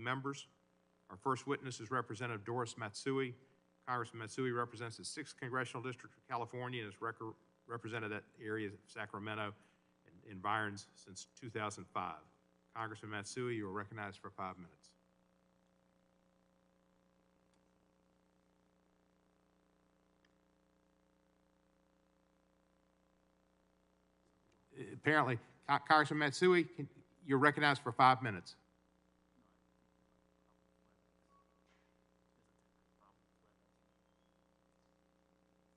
members. Our first witness is Representative Doris Matsui. Congressman Matsui represents the 6th Congressional District of California and has represented that area of Sacramento and environs since 2005. Congressman Matsui, you are recognized for 5 minutes. Apparently, Congressman Matsui, you're recognized for 5 minutes.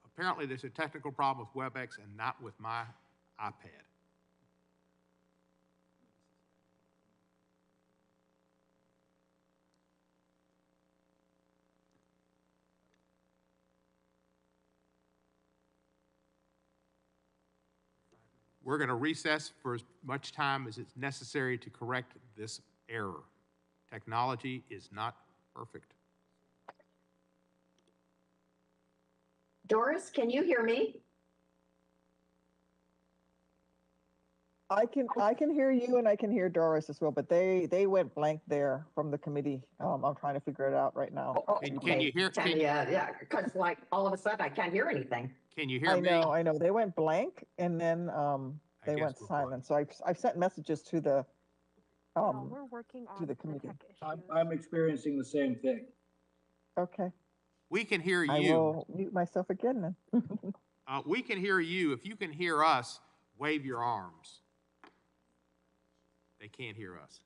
Apparently, there's a technical problem with WebEx and not with my iPad. We're going to recess for as much time as it's necessary to correct this error. Technology is not perfect. Doris, can you hear me? I can hear you and I can hear Doris as well, but they went blank there from the committee. I'm trying to figure it out right now. Oh, Can you hear? Yeah, because like all of a sudden I can't hear anything. Can you hear me? I know. They went blank and then they went silent. So I've sent messages to the we're working on the committee. I'm experiencing the same thing. Okay. We can hear you. I will mute myself again then. We can hear you. If you can hear us, wave your arms. They can't hear us.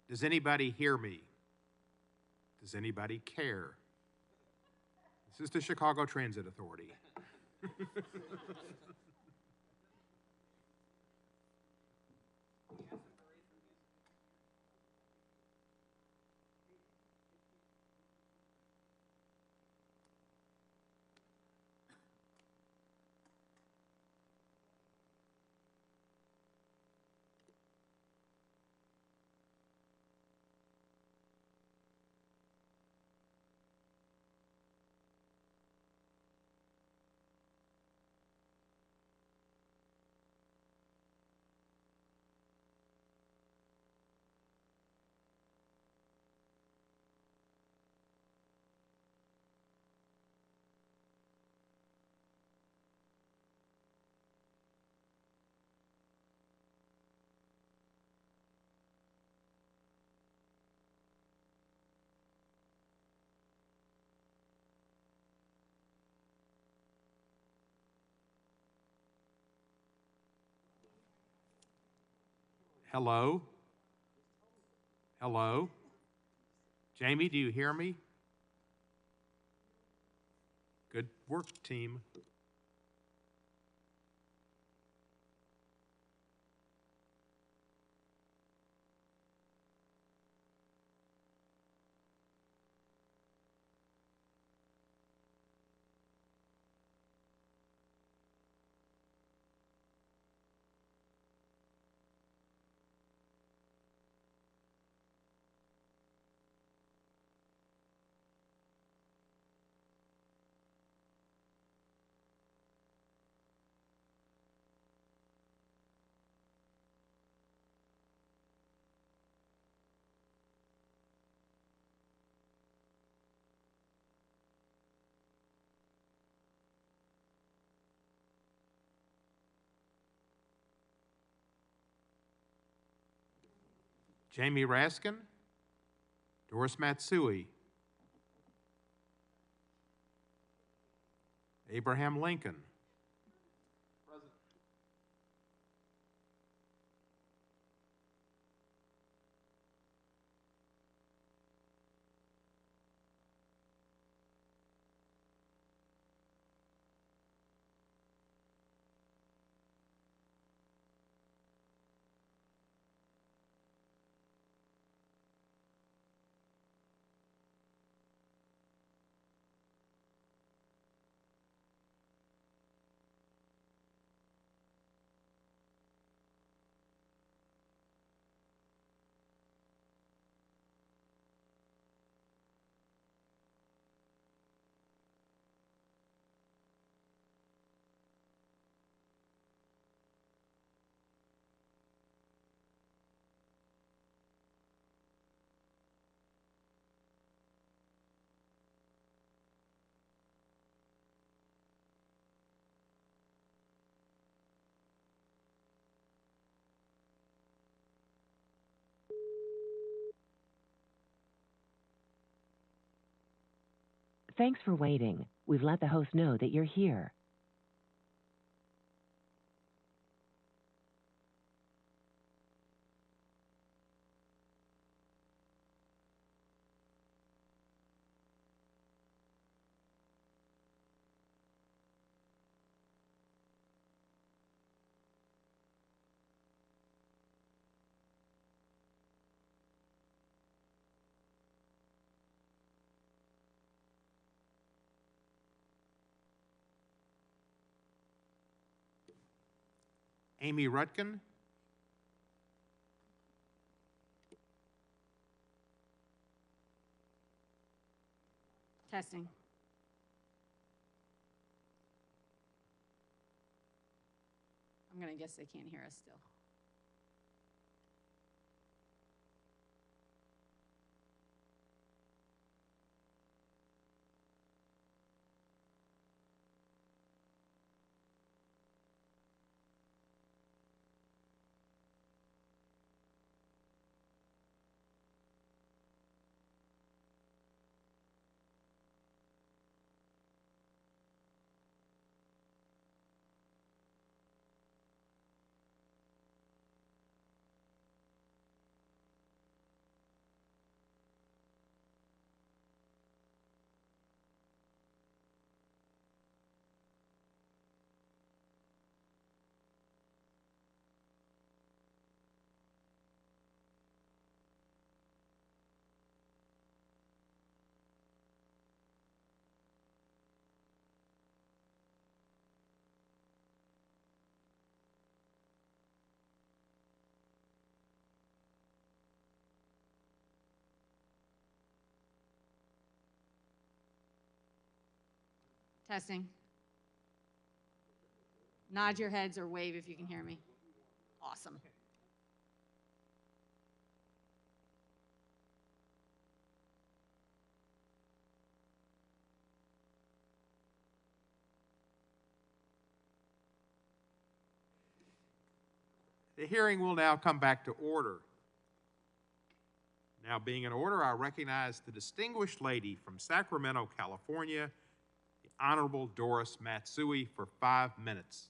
Does anybody hear me? Does anybody care? This is the Chicago Transit Authority. Hello? Hello? Jamie, do you hear me? Good work, team. Jamie Raskin, Doris Matsui, Abraham Lincoln, Thanks for waiting. We've let the host know that you're here. Amy Rutkin, Testing. I'm gonna guess they can't hear us still. Testing. Nod your heads or wave if you can hear me. Awesome. the hearing will now come back to order. Now being in order, I recognize the distinguished lady from Sacramento, California, the Honorable Doris Matsui, for 5 minutes.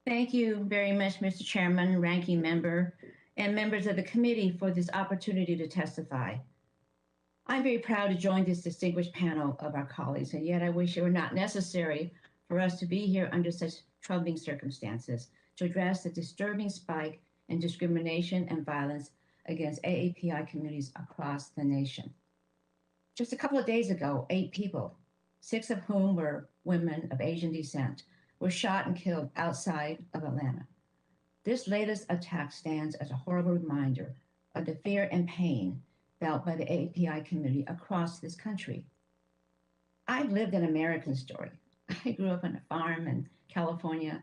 Thank you very much, Mr. Chairman, Ranking Member, and members of the committee for this opportunity to testify. I'm very proud to join this distinguished panel of our colleagues, and yet I wish it were not necessary for us to be here under such troubling circumstances to address the disturbing spike in discrimination and violence against AAPI communities across the nation. Just a couple of days ago, 8 people, 6 of whom were women of Asian descent, were shot and killed outside of Atlanta. This latest attack stands as a horrible reminder of the fear and pain felt by the AAPI community across this country. I've lived an American story. I grew up on a farm in California,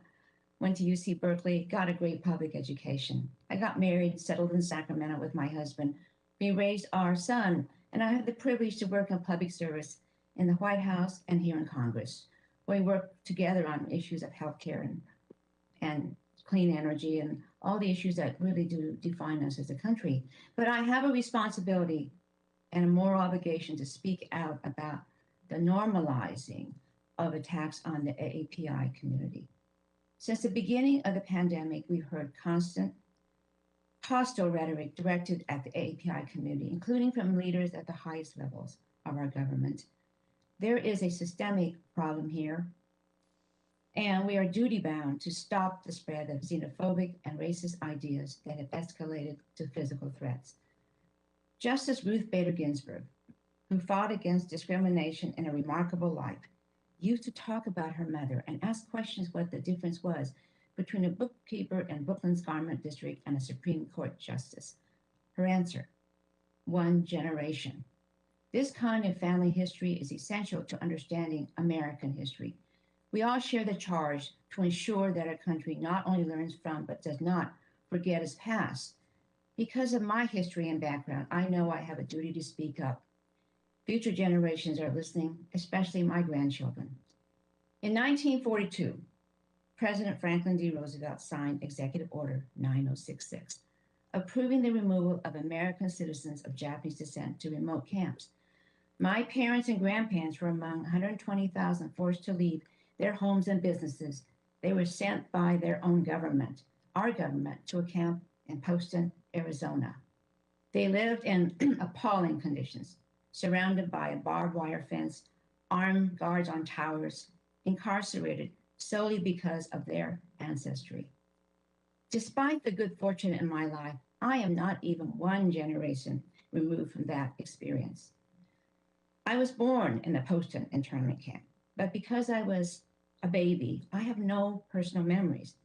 went to UC Berkeley, got a great public education. I got married, settled in Sacramento with my husband. We raised our son, and I had the privilege to work in public service in the White House and here in Congress, where we work together on issues of healthcare and clean energy and all the issues that really do define us as a country. But I have a responsibility and a moral obligation to speak out about the normalizing of attacks on the AAPI community. Since the beginning of the pandemic, we've heard constant hostile rhetoric directed at the AAPI community, including from leaders at the highest levels of our government. There is a systemic problem here, and we are duty-bound to stop the spread of xenophobic and racist ideas that have escalated to physical threats. Justice Ruth Bader Ginsburg, who fought against discrimination in a remarkable life, used to talk about her mother and ask questions what the difference was between a bookkeeper in Brooklyn's Garment District and a Supreme Court justice. Her answer, 1 generation. This kind of family history is essential to understanding American history. We all share the charge to ensure that our country not only learns from, but does not forget its past. Because of my history and background, I know I have a duty to speak up. Future generations are listening, especially my grandchildren. In 1942, President Franklin D. Roosevelt signed Executive Order 9066, approving the removal of American citizens of Japanese descent to remote camps. My parents and grandparents were among 120,000 forced to leave their homes and businesses. They were sent by their own government, our government, to a camp in Poston, Arizona. They lived in appalling conditions, surrounded by a barbed wire fence, armed guards on towers, incarcerated solely because of their ancestry. Despite the good fortune in my life, I am not even 1 generation removed from that experience. I was born in the Poston internment camp, but because I was a baby, I have no personal memories.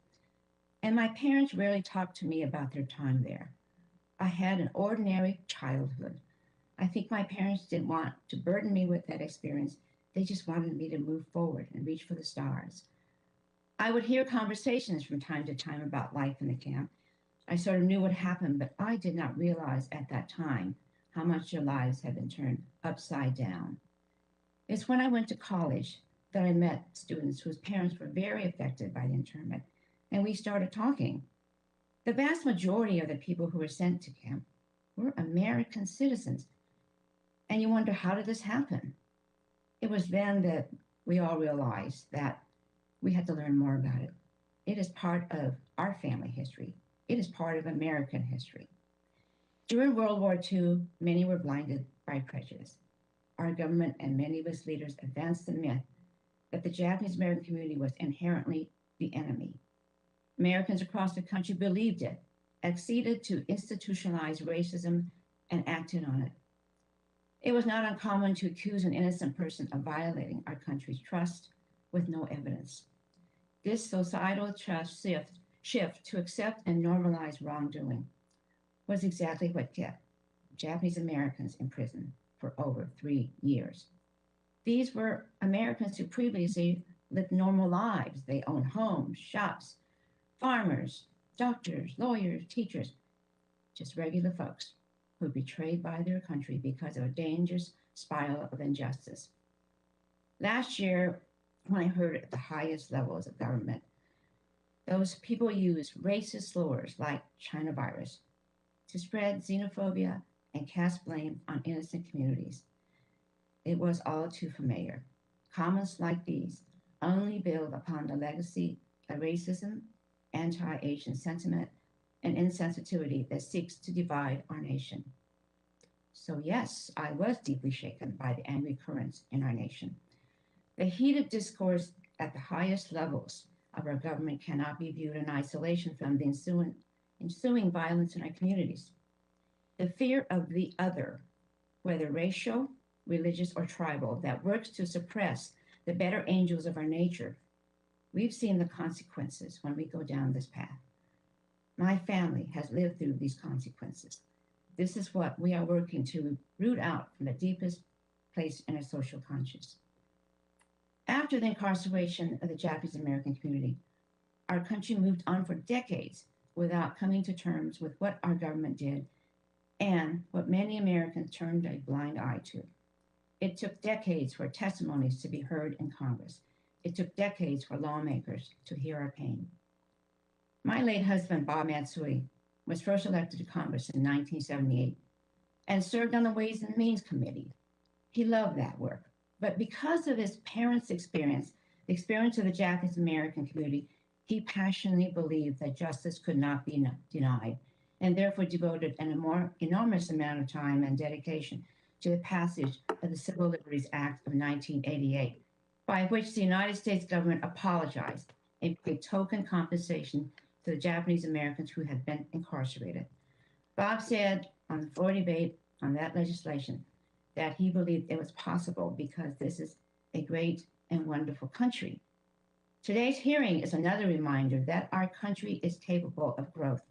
And my parents rarely talked to me about their time there. I had an ordinary childhood. I think my parents didn't want to burden me with that experience. They just wanted me to move forward and reach for the stars. I would hear conversations from time to time about life in the camp. I sort of knew what happened, but I did not realize at that time how much their lives had been turned upside down. It's when I went to college that I met students whose parents were very affected by the internment, and we started talking. The vast majority of the people who were sent to camp were American citizens. And you wonder, how did this happen? It was then that we all realized that we had to learn more about it. It is part of our family history. It is part of American history. During World War II, many were blinded by prejudice. Our government and many of its leaders advanced the myth that the Japanese American community was inherently the enemy. Americans across the country believed it, acceded to institutionalized racism, and acted on it. It was not uncommon to accuse an innocent person of violating our country's trust with no evidence. This societal trust shift to accept and normalize wrongdoing was exactly what kept Japanese Americans in prison for over 3 years. These were Americans who previously lived normal lives. They owned homes, shops, farmers, doctors, lawyers, teachers, just regular folks who were betrayed by their country because of a dangerous spiral of injustice. Last year, when I heard at the highest levels of government, those people used racist slurs like China virus to spread xenophobia and cast blame on innocent communities. It was all too familiar. Comments like these only build upon the legacy of racism anti-Asian sentiment and insensitivity that seeks to divide our nation. So yes, I was deeply shaken by the angry currents in our nation. The heated discourse at the highest levels of our government cannot be viewed in isolation from the ensuing violence in our communities. The fear of the other, whether racial, religious, or tribal, that works to suppress the better angels of our nature. We've seen the consequences when we go down this path. My family has lived through these consequences. This is what we are working to root out from the deepest place in our social conscience. After the incarceration of the Japanese American community, our country moved on for decades without coming to terms with what our government did and what many Americans turned a blind eye to. It took decades for testimonies to be heard in Congress. It took decades for lawmakers to hear our pain. My late husband, Bob Matsui, was first elected to Congress in 1978 and served on the Ways and Means Committee. He loved that work. But because of his parents' experience, the experience of the Japanese American community, he passionately believed that justice could not be denied, and therefore devoted an enormous amount of time and dedication to the passage of the Civil Liberties Act of 1988, by which the United States government apologized and paid token compensation to the Japanese Americans who had been incarcerated. Bob said on the floor debate on that legislation that he believed it was possible because this is a great and wonderful country. Today's hearing is another reminder that our country is capable of growth,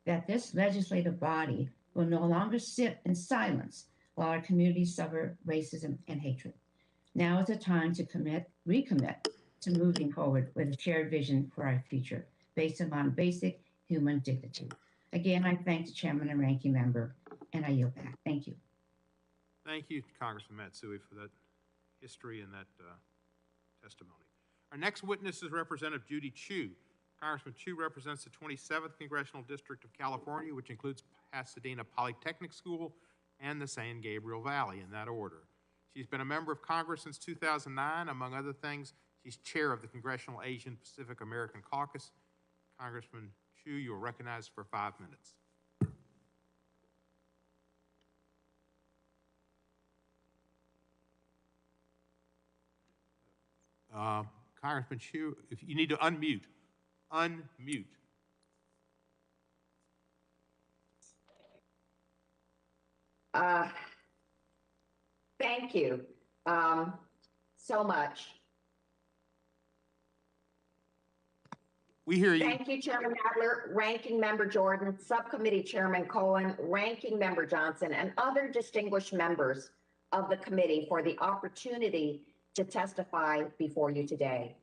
that this legislative body will no longer sit in silence while our communities suffer racism and hatred. Now is the time to recommit to moving forward with a shared vision for our future based upon basic human dignity. Again, I thank the chairman and ranking member, and I yield back. Thank you. Thank you, Congressman Matsui, for that history and that testimony. Our next witness is Representative Judy Chu. Congressman Chu represents the 27th Congressional District of California, which includes Pasadena Polytechnic School and the San Gabriel Valley, in that order. She's been a member of Congress since 2009. Among other things, she's chair of the Congressional Asian Pacific American Caucus. Congressman Chu, you are recognized for 5 minutes. Congressman Chu, if you need to unmute. Unmute. Thank you so much. We hear you. Thank you, Chairman Adler, Ranking Member Jordan, Subcommittee Chairman Cohen, Ranking Member Johnson, and other distinguished members of the committee for the opportunity to testify before you today.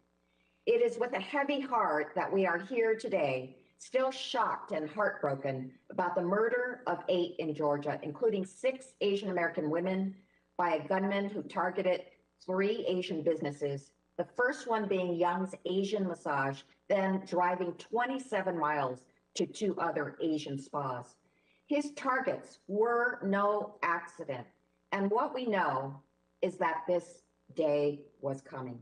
It is with a heavy heart that we are here today, still shocked and heartbroken about the murder of 8 in Georgia, including 6 Asian American women by a gunman who targeted 3 Asian businesses, the first one being Young's Asian Massage, then driving 27 miles to 2 other Asian spas. His targets were no accident. And what we know is that this day was coming.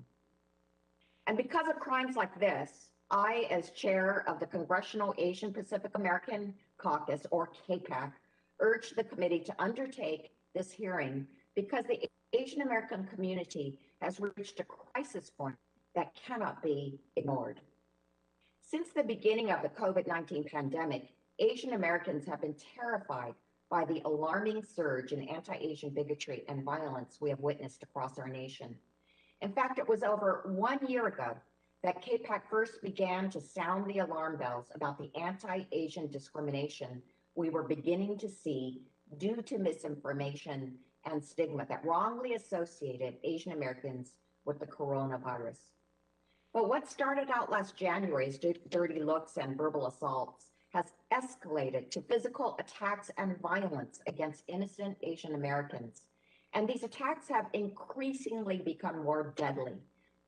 And because of crimes like this, I, as chair of the Congressional Asian Pacific American Caucus, or CAPAC, urge the committee to undertake this hearing because the Asian American community has reached a crisis point that cannot be ignored. Since the beginning of the COVID-19 pandemic, Asian Americans have been terrified by the alarming surge in anti-Asian bigotry and violence we have witnessed across our nation. In fact, it was over 1 year ago that CAPAC first began to sound the alarm bells about the anti-Asian discrimination we were beginning to see due to misinformation and stigma that wrongly associated Asian Americans with the coronavirus. But what started out last January as dirty looks and verbal assaults has escalated to physical attacks and violence against innocent Asian Americans. And these attacks have increasingly become more deadly.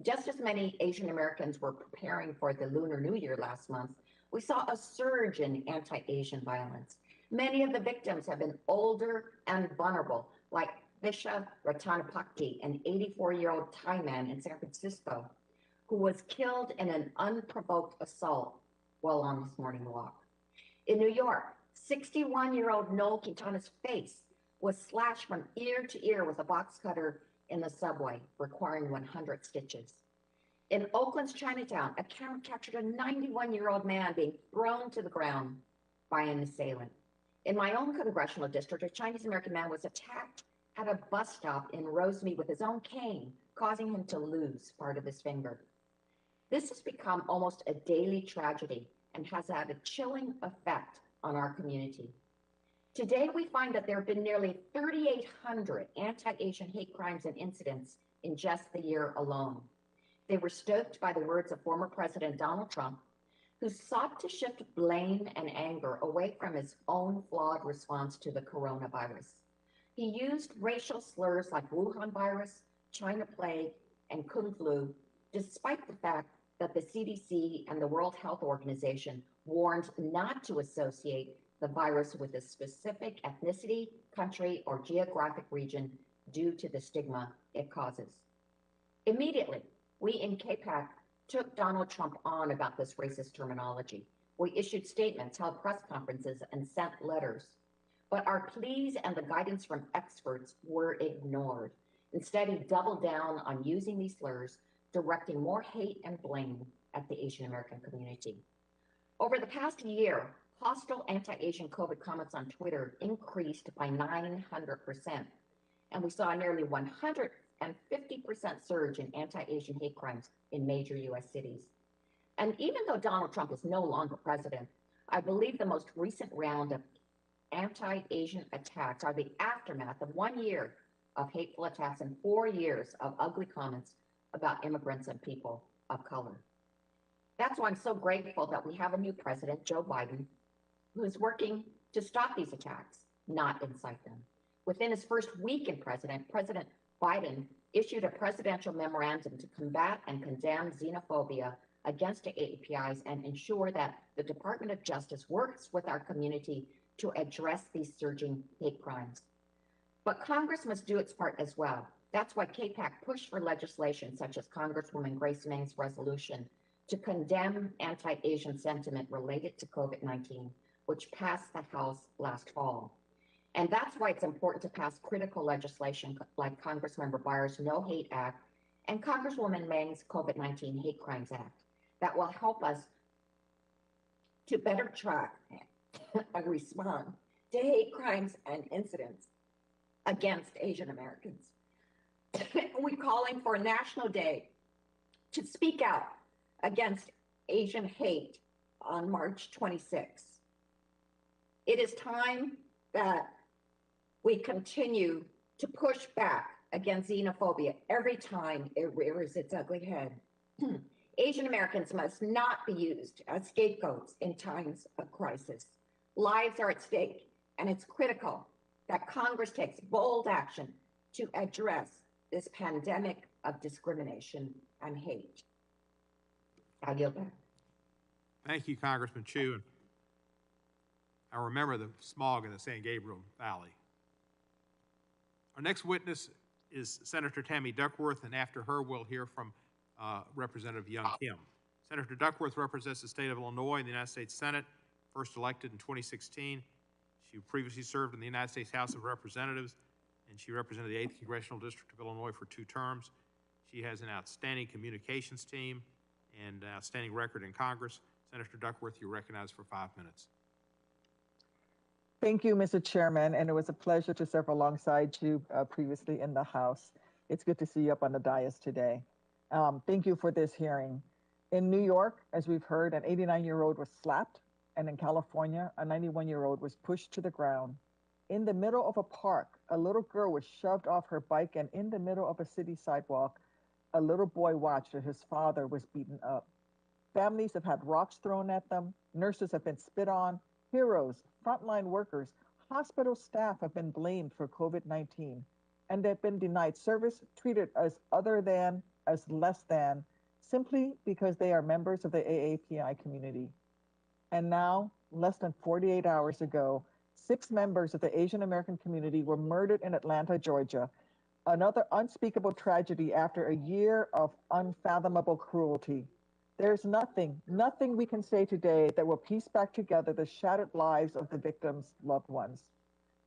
Just as many Asian Americans were preparing for the Lunar New Year last month, we saw a surge in anti-Asian violence. Many of the victims have been older and vulnerable, like Visha Ratanapakdi, an 84-year-old Thai man in San Francisco, who was killed in an unprovoked assault while on his morning walk. In New York, 61-year-old Noel Quintana's face was slashed from ear to ear with a box cutter in the subway, requiring 100 stitches. In Oakland's Chinatown, a camera captured a 91-year-old man being thrown to the ground by an assailant. In my own congressional district, a Chinese American man was attacked at a bus stop in Rosemead with his own cane, causing him to lose part of his finger. This has become almost a daily tragedy and has had a chilling effect on our community. Today, we find that there have been nearly 3,800 anti-Asian hate crimes and incidents in just the year alone. They were stoked by the words of former President Donald Trump, who sought to shift blame and anger away from his own flawed response to the coronavirus. He used racial slurs like Wuhan virus, China plague, and Kung flu, despite the fact that the CDC and the World Health Organization warned not to associate the virus with a specific ethnicity, country, or geographic region due to the stigma it causes. Immediately, we in KPAC took Donald Trump on about this racist terminology. We issued statements, held press conferences, and sent letters. But our pleas and the guidance from experts were ignored. Instead, he doubled down on using these slurs, directing more hate and blame at the Asian American community. Over the past year, hostile anti-Asian COVID comments on Twitter increased by 900%, and we saw a nearly 150% surge in anti-Asian hate crimes in major US cities. And even though Donald Trump is no longer president, I believe the most recent round of anti-Asian attacks are the aftermath of 1 year of hateful attacks and 4 years of ugly comments about immigrants and people of color. That's why I'm so grateful that we have a new president, Joe Biden, who is working to stop these attacks, not incite them. Within his first week in President Biden issued a presidential memorandum to combat and condemn xenophobia against AAPIs and ensure that the Department of Justice works with our community to address these surging hate crimes. But Congress must do its part as well. That's why KPAC pushed for legislation such as Congresswoman Grace Meng's resolution to condemn anti-Asian sentiment related to COVID-19, which passed the House last fall. And that's why it's important to pass critical legislation like Congressmember Byers' No Hate Act and Congresswoman Meng's COVID-19 Hate Crimes Act that will help us to better track and respond to hate crimes and incidents against Asian Americans. We're calling for a national day to speak out against Asian hate on March 26th. It is time that we continue to push back against xenophobia every time it rears its ugly head. Asian Americans must not be used as scapegoats in times of crisis. Lives are at stake, and it's critical that Congress takes bold action to address this pandemic of discrimination and hate. I yield back. Thank you, Congressman Chu. And I remember the smog in the San Gabriel Valley. Our next witness is Senator Tammy Duckworth, and after her, we'll hear from Representative Young Kim. Senator Duckworth represents the state of Illinois in the United States Senate, first elected in 2016. She previously served in the United States House of Representatives, and she represented the 8th Congressional District of Illinois for 2 terms. She has an outstanding communications team and outstanding record in Congress. Senator Duckworth, you're recognized for 5 minutes. Thank you, Mr. Chairman, and it was a pleasure to serve alongside you previously in the House. It's good to see you up on the dais today. Thank you for this hearing. In New York, as we've heard, an 89-year-old was slapped, and in California, a 91-year-old was pushed to the ground. In the middle of a park, a little girl was shoved off her bike, and in the middle of a city sidewalk, a little boy watched as his father was beaten up. Families have had rocks thrown at them, nurses have been spit on, heroes, frontline workers, hospital staff have been blamed for COVID-19, and they've been denied service, treated as other than, as less than, simply because they are members of the AAPI community. And now, less than 48 hours ago, 6 members of the Asian American community were murdered in Atlanta, Georgia, another unspeakable tragedy after a year of unfathomable cruelty. There's nothing we can say today that will piece back together the shattered lives of the victims' loved ones.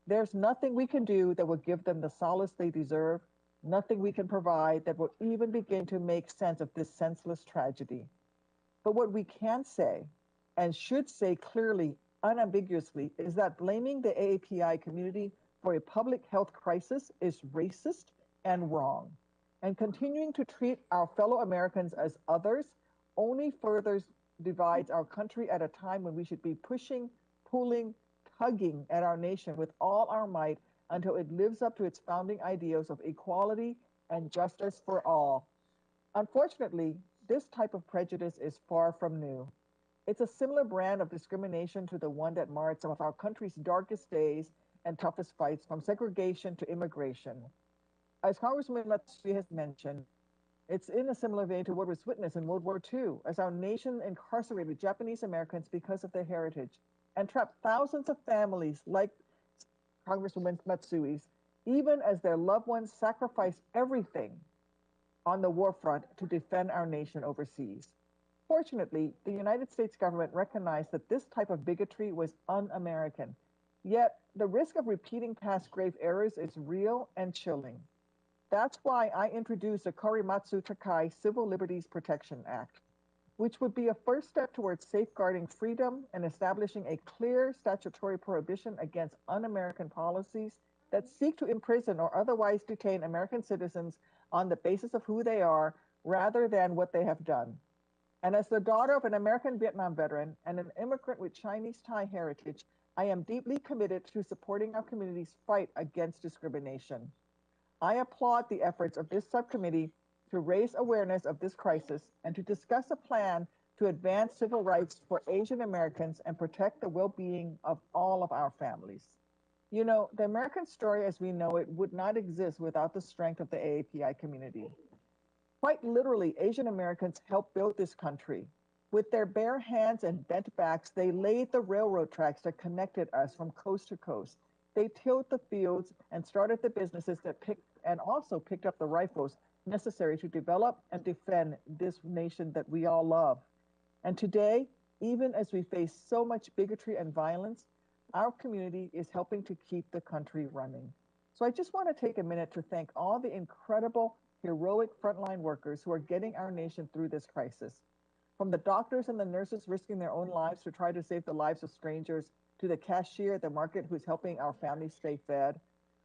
There's nothing we can do that will give them the solace they deserve, nothing we can provide that will even begin to make sense of this senseless tragedy. But what we can say, and should say clearly, unambiguously, is that blaming the AAPI community for a public health crisis is racist and wrong. And continuing to treat our fellow Americans as others only further divides our country at a time when we should be pushing, pulling, tugging at our nation with all our might until it lives up to its founding ideals of equality and justice for all. Unfortunately, this type of prejudice is far from new. It's a similar brand of discrimination to the one that marred some of our country's darkest days and toughest fights, from segregation to immigration. As Congressman Matsui has mentioned, it's in a similar vein to what was witnessed in World War II, as our nation incarcerated Japanese Americans because of their heritage and trapped thousands of families like Congresswoman Matsui's, even as their loved ones sacrificed everything on the war front to defend our nation overseas. Fortunately, the United States government recognized that this type of bigotry was un-American. Yet, the risk of repeating past grave errors is real and chilling. That's why I introduced the Korematsu Takai Civil Liberties Protection Act, which would be a first step towards safeguarding freedom and establishing a clear statutory prohibition against un-American policies that seek to imprison or otherwise detain American citizens on the basis of who they are rather than what they have done. And as the daughter of an American Vietnam veteran and an immigrant with Chinese Thai heritage, I am deeply committed to supporting our community's fight against discrimination. I applaud the efforts of this subcommittee to raise awareness of this crisis and to discuss a plan to advance civil rights for Asian Americans and protect the well-being of all of our families. You know, the American story as we know it would not exist without the strength of the AAPI community. Quite literally, Asian Americans helped build this country. With their bare hands and bent backs, they laid the railroad tracks that connected us from coast to coast. They tilled the fields and started the businesses that also picked up the rifles necessary to develop and defend this nation that we all love. And today, even as we face so much bigotry and violence, our community is helping to keep the country running. So I just want to take a minute to thank all the incredible, heroic frontline workers who are getting our nation through this crisis. From the doctors and the nurses risking their own lives to try to save the lives of strangers, to the cashier at the market who's helping our families stay fed,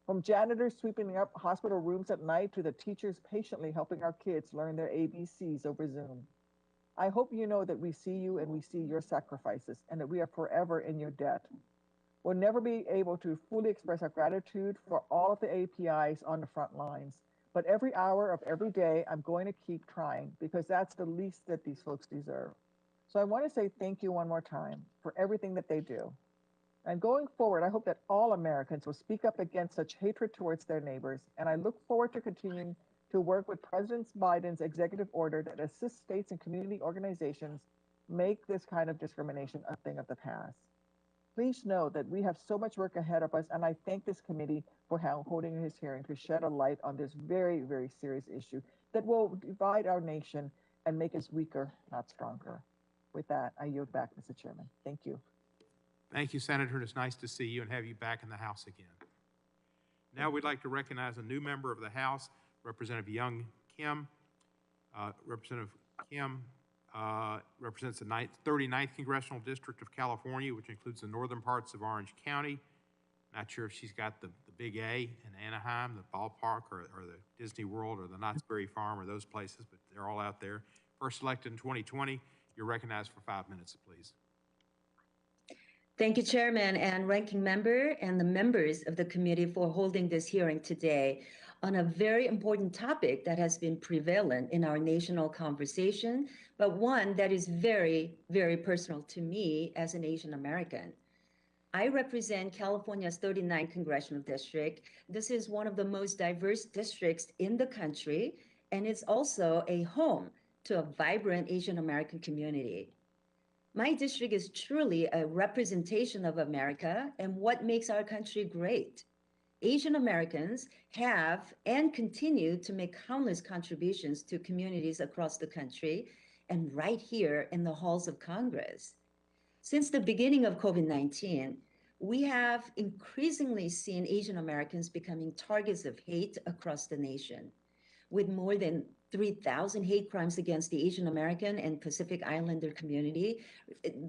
from janitors sweeping up hospital rooms at night to the teachers patiently helping our kids learn their ABCs over Zoom. I hope you know that we see you and we see your sacrifices and that we are forever in your debt. We'll never be able to fully express our gratitude for all of the APIs on the front lines, but every hour of every day, I'm going to keep trying because that's the least that these folks deserve. So I want to say thank you one more time for everything that they do. And going forward, I hope that all Americans will speak up against such hatred towards their neighbors. And I look forward to continuing to work with President Biden's executive order that assists states and community organizations make this kind of discrimination a thing of the past. Please know that we have so much work ahead of us, and I thank this committee for holding this hearing to shed a light on this very, very serious issue that will divide our nation and make us weaker, not stronger. With that, I yield back, Mr. Chairman. Thank you. Thank you, Senator. It's nice to see you and have you back in the House again. Now we'd like to recognize a new member of the House, Representative Young Kim. Representative Kim represents the 39th Congressional District of California, which includes the northern parts of Orange County. Not sure if she's got the big A in Anaheim, the ballpark, or the Disney World, or the Knott's Berry Farm, or those places, but they're all out there. First elected in 2020. You're recognized for 5 minutes, please. Thank you, Chairman and Ranking Member and the members of the committee for holding this hearing today on a very important topic that has been prevalent in our national conversation, but one that is very, very personal to me as an Asian American. I represent California's 39th Congressional District. This is one of the most diverse districts in the country, and it's also a home to a vibrant Asian American community. My district is truly a representation of America and what makes our country great. Asian Americans have and continue to make countless contributions to communities across the country, and right here in the halls of Congress. Since the beginning of COVID-19, we have increasingly seen Asian Americans becoming targets of hate across the nation, with more than 3,000 hate crimes against the Asian American and Pacific Islander community.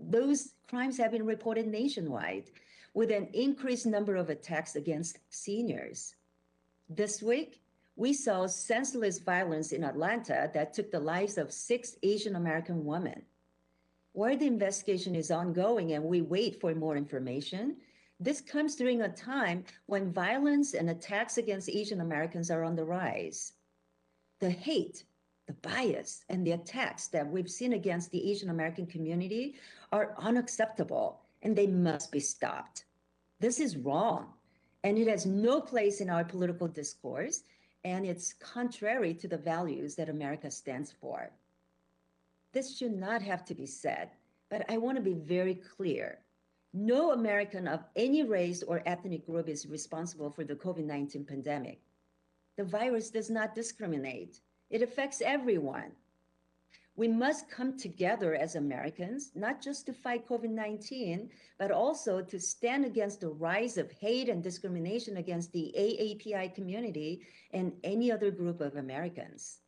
Those crimes have been reported nationwide, with an increased number of attacks against seniors. This week, we saw senseless violence in Atlanta that took the lives of 6 Asian American women. While the investigation is ongoing and we wait for more information, this comes during a time when violence and attacks against Asian Americans are on the rise. The hate, the bias, and the attacks that we've seen against the Asian American community are unacceptable, and they must be stopped. This is wrong, and it has no place in our political discourse, and it's contrary to the values that America stands for. This should not have to be said, but I want to be very clear. No American of any race or ethnic group is responsible for the COVID-19 pandemic. The virus does not discriminate. It affects everyone. We must come together as Americans, not just to fight COVID-19, but also to stand against the rise of hate and discrimination against the AAPI community and any other group of Americans.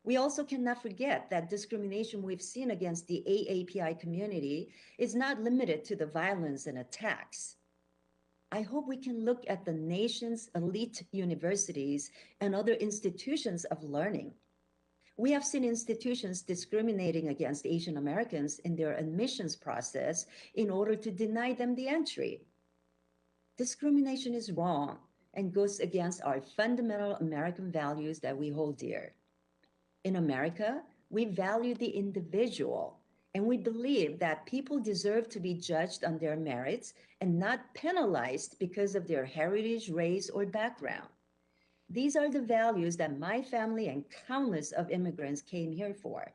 We also cannot forget that discrimination we've seen against the AAPI community is not limited to the violence and attacks. I hope we can look at the nation's elite universities and other institutions of learning. We have seen institutions discriminating against Asian Americans in their admissions process in order to deny them the entry. Discrimination is wrong and goes against our fundamental American values that we hold dear. In America, we value the individual, and we believe that people deserve to be judged on their merits and not penalized because of their heritage, race, or background. These are the values that my family and countless of immigrants came here for.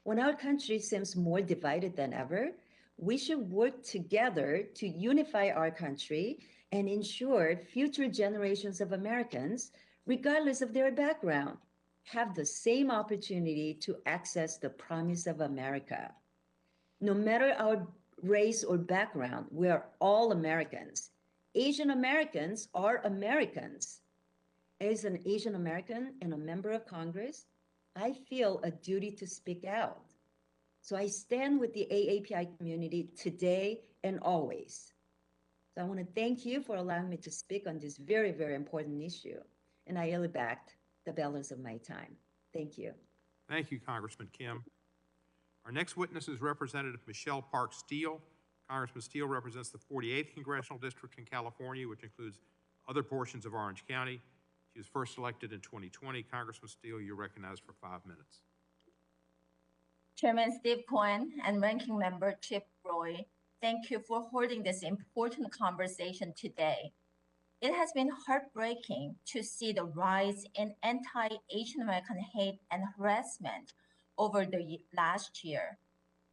When our country seems more divided than ever, we should work together to unify our country and ensure future generations of Americans, regardless of their background, have the same opportunity to access the promise of America. No matter our race or background, we are all Americans. Asian Americans are Americans. As an Asian American and a member of Congress, I feel a duty to speak out. So I stand with the AAPI community today and always. So I want to thank you for allowing me to speak on this very, very important issue. And I yield back the balance of my time. Thank you. Thank you, Congressman Kim. Our next witness is Representative Michelle Park Steele. Congressman Steele represents the 48th Congressional District in California, which includes other portions of Orange County. She was first elected in 2020. Congressman Steele, you're recognized for 5 minutes. Chairman Steve Cohen and Ranking Member Chip Roy, thank you for holding this important conversation today. It has been heartbreaking to see the rise in anti-Asian American hate and harassment over the last year.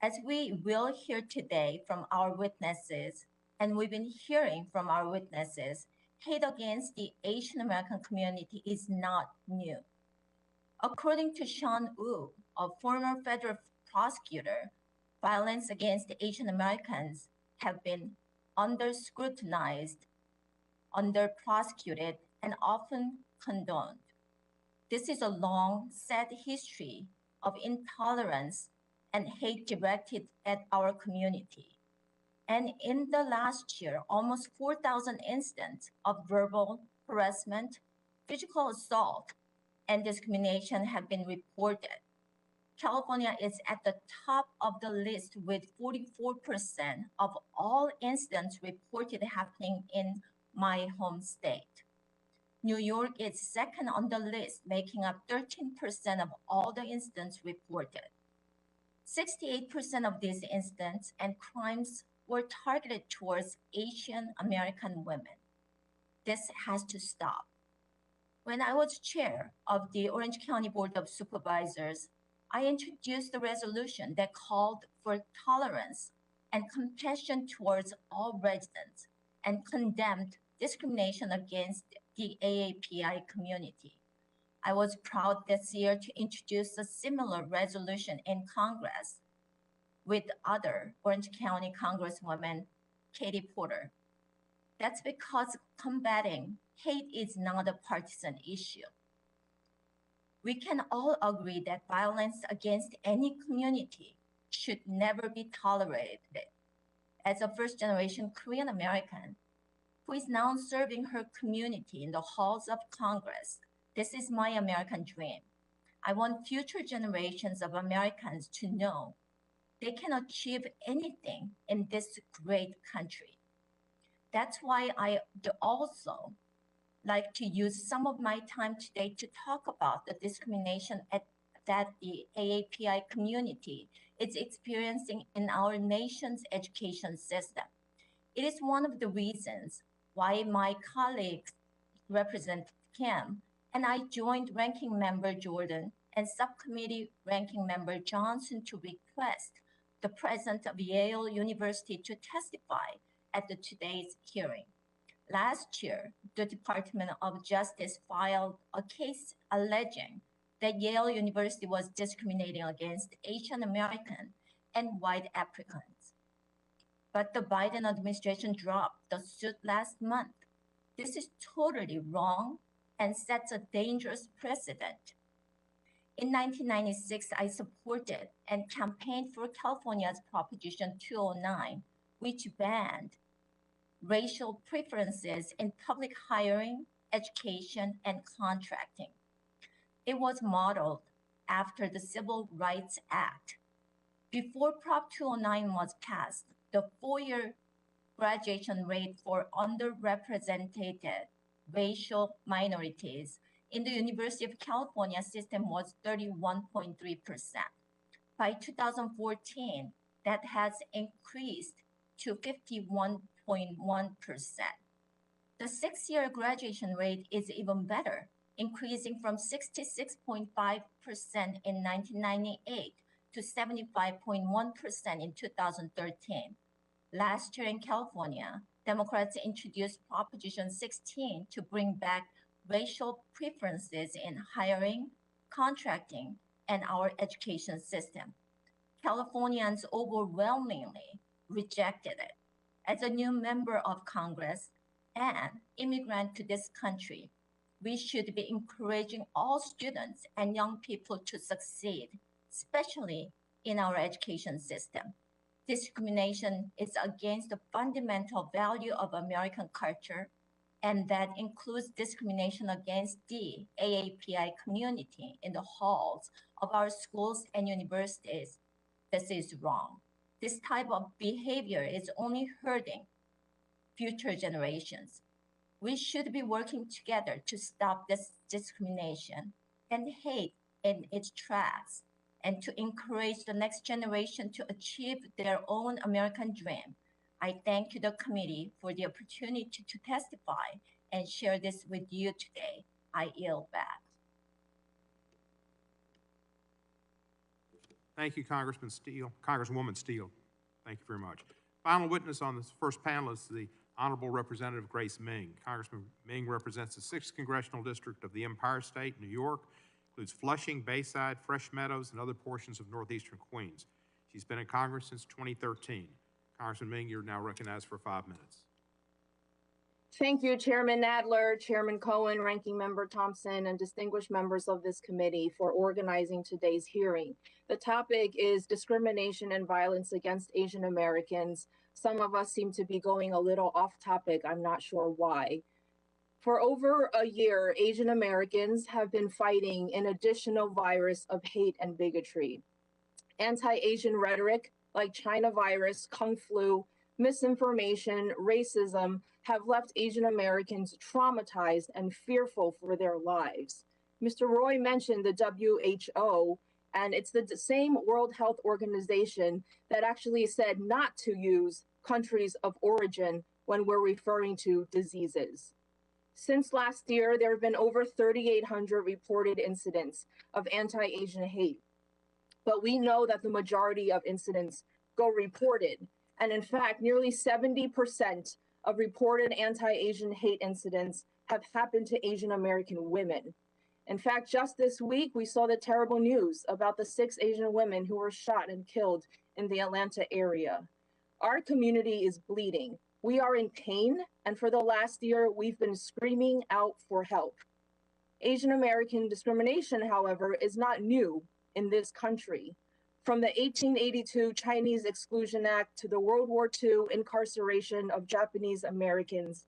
As we will hear today from our witnesses, and we've been hearing from our witnesses, hate against the Asian American community is not new. According to Sean Wu, a former federal prosecutor, violence against Asian Americans have been under-scrutinized, under-prosecuted, and often condoned. This is a long, sad history of intolerance and hate directed at our community. And in the last year, almost 4,000 incidents of verbal harassment, physical assault, and discrimination have been reported. California is at the top of the list with 44% of all incidents reported happening in my home state. New York is second on the list, making up 13% of all the incidents reported. 68% of these incidents and crimes were targeted towards Asian American women. This has to stop. When I was chair of the Orange County Board of Supervisors, I introduced a resolution that called for tolerance and compassion towards all residents and condemned discrimination against the AAPI community. I was proud this year to introduce a similar resolution in Congress with other Orange County Congresswoman Katie Porter. That's because combating hate is not a partisan issue. We can all agree that violence against any community should never be tolerated. As a first-generation Korean American who is now serving her community in the halls of Congress, this is my American dream. I want future generations of Americans to know they can achieve anything in this great country. That's why I also like to use some of my time today to talk about the discrimination that the AAPI community is experiencing in our nation's education system. It is one of the reasons why my colleagues, Representative Kim, and I joined Ranking Member Jordan and Subcommittee Ranking Member Johnson to request the President of Yale University to testify at today's hearing. Last year, the Department of Justice filed a case alleging that Yale University was discriminating against Asian American and white applicants. But the Biden administration dropped the suit last month. This is totally wrong and sets a dangerous precedent. In 1996, I supported and campaigned for California's Proposition 209, which banned racial preferences in public hiring, education, and contracting. It was modeled after the Civil Rights Act. Before Prop 209 was passed, the four-year graduation rate for underrepresented racial minorities in the University of California system was 31.3%. By 2014, that has increased to 51.1%. The six-year graduation rate is even better, increasing from 66.5% in 1998 to 75.1% in 2013. Last year in California, Democrats introduced Proposition 16 to bring back racial preferences in hiring, contracting, and our education system. Californians overwhelmingly rejected it. As a new member of Congress and immigrant to this country, we should be encouraging all students and young people to succeed, especially in our education system. Discrimination is against the fundamental value of American culture, and that includes discrimination against the AAPI community in the halls of our schools and universities. This is wrong. This type of behavior is only hurting future generations. We should be working together to stop this discrimination and hate in its tracks, and to encourage the next generation to achieve their own American dream. I thank the committee for the opportunity to testify and share this with you today. I yield back. Thank you, Congresswoman Steele. Thank you very much. Final witness on this first panel is the Honorable Representative Grace Ming. Congressman Ming represents the 6th Congressional District of the Empire State, New York, includes Flushing, Bayside, Fresh Meadows, and other portions of northeastern Queens. She's been in Congress since 2013. Congressman Ming, you're now recognized for 5 minutes. Thank you, Chairman Nadler, Chairman Cohen, Ranking Member Thompson, and distinguished members of this committee for organizing today's hearing. The topic is discrimination and violence against Asian Americans. Some of us seem to be going a little off topic. I'm not sure why. For over a year, Asian Americans have been fighting an additional virus of hate and bigotry. Anti-Asian rhetoric like China virus, Kung flu, misinformation, racism have left Asian Americans traumatized and fearful for their lives. Mr. Roy mentioned the WHO, and it's the same World Health Organization that actually said not to use countries of origin when we're referring to diseases. Since last year, there have been over 3,800 reported incidents of anti-Asian hate. But we know that the majority of incidents go reported. And in fact, nearly 70% of reported anti-Asian hate incidents have happened to Asian American women. In fact, just this week, we saw the terrible news about the 6 Asian women who were shot and killed in the Atlanta area. Our community is bleeding. We are in pain, and for the last year, we've been screaming out for help. Asian American discrimination, however, is not new in this country. From the 1882 Chinese Exclusion Act to the World War II incarceration of Japanese Americans,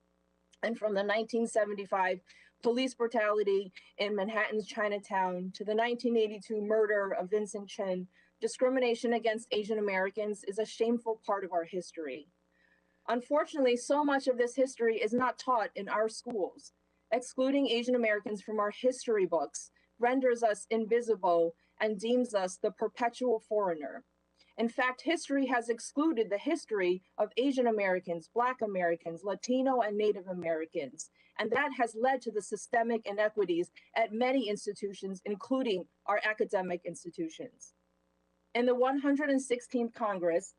and from the 1975 police brutality in Manhattan's Chinatown to the 1982 murder of Vincent Chin, discrimination against Asian Americans is a shameful part of our history. Unfortunately, so much of this history is not taught in our schools. Excluding Asian Americans from our history books renders us invisible and deems us the perpetual foreigner. In fact, history has excluded the history of Asian Americans, Black Americans, Latino and Native Americans, and that has led to the systemic inequities at many institutions, including our academic institutions. In the 116th Congress,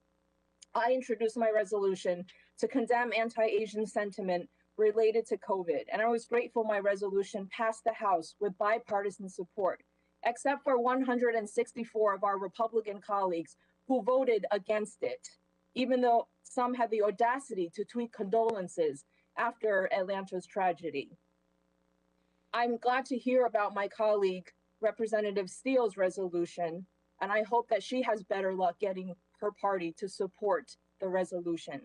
I introduced my resolution to condemn anti-Asian sentiment related to COVID, and I was grateful my resolution passed the House with bipartisan support, except for 164 of our Republican colleagues who voted against it, even though some had the audacity to tweet condolences after Atlanta's tragedy. I'm glad to hear about my colleague, Representative Steele's resolution, and I hope that she has better luck getting her party to support the resolution.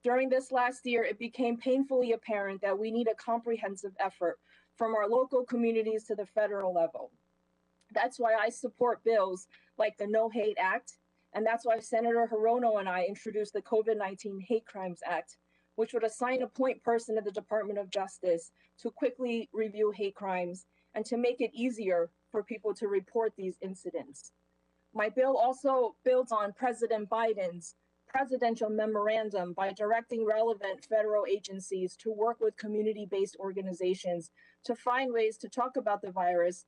During this last year, it became painfully apparent that we need a comprehensive effort from our local communities to the federal level. That's why I support bills like the No Hate Act, and that's why Senator Hirono and I introduced the COVID-19 Hate Crimes Act, which would assign a point person at the Department of Justice to quickly review hate crimes and to make it easier for people to report these incidents. My bill also builds on President Biden's presidential memorandum by directing relevant federal agencies to work with community-based organizations to find ways to talk about the virus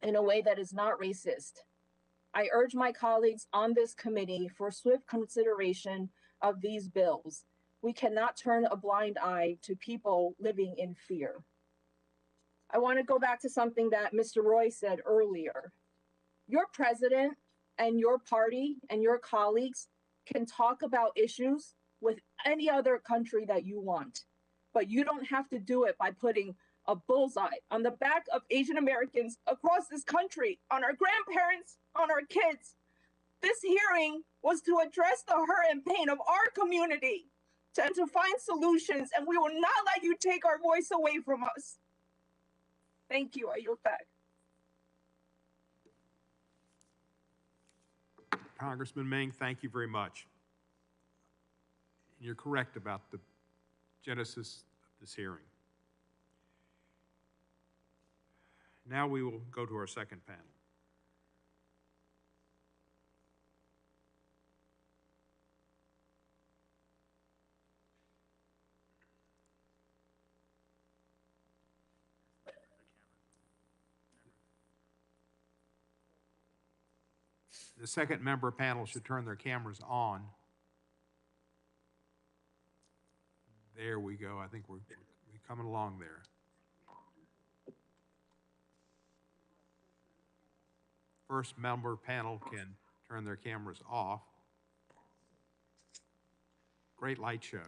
in a way that is not racist. I urge my colleagues on this committee for swift consideration of these bills. We cannot turn a blind eye to people living in fear. I want to go back to something that Mr. Roy said earlier. Your president and your party and your colleagues can talk about issues with any other country that you want, but you don't have to do it by putting a bullseye on the back of Asian Americans across this country, on our grandparents, on our kids. This hearing was to address the hurt and pain of our community and to find solutions, and we will not let you take our voice away from us. Thank you. I yield back. Congressman Ming, thank you very much. You're correct about the genesis of this hearing. Now we will go to our second panel. The second member panel should turn their cameras on. There we go. I think we're coming along there. First member panel can turn their cameras off. Great light show.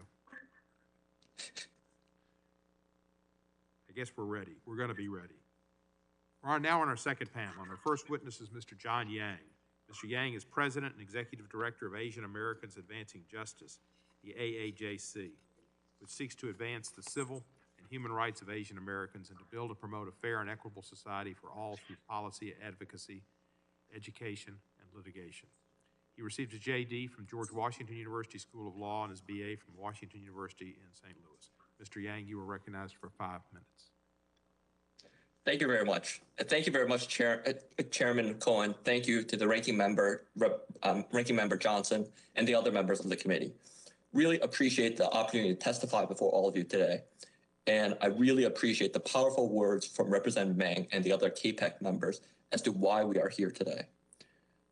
I guess we're ready. We're going to be ready. We're now on our second panel, and our first witness is Mr. John Yang. Mr. Yang is President and Executive Director of Asian Americans Advancing Justice, the AAJC, which seeks to advance the civil and human rights of Asian Americans and to build and promote a fair and equitable society for all through policy, advocacy, education, and litigation. He received a JD from George Washington University School of Law and his BA from Washington University in St. Louis. Mr. Yang, you are recognized for 5 minutes. Thank you very much. Thank you very much, Chairman Cohen. Thank you to the Ranking Member Johnson and the other members of the committee. Really appreciate the opportunity to testify before all of you today. And I really appreciate the powerful words from Representative Mang and the other KPEC members as to why we are here today.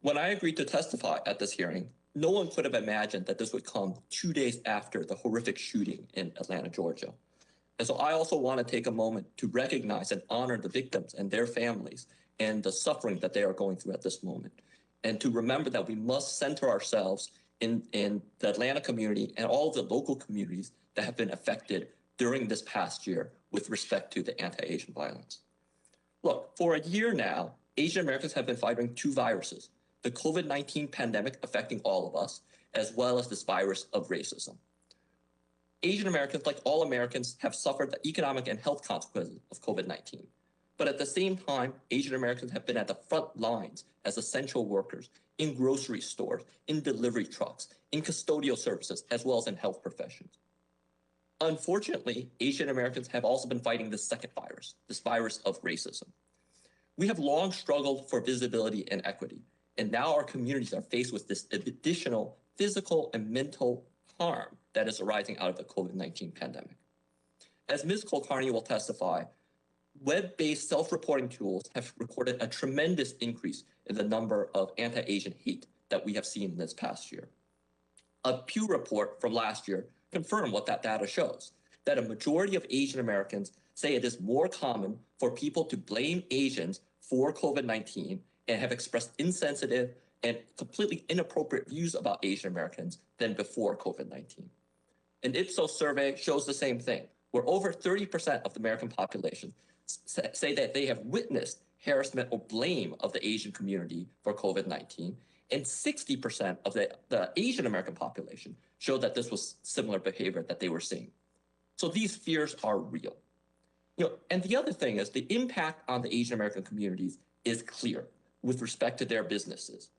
When I agreed to testify at this hearing, no one could have imagined that this would come 2 days after the horrific shooting in Atlanta, Georgia. And so I also want to take a moment to recognize and honor the victims and their families and the suffering that they are going through at this moment. And to remember that we must center ourselves in the Atlanta community and all the local communities that have been affected during this past year with respect to the anti-Asian violence. Look, for a year now, Asian Americans have been fighting two viruses, the COVID-19 pandemic affecting all of us, as well as this virus of racism. Asian Americans, like all Americans, have suffered the economic and health consequences of COVID-19. But at the same time, Asian Americans have been at the front lines as essential workers in grocery stores, in delivery trucks, in custodial services, as well as in health professions. Unfortunately, Asian Americans have also been fighting the second virus, this virus of racism. We have long struggled for visibility and equity, and now our communities are faced with this additional physical and mental harm that is arising out of the COVID-19 pandemic. As Ms. Kulkarni will testify, web-based self-reporting tools have recorded a tremendous increase in the number of anti-Asian hate that we have seen this past year. A Pew report from last year confirmed what that data shows, that a majority of Asian Americans say it is more common for people to blame Asians for COVID-19 and have expressed insensitive and completely inappropriate views about Asian Americans than before COVID-19. An Ipsos survey shows the same thing, where over 30% of the American population say that they have witnessed harassment or blame of the Asian community for COVID-19, and 60% of the Asian American population showed that this was similar behavior that they were seeing. So these fears are real. And the other thing is the impact on the Asian American communities is clear with respect to their businesses.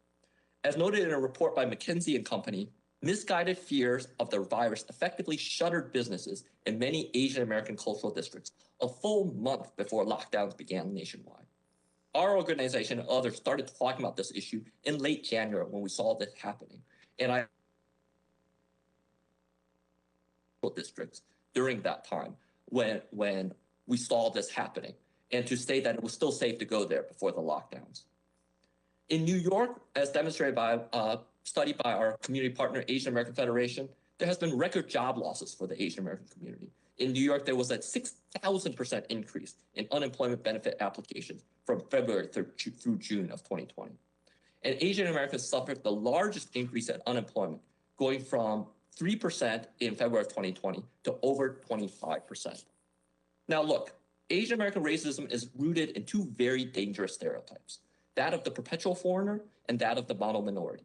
As noted in a report by McKinsey & Company, misguided fears of the virus effectively shuttered businesses in many Asian American cultural districts a full month before lockdowns began nationwide. Our organization and others started talking about this issue in late January when we saw this happening. And districts during that time when we saw this happening, and to say that it was still safe to go there before the lockdowns. In New York, as demonstrated by a study by our community partner, Asian American Federation, there has been record job losses for the Asian American community. In New York, there was a 6,000% increase in unemployment benefit applications from February through June of 2020. And Asian Americans suffered the largest increase in unemployment, going from 3% in February of 2020 to over 25%. Now look, Asian American racism is rooted in two very dangerous stereotypes, that of the perpetual foreigner and that of the model minority.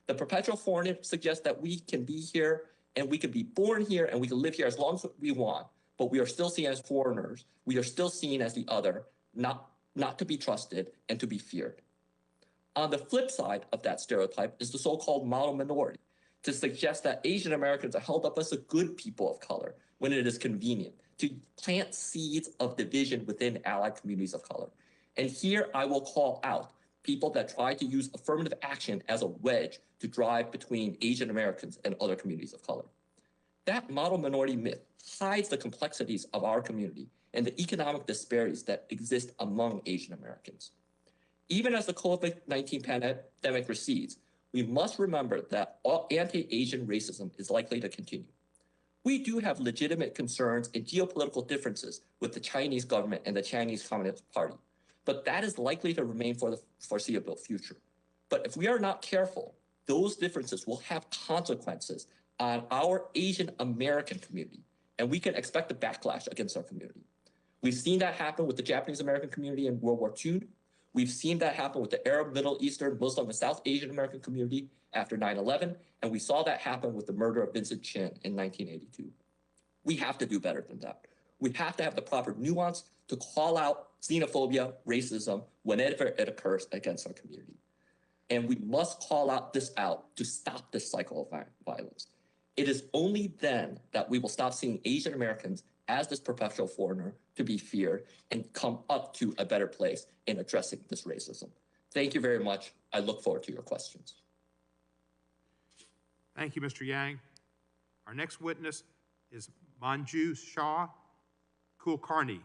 The perpetual foreigner suggests that we can be here and we can be born here and we can live here as long as we want, but we are still seen as foreigners. We are still seen as the other, not to be trusted and to be feared. On the flip side of that stereotype is the so-called model minority, to suggest that Asian Americans are held up as the good people of color when it is convenient, to plant seeds of division within allied communities of color. And here I will call out people that try to use affirmative action as a wedge to drive between Asian Americans and other communities of color. That model minority myth hides the complexities of our community and the economic disparities that exist among Asian Americans. Even as the COVID-19 pandemic recedes, we must remember that anti-Asian racism is likely to continue. We do have legitimate concerns and geopolitical differences with the Chinese government and the Chinese Communist Party, but that is likely to remain for the foreseeable future. But if we are not careful, those differences will have consequences on our Asian American community, and we can expect a backlash against our community. We've seen that happen with the Japanese American community in World War II. We've seen that happen with the Arab, Middle Eastern, Muslim, and South Asian American community after 9/11, and we saw that happen with the murder of Vincent Chin in 1982. We have to do better than that. We have to have the proper nuance to call out xenophobia, racism, whenever it occurs against our community. And we must call out this out to stop this cycle of violence. It is only then that we will stop seeing Asian Americans as this perpetual foreigner to be feared and come up to a better place in addressing this racism. Thank you very much. I look forward to your questions. Thank you, Mr. Yang. Our next witness is Manju Shah Kulkarni.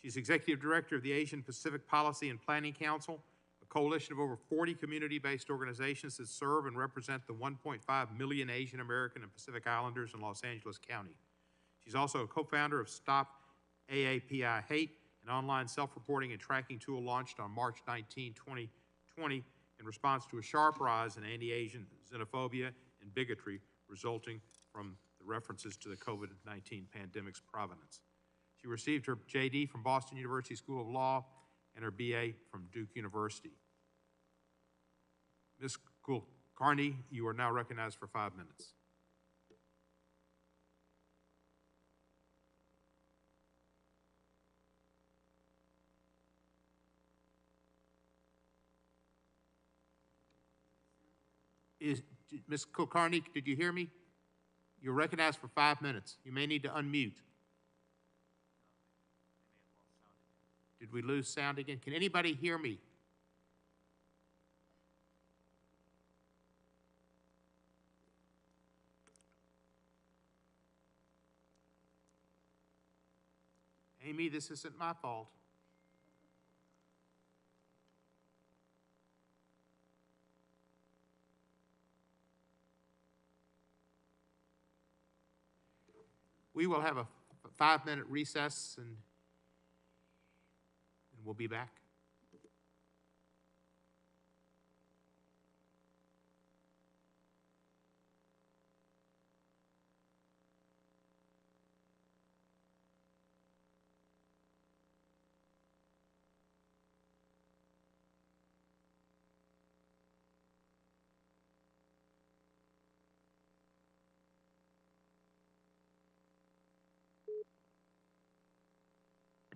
She's Executive Director of the Asian Pacific Policy and Planning Council, a coalition of over 40 community-based organizations that serve and represent the 1.5 million Asian American and Pacific Islanders in Los Angeles County. She's also a co-founder of Stop AAPI Hate, an online self-reporting and tracking tool launched on March 19, 2020, in response to a sharp rise in anti-Asian xenophobia and bigotry resulting from the references to the COVID-19 pandemic's provenance. She received her JD from Boston University School of Law and her BA from Duke University. Ms. Kulkarni, you are now recognized for 5 minutes. Ms. Kulkarni, did you hear me? You're recognized for 5 minutes. You may need to unmute. Did we lose sound again? Can anybody hear me? Amy, this isn't my fault. We will have a 5-minute recess and we'll be back.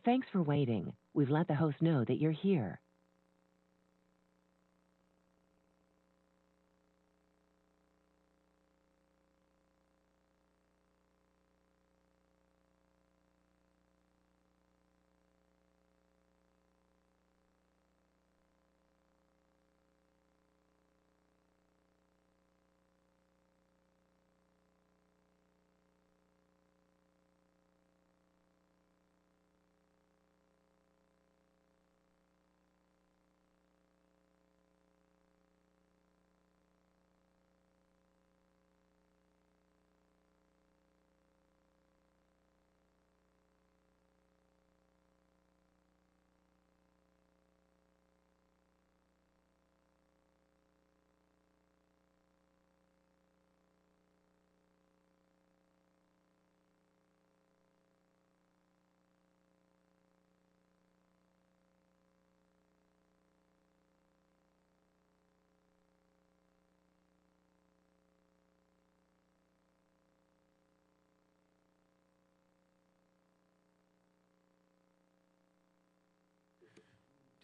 Thanks for waiting. We've let the host know that you're here.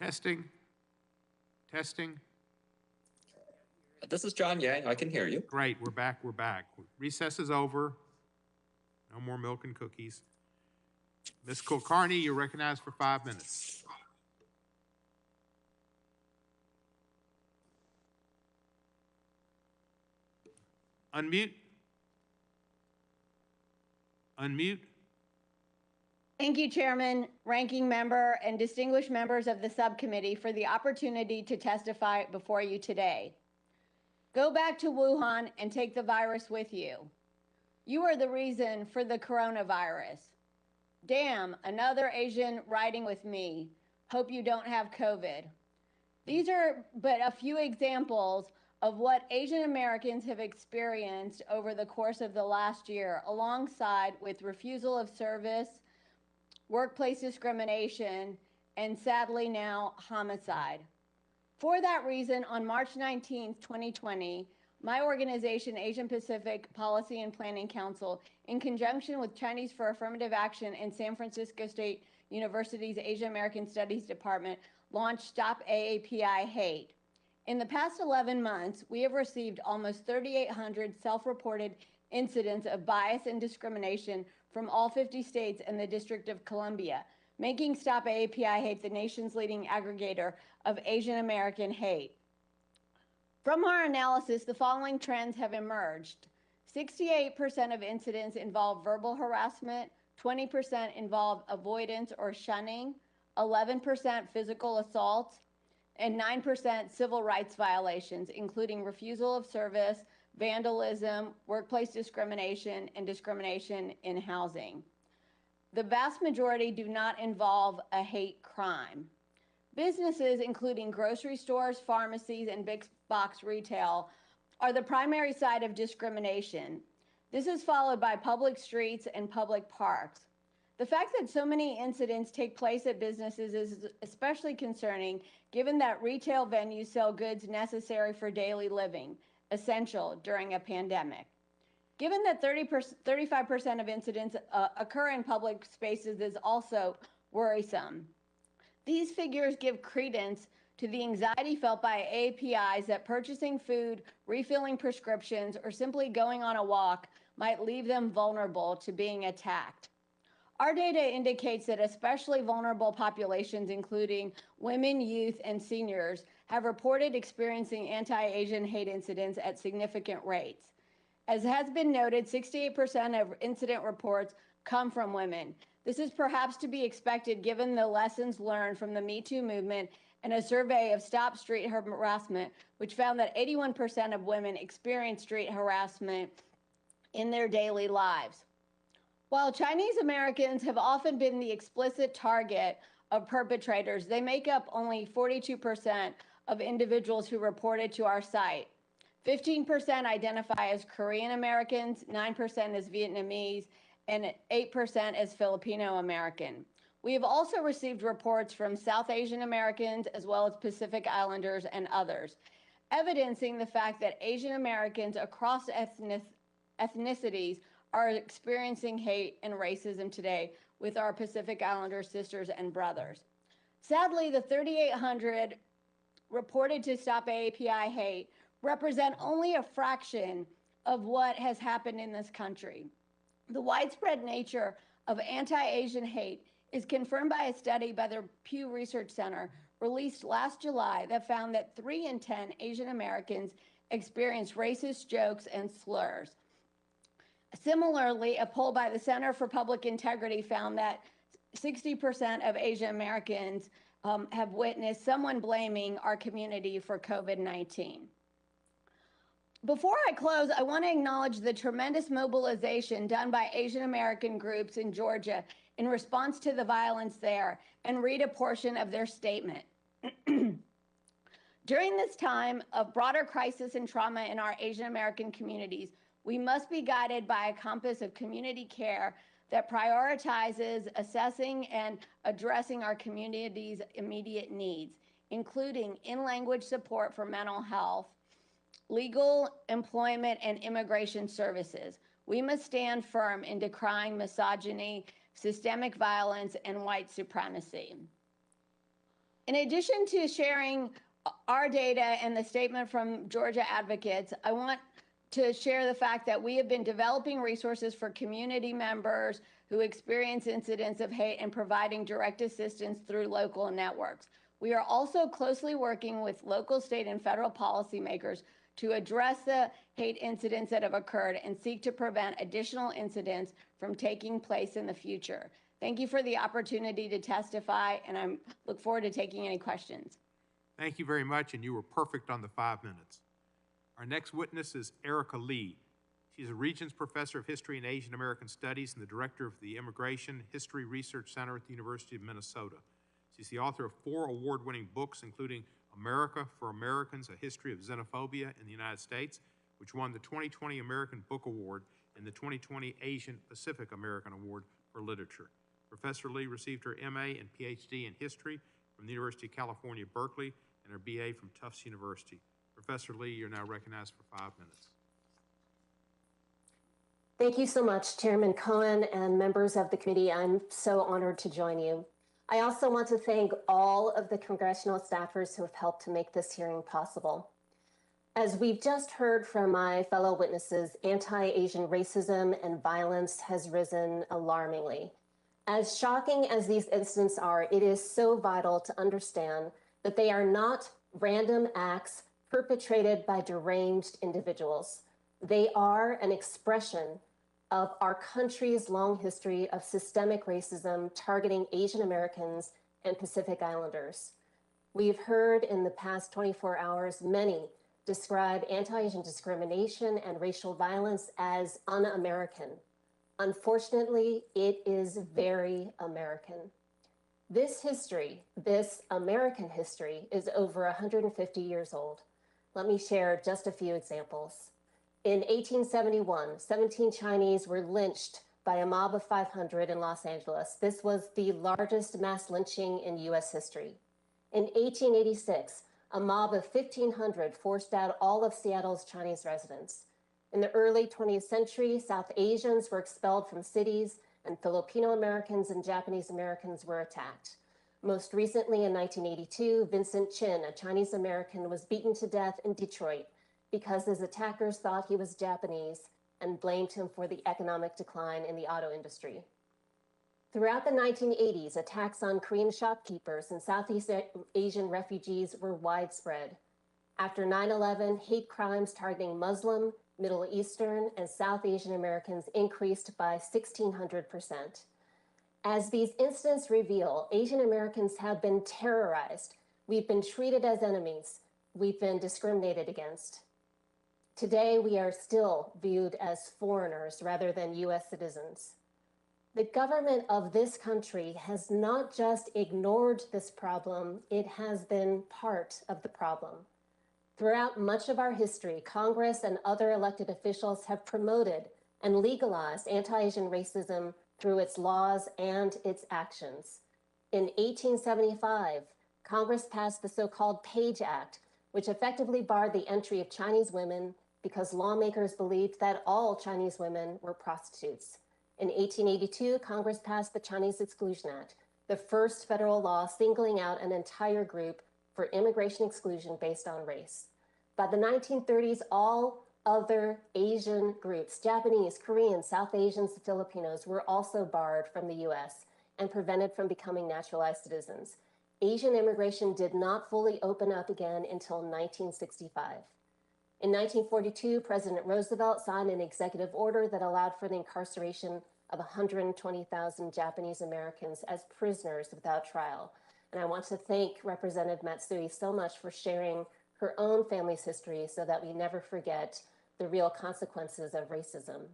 Testing. Testing. This is John Yang. I can hear you. Great, we're back, we're back. Recess is over. No more milk and cookies. Ms. Kulkarni, you're recognized for 5 minutes. Unmute. Unmute. Thank you, Chairman, Ranking Member, and distinguished members of the subcommittee for the opportunity to testify before you today. Go back to Wuhan and take the virus with you. You are the reason for the coronavirus. Damn, another Asian riding with me. Hope you don't have COVID. These are but a few examples of what Asian Americans have experienced over the course of the last year, alongside with refusal of service, workplace discrimination, and sadly now homicide. For that reason, on March 19, 2020, my organization, Asian Pacific Policy and Planning Council, in conjunction with Chinese for Affirmative Action and San Francisco State University's Asian American Studies Department, launched Stop AAPI Hate. In the past 11 months, we have received almost 3,800 self-reported incidents of bias and discrimination from all 50 states and the District of Columbia, making Stop AAPI Hate the nation's leading aggregator of Asian American hate. From our analysis, the following trends have emerged. 68% of incidents involve verbal harassment, 20% involve avoidance or shunning, 11% physical assault, and 9% civil rights violations, including refusal of service, vandalism, workplace discrimination, and discrimination in housing. The vast majority do not involve a hate crime. Businesses, including grocery stores, pharmacies, and big box retail, are the primary site of discrimination. This is followed by public streets and public parks. The fact that so many incidents take place at businesses is especially concerning, given that retail venues sell goods necessary for daily living, essential during a pandemic. Given that 35% of incidents occur in public spaces is also worrisome. These figures give credence to the anxiety felt by APIs that purchasing food, refilling prescriptions, or simply going on a walk might leave them vulnerable to being attacked. Our data indicates that especially vulnerable populations, including women, youth, and seniors, have reported experiencing anti-Asian hate incidents at significant rates. As has been noted, 68% of incident reports come from women. This is perhaps to be expected given the lessons learned from the Me Too movement and a survey of Stop Street Harassment, which found that 81% of women experience street harassment in their daily lives. While Chinese Americans have often been the explicit target of perpetrators, they make up only 42% of individuals who reported to our site. 15% identify as Korean Americans, 9% as Vietnamese, and 8% as Filipino American. We have also received reports from South Asian Americans as well as Pacific Islanders and others, evidencing the fact that Asian Americans across ethnicities are experiencing hate and racism today with our Pacific Islander sisters and brothers. Sadly, the 3,800 reported to Stop AAPI hate represent only a fraction of what has happened in this country. The widespread nature of anti-Asian hate is confirmed by a study by the Pew Research Center released last July that found that 3 in 10 Asian Americans experience racist jokes and slurs. Similarly, a poll by the Center for Public Integrity found that 60% of Asian Americans have witnessed someone blaming our community for COVID-19. Before I close, I want to acknowledge the tremendous mobilization done by Asian American groups in Georgia in response to the violence there and read a portion of their statement. During this time of broader crisis and trauma in our Asian American communities, we must be guided by a compass of community care that prioritizes assessing and addressing our community's immediate needs, including in-language support for mental health, legal, employment, and immigration services. We must stand firm in decrying misogyny, systemic violence, and white supremacy. In addition to sharing our data and the statement from Georgia advocates, I want to share the fact that we have been developing resources for community members who experience incidents of hate and providing direct assistance through local networks. We are also closely working with local, state, and federal policymakers to address the hate incidents that have occurred and seek to prevent additional incidents from taking place in the future. Thank you for the opportunity to testify, and I look forward to taking any questions. Thank you very much, and you were perfect on the 5 minutes. Our next witness is Erica Lee. She's a Regents Professor of History and Asian American Studies and the Director of the Immigration History Research Center at the University of Minnesota. She's the author of 4 award-winning books, including America for Americans, A History of Xenophobia in the United States, which won the 2020 American Book Award and the 2020 Asian Pacific American Award for Literature. Professor Lee received her MA and PhD in History from the University of California, Berkeley, and her BA from Tufts University. Professor Lee, you're now recognized for 5 minutes. Thank you so much, Chairman Cohen and members of the committee. I'm so honored to join you. I also want to thank all of the congressional staffers who have helped to make this hearing possible. As we've just heard from my fellow witnesses, anti-Asian racism and violence has risen alarmingly. As shocking as these incidents are, it is so vital to understand that they are not random acts perpetrated by deranged individuals. They are an expression of our country's long history of systemic racism targeting Asian Americans and Pacific Islanders. We've heard in the past 24 hours many describe anti-Asian discrimination and racial violence as un-American. Unfortunately, it is very American. This history, this American history, is over 150 years old. Let me share just a few examples. In 1871, 17 Chinese were lynched by a mob of 500 in Los Angeles. This was the largest mass lynching in US history. In 1886, a mob of 1,500 forced out all of Seattle's Chinese residents. In the early 20th century, South Asians were expelled from cities, and Filipino Americans and Japanese Americans were attacked. Most recently, in 1982, Vincent Chin, a Chinese American, was beaten to death in Detroit because his attackers thought he was Japanese and blamed him for the economic decline in the auto industry. Throughout the 1980s, attacks on Korean shopkeepers and Southeast Asian refugees were widespread. After 9/11, hate crimes targeting Muslim, Middle Eastern, and South Asian Americans increased by 1,600%. As these incidents reveal, Asian Americans have been terrorized. We've been treated as enemies. We've been discriminated against. Today, we are still viewed as foreigners rather than US citizens. The government of this country has not just ignored this problem, it has been part of the problem. Throughout much of our history, Congress and other elected officials have promoted and legalized anti-Asian racism through its laws and its actions. In 1875, Congress passed the so-called Page Act, which effectively barred the entry of Chinese women because lawmakers believed that all Chinese women were prostitutes. In 1882, Congress passed the Chinese Exclusion Act, the first federal law singling out an entire group for immigration exclusion based on race. By the 1930s, all other Asian groups, Japanese, Korean, South Asians, and Filipinos, were also barred from the US and prevented from becoming naturalized citizens. Asian immigration did not fully open up again until 1965. In 1942, President Roosevelt signed an executive order that allowed for the incarceration of 120,000 Japanese Americans as prisoners without trial. And I want to thank Representative Matsui so much for sharing her own family's history so that we never forget the real consequences of racism.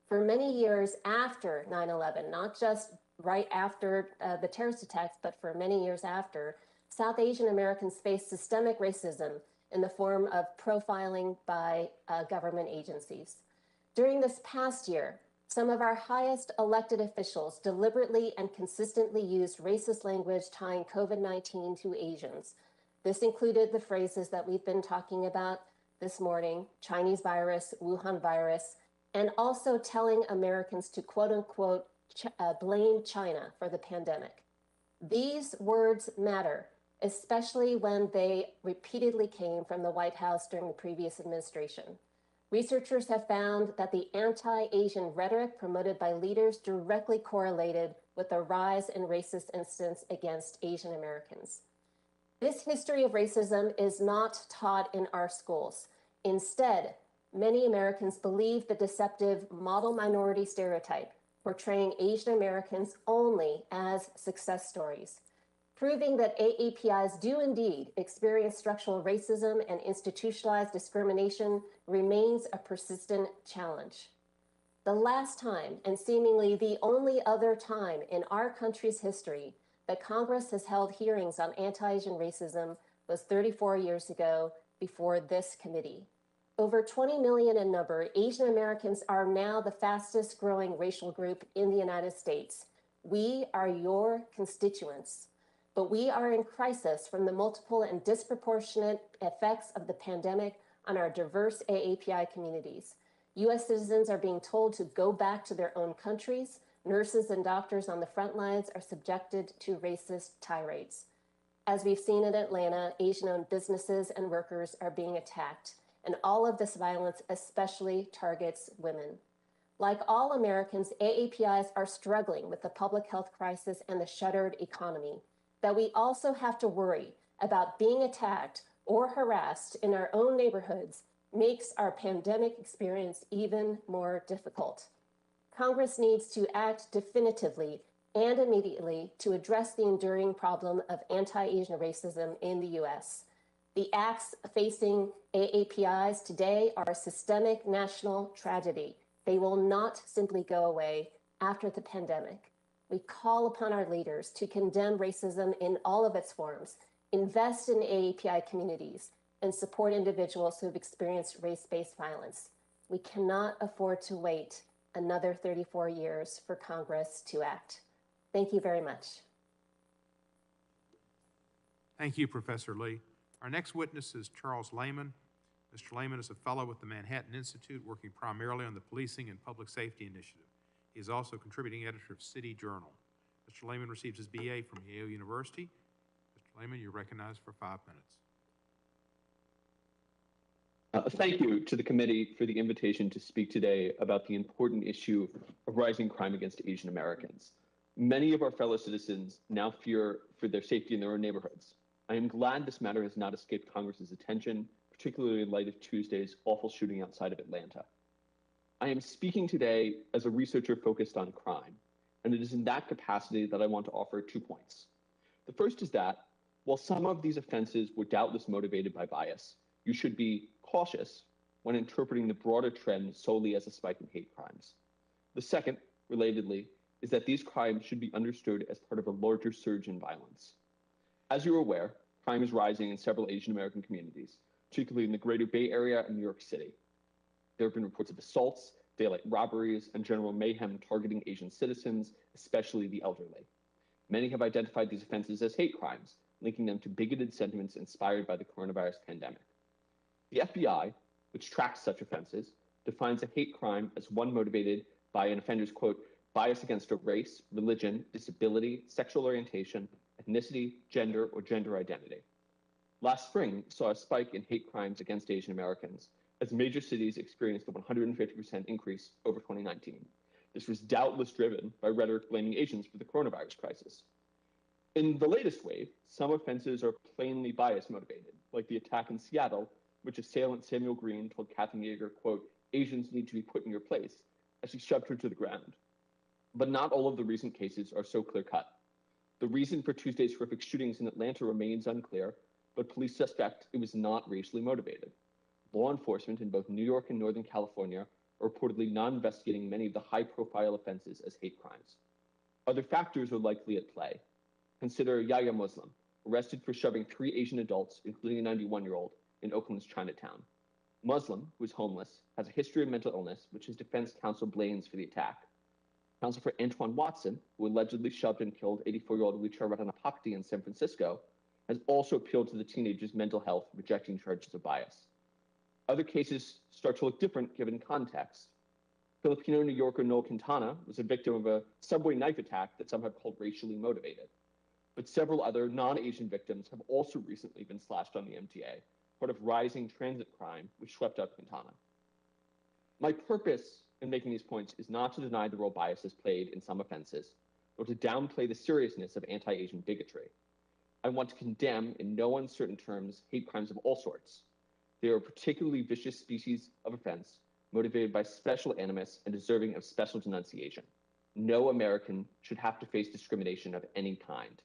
For many years after 9/11, not just right after the terrorist attacks, but for many years after, South Asian Americans faced systemic racism in the form of profiling by government agencies. During this past year, some of our highest elected officials deliberately and consistently used racist language tying COVID-19 to Asians. This included the phrases that we've been talking about this morning, Chinese virus, Wuhan virus, and also telling Americans to quote unquote blame China for the pandemic. These words matter, especially when they repeatedly came from the White House during the previous administration. Researchers have found that the anti-Asian rhetoric promoted by leaders directly correlated with a rise in racist incidents against Asian Americans. This history of racism is not taught in our schools. Instead, many Americans believe the deceptive model minority stereotype, portraying Asian Americans only as success stories. Proving that AAPIs do indeed experience structural racism and institutionalized discrimination remains a persistent challenge. The last time, and seemingly the only other time in our country's history that Congress has held hearings on anti-Asian racism was 34 years ago before this committee. Over 20 million in number, Asian Americans are now the fastest growing racial group in the United States. We are your constituents, but we are in crisis from the multiple and disproportionate effects of the pandemic on our diverse AAPI communities. US citizens are being told to go back to their own countries. Nurses and doctors on the front lines are subjected to racist tirades. As we've seen in Atlanta, Asian-owned businesses and workers are being attacked, and all of this violence especially targets women. Like all Americans, AAPIs are struggling with the public health crisis and the shuttered economy. That we also have to worry about being attacked or harassed in our own neighborhoods makes our pandemic experience even more difficult. Congress needs to act definitively and immediately to address the enduring problem of anti-Asian racism in the US. The acts facing AAPIs today are a systemic national tragedy. They will not simply go away after the pandemic. We call upon our leaders to condemn racism in all of its forms, invest in AAPI communities, and support individuals who have experienced race-based violence. We cannot afford to wait another 34 years for Congress to act. Thank you very much. Thank you, Professor Lee. Our next witness is Charles Lehman. Mr. Lehman is a fellow with the Manhattan Institute, working primarily on the Policing and Public Safety Initiative. He is also contributing editor of City Journal. Mr. Lehman receives his BA from Yale University. Mr. Lehman, you're recognized for 5 minutes. Thank you to the committee for the invitation to speak today about the important issue of rising crime against Asian Americans. Many of our fellow citizens now fear for their safety in their own neighborhoods. I am glad this matter has not escaped Congress's attention, particularly in light of Tuesday's awful shooting outside of Atlanta. I am speaking today as a researcher focused on crime, and it is in that capacity that I want to offer 2 points. The first is that, while some of these offenses were doubtless motivated by bias, you should be cautious when interpreting the broader trend solely as a spike in hate crimes. The second, relatedly, is that these crimes should be understood as part of a larger surge in violence. As you're aware, crime is rising in several Asian American communities, particularly in the Greater Bay Area and New York City. There have been reports of assaults, daylight robberies, and general mayhem targeting Asian citizens, especially the elderly. Many have identified these offenses as hate crimes, linking them to bigoted sentiments inspired by the coronavirus pandemic. The FBI, which tracks such offenses, defines a hate crime as one motivated by an offender's, quote, bias against a race, religion, disability, sexual orientation, ethnicity, gender, or gender identity. Last spring saw a spike in hate crimes against Asian Americans as major cities experienced a 150% increase over 2019. This was doubtless driven by rhetoric blaming Asians for the coronavirus crisis. In the latest wave, some offenses are plainly bias motivated, like the attack in Seattle, which assailant Samuel Green told Kathy Yeager, quote, Asians need to be put in your place, as he shoved her to the ground. But not all of the recent cases are so clear-cut. The reason for Tuesday's horrific shootings in Atlanta remains unclear, but police suspect it was not racially motivated. Law enforcement in both New York and Northern California are reportedly not investigating many of the high-profile offenses as hate crimes. Other factors are likely at play. Consider Yahya Muslim, arrested for shoving 3 Asian adults, including a 91-year-old, in Oakland's Chinatown. Muslim, who is homeless, has a history of mental illness, which his defense counsel blames for the attack. Counsel for Antoine Watson, who allegedly shoved and killed 84-year-old Wichar Ratanapakdi in San Francisco, has also appealed to the teenager's mental health, rejecting charges of bias. Other cases start to look different given context. Filipino New Yorker Noel Quintana was a victim of a subway knife attack that some have called racially motivated. But several other non-Asian victims have also recently been slashed on the MTA, part of rising transit crime, which swept up Quintana. My purpose in making these points is not to deny the role bias has played in some offenses, or to downplay the seriousness of anti-Asian bigotry. I want to condemn, in no uncertain terms, hate crimes of all sorts. They are a particularly vicious species of offense, motivated by special animus and deserving of special denunciation. No American should have to face discrimination of any kind.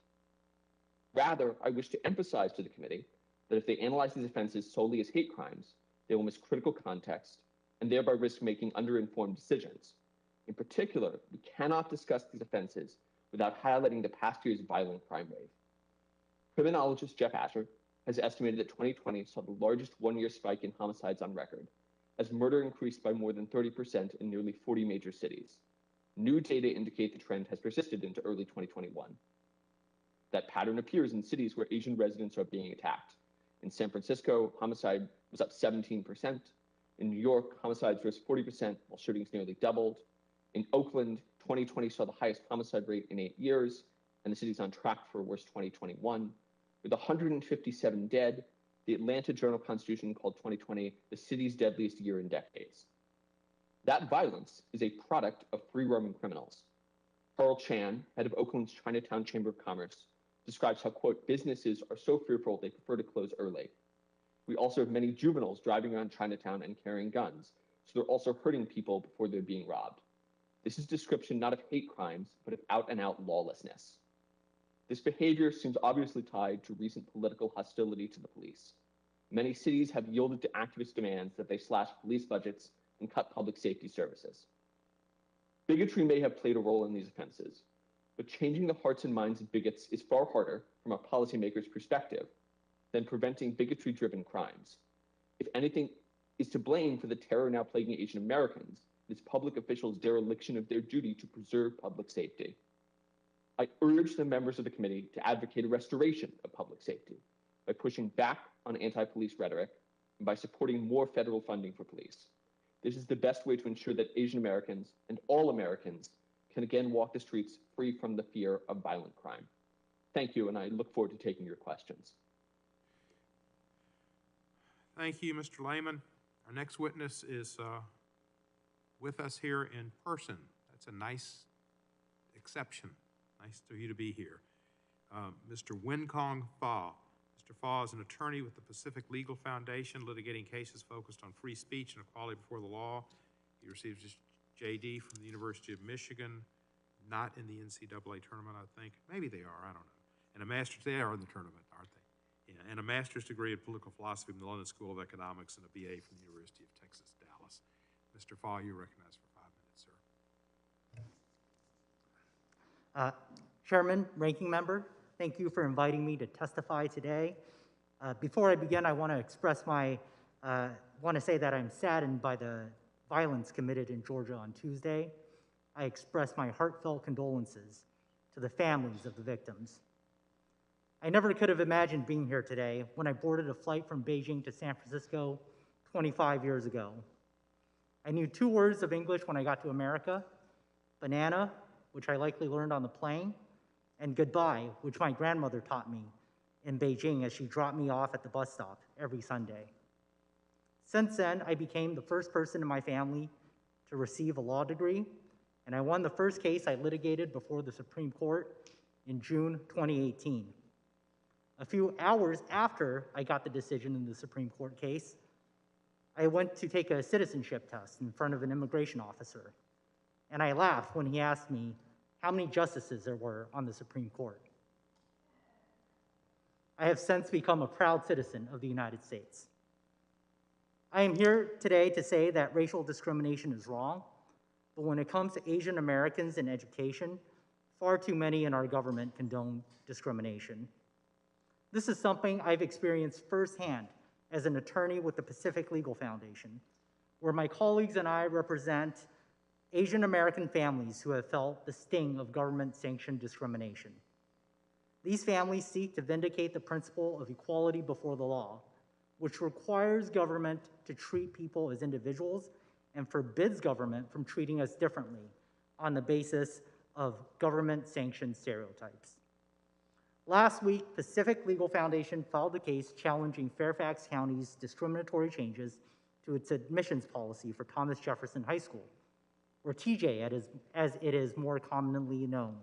Rather, I wish to emphasize to the committee that if they analyze these offenses solely as hate crimes, they will miss critical context and thereby risk making underinformed decisions. In particular, we cannot discuss these offenses without highlighting the past year's violent crime wave. Criminologist Jeff Asher has estimated that 2020 saw the largest one-year spike in homicides on record, as murder increased by more than 30% in nearly 40 major cities. New data indicate the trend has persisted into early 2021. That pattern appears in cities where Asian residents are being attacked. In San Francisco, homicide was up 17%. In New York, homicides rose 40%, while shootings nearly doubled. In Oakland, 2020 saw the highest homicide rate in 8 years, and the city's on track for a worse 2021. With 157 dead, the Atlanta Journal-Constitution called 2020 the city's deadliest year in decades. That violence is a product of free-roaming criminals. Carl Chan, head of Oakland's Chinatown Chamber of Commerce, describes how, quote, businesses are so fearful they prefer to close early. We also have many juveniles driving around Chinatown and carrying guns, so they're also hurting people before they're being robbed. This is a description not of hate crimes, but of out-and-out lawlessness. This behavior seems obviously tied to recent political hostility to the police. many cities have yielded to activist demands that they slash police budgets and cut public safety services. Bigotry may have played a role in these offenses, but changing the hearts and minds of bigots is far harder from a policymaker's perspective than preventing bigotry-driven crimes. If anything is to blame for the terror now plaguing Asian Americans, it is public officials' dereliction of their duty to preserve public safety. I urge the members of the committee to advocate a restoration of public safety by pushing back on anti-police rhetoric and by supporting more federal funding for police. This is the best way to ensure that Asian Americans and all Americans can again walk the streets free from the fear of violent crime. Thank you, and I look forward to taking your questions. Thank you, Mr. Lehman. Our next witness is with us here in person. That's a nice exception. Nice for you to be here. Mr. Winkong Fa. Mr. Fa is an attorney with the Pacific Legal Foundation, litigating cases focused on free speech and equality before the law. He receives his JD from the University of Michigan, not in the NCAA tournament, I think. Maybe they are, I don't know. And a master's, they are in the tournament, aren't they? Yeah, and a master's degree in political philosophy from the London School of Economics and a BA from the University of Texas, Dallas. Mr. Fa, you're recognized for 5 minutes, sir. Chairman, Ranking Member, thank you for inviting me to testify today. Before I begin, I want to say that I'm saddened by the violence committed in Georgia on Tuesday. I express my heartfelt condolences to the families of the victims. I never could have imagined being here today when I boarded a flight from Beijing to San Francisco 25 years ago. I knew 2 words of English when I got to America: banana, which I likely learned on the plane, and goodbye, which my grandmother taught me in Beijing as she dropped me off at the bus stop every Sunday. Since then, I became the first person in my family to receive a law degree, and I won the first case I litigated before the Supreme Court in June 2018. A few hours after I got the decision in the Supreme Court case, I went to take a citizenship test in front of an immigration officer, and I laughed when he asked me how many justices there were on the Supreme Court. I have since become a proud citizen of the United States. I am here today to say that racial discrimination is wrong, but when it comes to Asian Americans in education, far too many in our government condone discrimination. This is something I've experienced firsthand as an attorney with the Pacific Legal Foundation, where my colleagues and I represent Asian American families who have felt the sting of government-sanctioned discrimination. These families seek to vindicate the principle of equality before the law, which requires government to treat people as individuals and forbids government from treating us differently on the basis of government-sanctioned stereotypes. Last week, Pacific Legal Foundation filed a case challenging Fairfax County's discriminatory changes to its admissions policy for Thomas Jefferson High School, or TJ as it is more commonly known.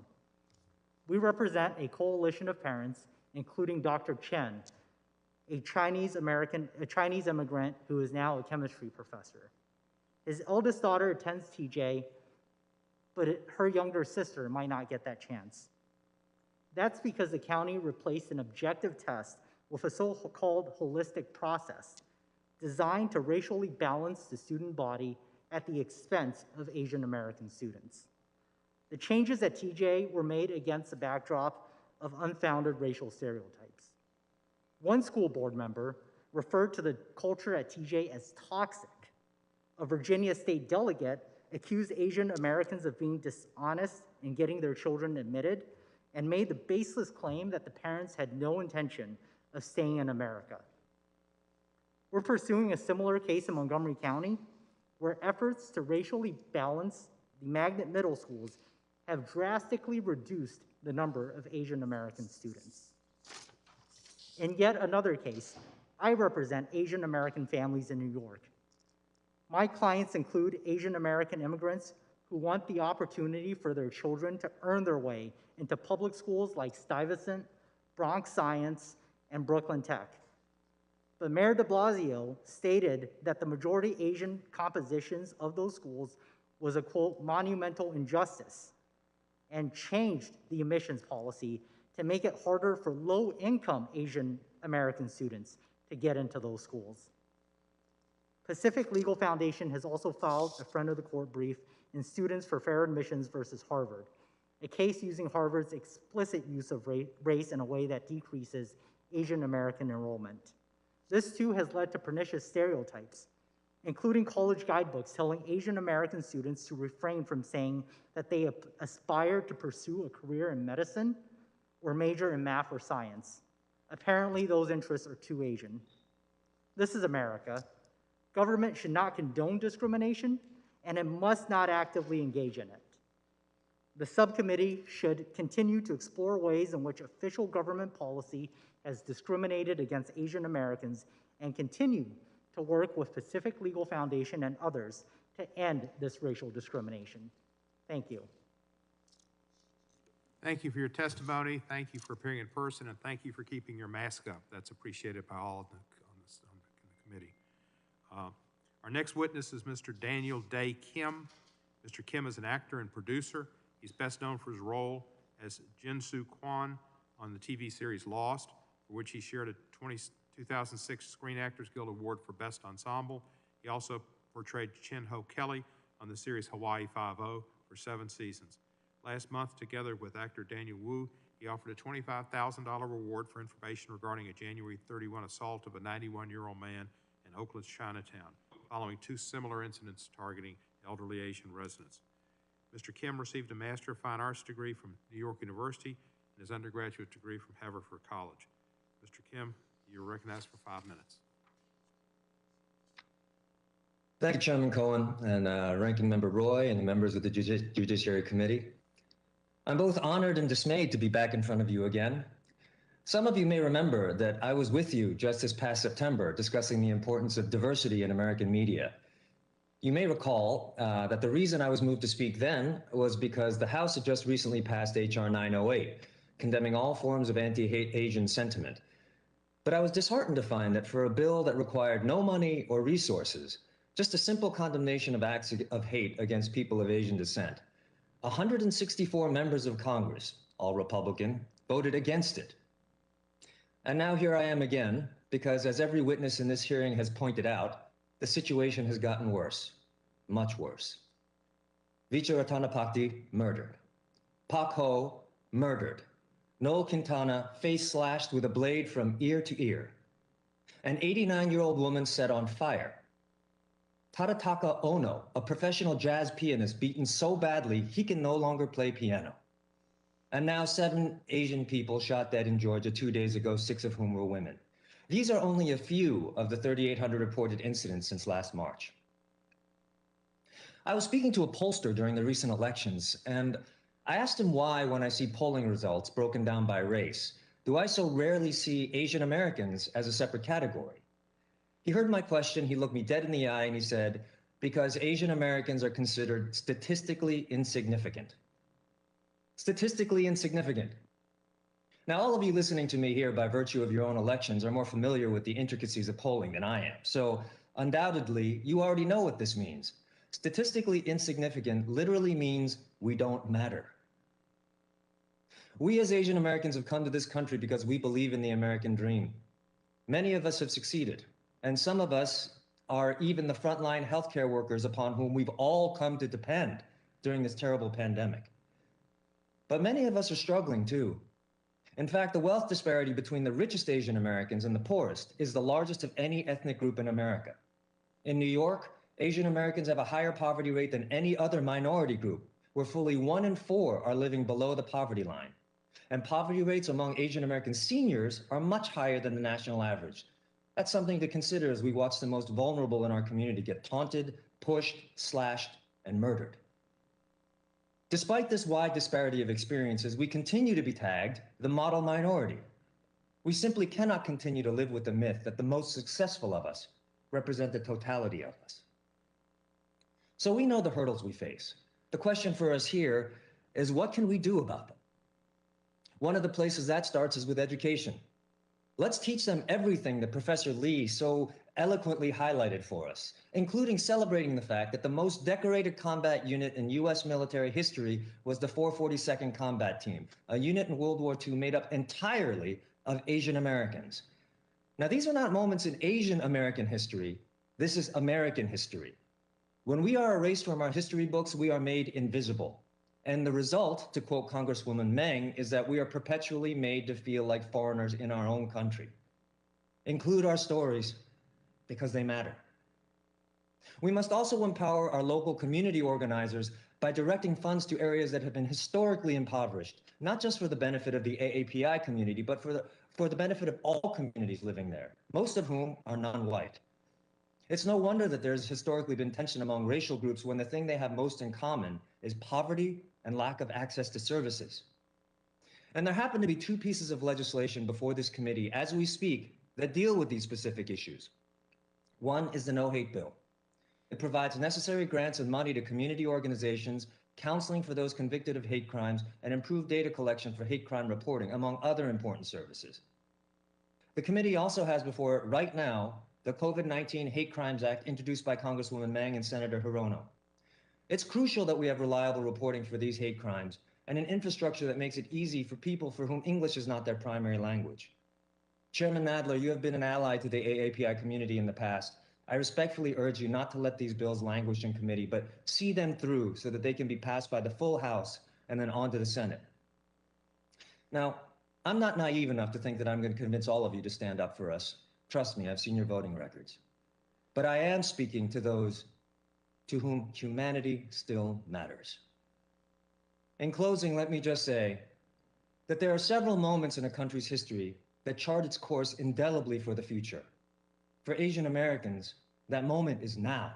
We represent a coalition of parents, including Dr. Chen, a Chinese immigrant who is now a chemistry professor. His eldest daughter attends TJ, but her younger sister might not get that chance. That's because the county replaced an objective test with a so-called holistic process designed to racially balance the student body at the expense of Asian American students. The changes at TJ were made against the backdrop of unfounded racial stereotypes. One school board member referred to the culture at TJ as toxic. A Virginia state delegate accused Asian Americans of being dishonest in getting their children admitted and made the baseless claim that the parents had no intention of staying in America. We're pursuing a similar case in Montgomery County, where efforts to racially balance the magnet middle schools have drastically reduced the number of Asian American students. In yet another case, I represent Asian American families in New York. My clients include Asian American immigrants who want the opportunity for their children to earn their way into public schools like Stuyvesant, Bronx Science, and Brooklyn Tech. But Mayor de Blasio stated that the majority Asian compositions of those schools was a, quote, monumental injustice, and changed the admissions policy to make it harder for low-income Asian American students to get into those schools. Pacific Legal Foundation has also filed a friend of the court brief in Students for Fair Admissions versus Harvard, a case using Harvard's explicit use of race in a way that decreases Asian American enrollment. This too has led to pernicious stereotypes, including college guidebooks telling Asian American students to refrain from saying that they aspire to pursue a career in medicine or major in math or science. Apparently, those interests are too Asian. This is America. Government should not condone discrimination, and it must not actively engage in it. The subcommittee should continue to explore ways in which official government policy has discriminated against Asian Americans and continue to work with Pacific Legal Foundation and others to end this racial discrimination. Thank you. Thank you for your testimony. Thank you for appearing in person, and thank you for keeping your mask up. That's appreciated by all on the committee. Our next witness is Mr. Daniel Day Kim. Mr. Kim is an actor and producer. He's best known for his role as Jin-Soo Kwon on the TV series Lost, for which he shared a 2006 Screen Actors Guild Award for Best Ensemble. He also portrayed Chin-Ho Kelly on the series Hawaii Five-0 for 7 seasons. Last month, together with actor Daniel Wu, he offered a $25,000 reward for information regarding a January 31 assault of a 91-year-old man in Oakland's Chinatown, following 2 similar incidents targeting elderly Asian residents. Mr. Kim received a Master of Fine Arts degree from New York University and his undergraduate degree from Haverford College. Mr. Kim, you're recognized for 5 minutes. Thank you, Chairman Cohen and Ranking Member Roy and the members of the Judiciary Committee. I'm both honored and dismayed to be back in front of you again. Some of you may remember that I was with you just this past September discussing the importance of diversity in American media. You may recall that the reason I was moved to speak then was because the House had just recently passed H.R. 908, condemning all forms of anti-Asian sentiment. But I was disheartened to find that for a bill that required no money or resources, just a simple condemnation of acts of hate against people of Asian descent, 164 members of Congress, all Republican, voted against it. And now here I am again, because as every witness in this hearing has pointed out, the situation has gotten worse, much worse. Vicha Ratanapakdi, murdered. Pak Ho, murdered. Noel Quintana, face slashed with a blade from ear to ear. An 89-year-old woman set on fire. Tadataka Ono, a professional jazz pianist, beaten so badly he can no longer play piano. And now 7 Asian people shot dead in Georgia 2 days ago, 6 of whom were women. These are only a few of the 3,800 reported incidents since last March. I was speaking to a pollster during the recent elections, and I asked him why, when I see polling results broken down by race, do I so rarely see Asian Americans as a separate category? He heard my question, he looked me dead in the eye, and he said, because Asian Americans are considered statistically insignificant. Statistically insignificant. Now, all of you listening to me here by virtue of your own elections are more familiar with the intricacies of polling than I am. So undoubtedly, you already know what this means. Statistically insignificant literally means we don't matter. We as Asian Americans have come to this country because we believe in the American dream. Many of us have succeeded, and some of us are even the frontline healthcare workers upon whom we've all come to depend during this terrible pandemic. But many of us are struggling too. In fact, the wealth disparity between the richest Asian Americans and the poorest is the largest of any ethnic group in America. In New York, Asian Americans have a higher poverty rate than any other minority group, where fully 1 in 4 are living below the poverty line. And poverty rates among Asian American seniors are much higher than the national average. That's something to consider as we watch the most vulnerable in our community get taunted, pushed, slashed, and murdered. Despite this wide disparity of experiences, we continue to be tagged the model minority. We simply cannot continue to live with the myth that the most successful of us represent the totality of us. So we know the hurdles we face. The question for us here is, what can we do about them? One of the places that starts is with education. Let's teach them everything that Professor Lee so eloquently highlighted for us, including celebrating the fact that the most decorated combat unit in U.S. military history was the 442nd Combat Team, a unit in World War II made up entirely of Asian Americans. Now, these are not moments in Asian American history. This is American history. When we are erased from our history books, we are made invisible. And the result, to quote Congresswoman Meng, is that we are perpetually made to feel like foreigners in our own country. Include our stories because they matter. We must also empower our local community organizers by directing funds to areas that have been historically impoverished, not just for the benefit of the AAPI community, but for the benefit of all communities living there, most of whom are non-white. It's no wonder that there's historically been tension among racial groups when the thing they have most in common is poverty and lack of access to services. And there happen to be two pieces of legislation before this committee as we speak that deal with these specific issues. One is the No Hate Bill. It provides necessary grants and money to community organizations, counseling for those convicted of hate crimes, and improved data collection for hate crime reporting, among other important services. The committee also has before it right now the COVID-19 Hate Crimes Act introduced by Congresswoman Meng and Senator Hirono. It's crucial that we have reliable reporting for these hate crimes and an infrastructure that makes it easy for people for whom English is not their primary language. Chairman Nadler, you have been an ally to the AAPI community in the past. I respectfully urge you not to let these bills languish in committee, but see them through so that they can be passed by the full House and then on to the Senate. Now, I'm not naive enough to think that I'm going to convince all of you to stand up for us. Trust me, I've seen your voting records. But I am speaking to those to whom humanity still matters. In closing, let me just say that there are several moments in a country's history that chart its course indelibly for the future. For Asian Americans, that moment is now.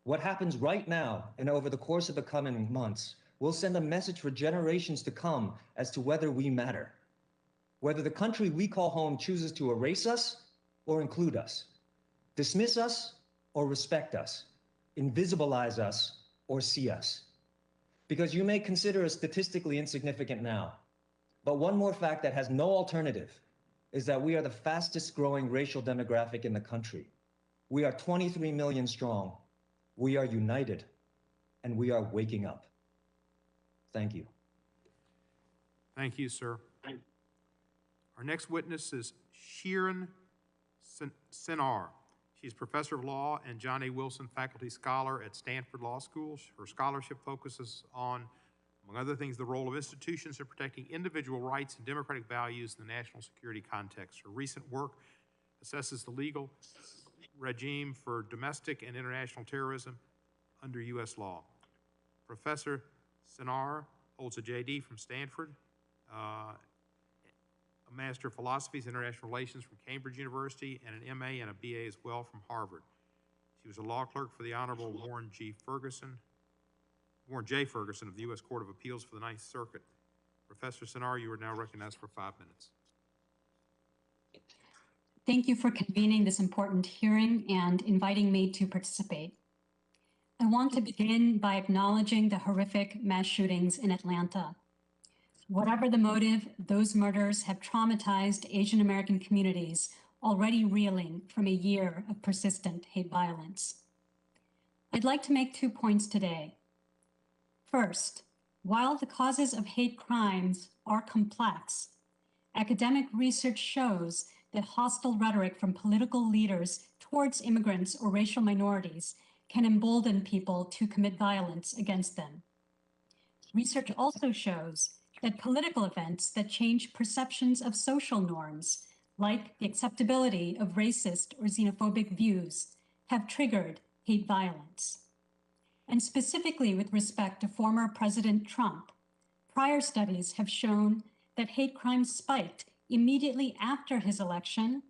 What happens right now and over the course of the coming months will send a message for generations to come as to whether we matter, whether the country we call home chooses to erase us or include us, dismiss us or respect us, invisibilize us or see us. Because you may consider us statistically insignificant now, but one more fact that has no alternative is that we are the fastest growing racial demographic in the country. We are 23 million strong. We are united, and we are waking up. Thank you. Thank you, sir. Our next witness is Shirin Sinar. She's professor of law and John A. Wilson Faculty Scholar at Stanford Law School. Her scholarship focuses on, among other things, the role of institutions in protecting individual rights and democratic values in the national security context. Her recent work assesses the legal regime for domestic and international terrorism under U.S. law. Professor Sinar holds a J.D. from Stanford, a Master of Philosophy, International Relations from Cambridge University, and an MA and a BA as well from Harvard. She was a law clerk for the Honorable Warren J. Ferguson of the U.S. Court of Appeals for the Ninth Circuit. Professor Sinar, you are now recognized for 5 minutes. Thank you for convening this important hearing and inviting me to participate. I want to begin by acknowledging the horrific mass shootings in Atlanta. Whatever the motive, those murders have traumatized Asian American communities already reeling from a year of persistent hate violence. I'd like to make 2 points today. First, while the causes of hate crimes are complex, academic research shows that hostile rhetoric from political leaders towards immigrants or racial minorities can embolden people to commit violence against them. Research also shows that political events that change perceptions of social norms, like the acceptability of racist or xenophobic views, have triggered hate violence. And specifically with respect to former President Trump, prior studies have shown that hate crimes spiked immediately after his election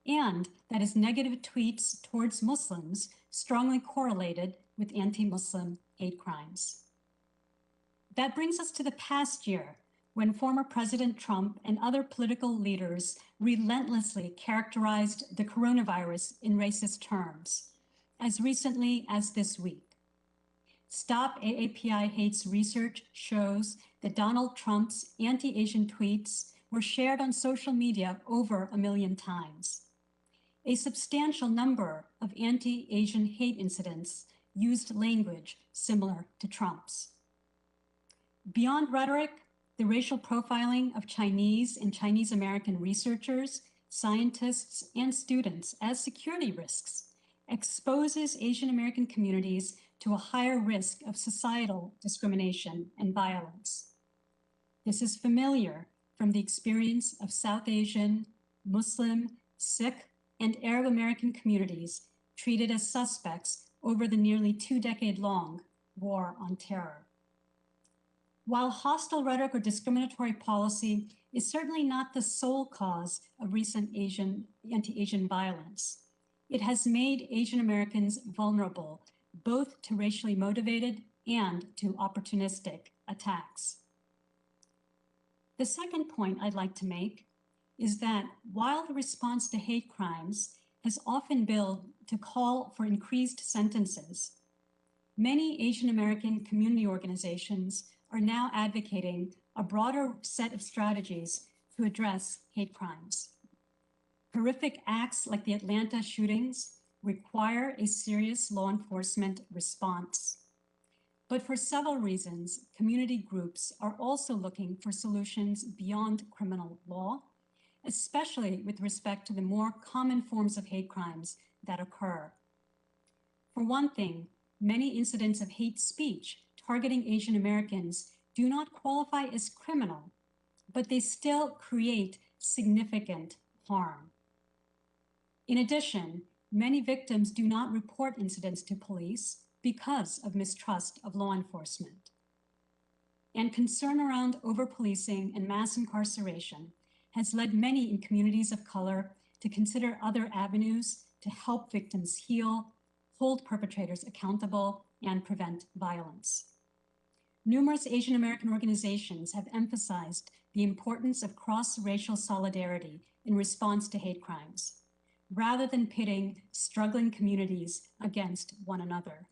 and that his negative tweets towards Muslims strongly correlated with anti-Muslim hate crimes. That brings us to the past year, when former President Trump and other political leaders relentlessly characterized the coronavirus in racist terms, as recently as this week. Stop AAPI Hates research shows that Donald Trump's anti-Asian tweets were shared on social media over 1 million times. A substantial number of anti-Asian hate incidents used language similar to Trump's. Beyond rhetoric, the racial profiling of Chinese and Chinese American researchers scientists, and students as security risks exposes Asian American communities to a higher risk of societal discrimination and violence. This is familiar from the experience of South Asian, Muslim, Sikh, and Arab American communities treated as suspects over the nearly 2-decade-long War on Terror. While hostile rhetoric or discriminatory policy is certainly not the sole cause of recent anti-Asian violence, it has made Asian Americans vulnerable both to racially motivated and to opportunistic attacks. The second point I'd like to make is that while the response to hate crimes has often been to call for increased sentences, many Asian American community organizations are now advocating a broader set of strategies to address hate crimes. Horrific acts like the Atlanta shootings require a serious law enforcement response. But for several reasons, community groups are also looking for solutions beyond criminal law, especially with respect to the more common forms of hate crimes that occur. For one thing, many incidents of hate speech targeting Asian Americans do not qualify as criminal, but they still create significant harm. In addition, many victims do not report incidents to police because of mistrust of law enforcement. And concern around over-policing and mass incarceration has led many in communities of color to consider other avenues to help victims heal, hold perpetrators accountable, and prevent violence. Numerous Asian American organizations have emphasized the importance of cross-racial solidarity in response to hate crimes, rather than pitting struggling communities against one another.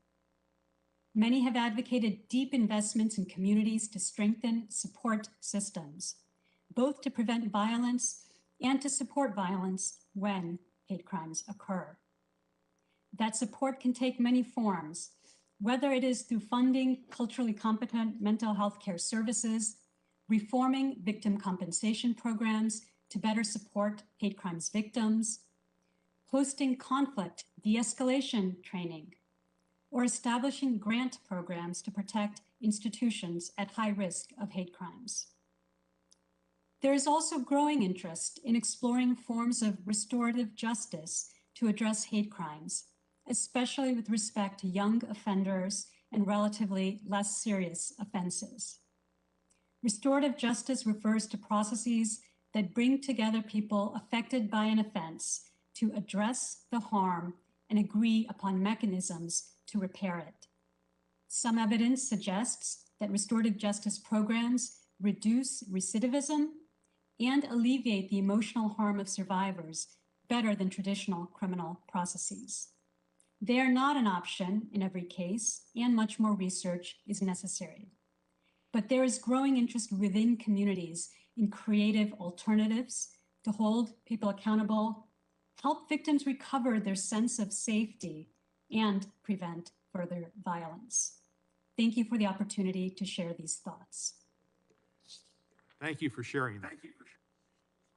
Many have advocated deep investments in communities to strengthen support systems, both to prevent violence and to support violence when hate crimes occur. That support can take many forms, whether it is through funding culturally competent mental health care services, reforming victim compensation programs to better support hate crimes victims, hosting conflict de-escalation training, or establishing grant programs to protect institutions at high risk of hate crimes. There is also growing interest in exploring forms of restorative justice to address hate crimes, especially with respect to young offenders and relatively less serious offenses. Restorative justice refers to processes that bring together people affected by an offense to address the harm and agree upon mechanisms to repair it. Some evidence suggests that restorative justice programs reduce recidivism and alleviate the emotional harm of survivors better than traditional criminal processes. They are not an option in every case, and much more research is necessary. But there is growing interest within communities in creative alternatives to hold people accountable, help victims recover their sense of safety, and prevent further violence. Thank you for the opportunity to share these thoughts. Thank you for sharing that.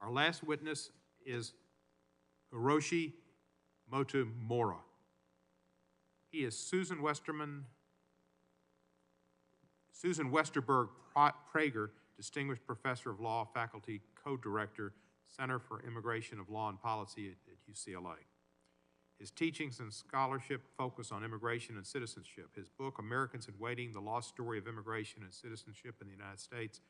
Our last witness is Hiroshi Motomura. He is Susan Westerberg Prager Distinguished Professor of Law, Faculty Co-Director, Center for Immigration of Law and Policy at UCLA. His teachings and scholarship focus on immigration and citizenship. His book, Americans in Waiting, The Lost Story of Immigration and Citizenship in the United States,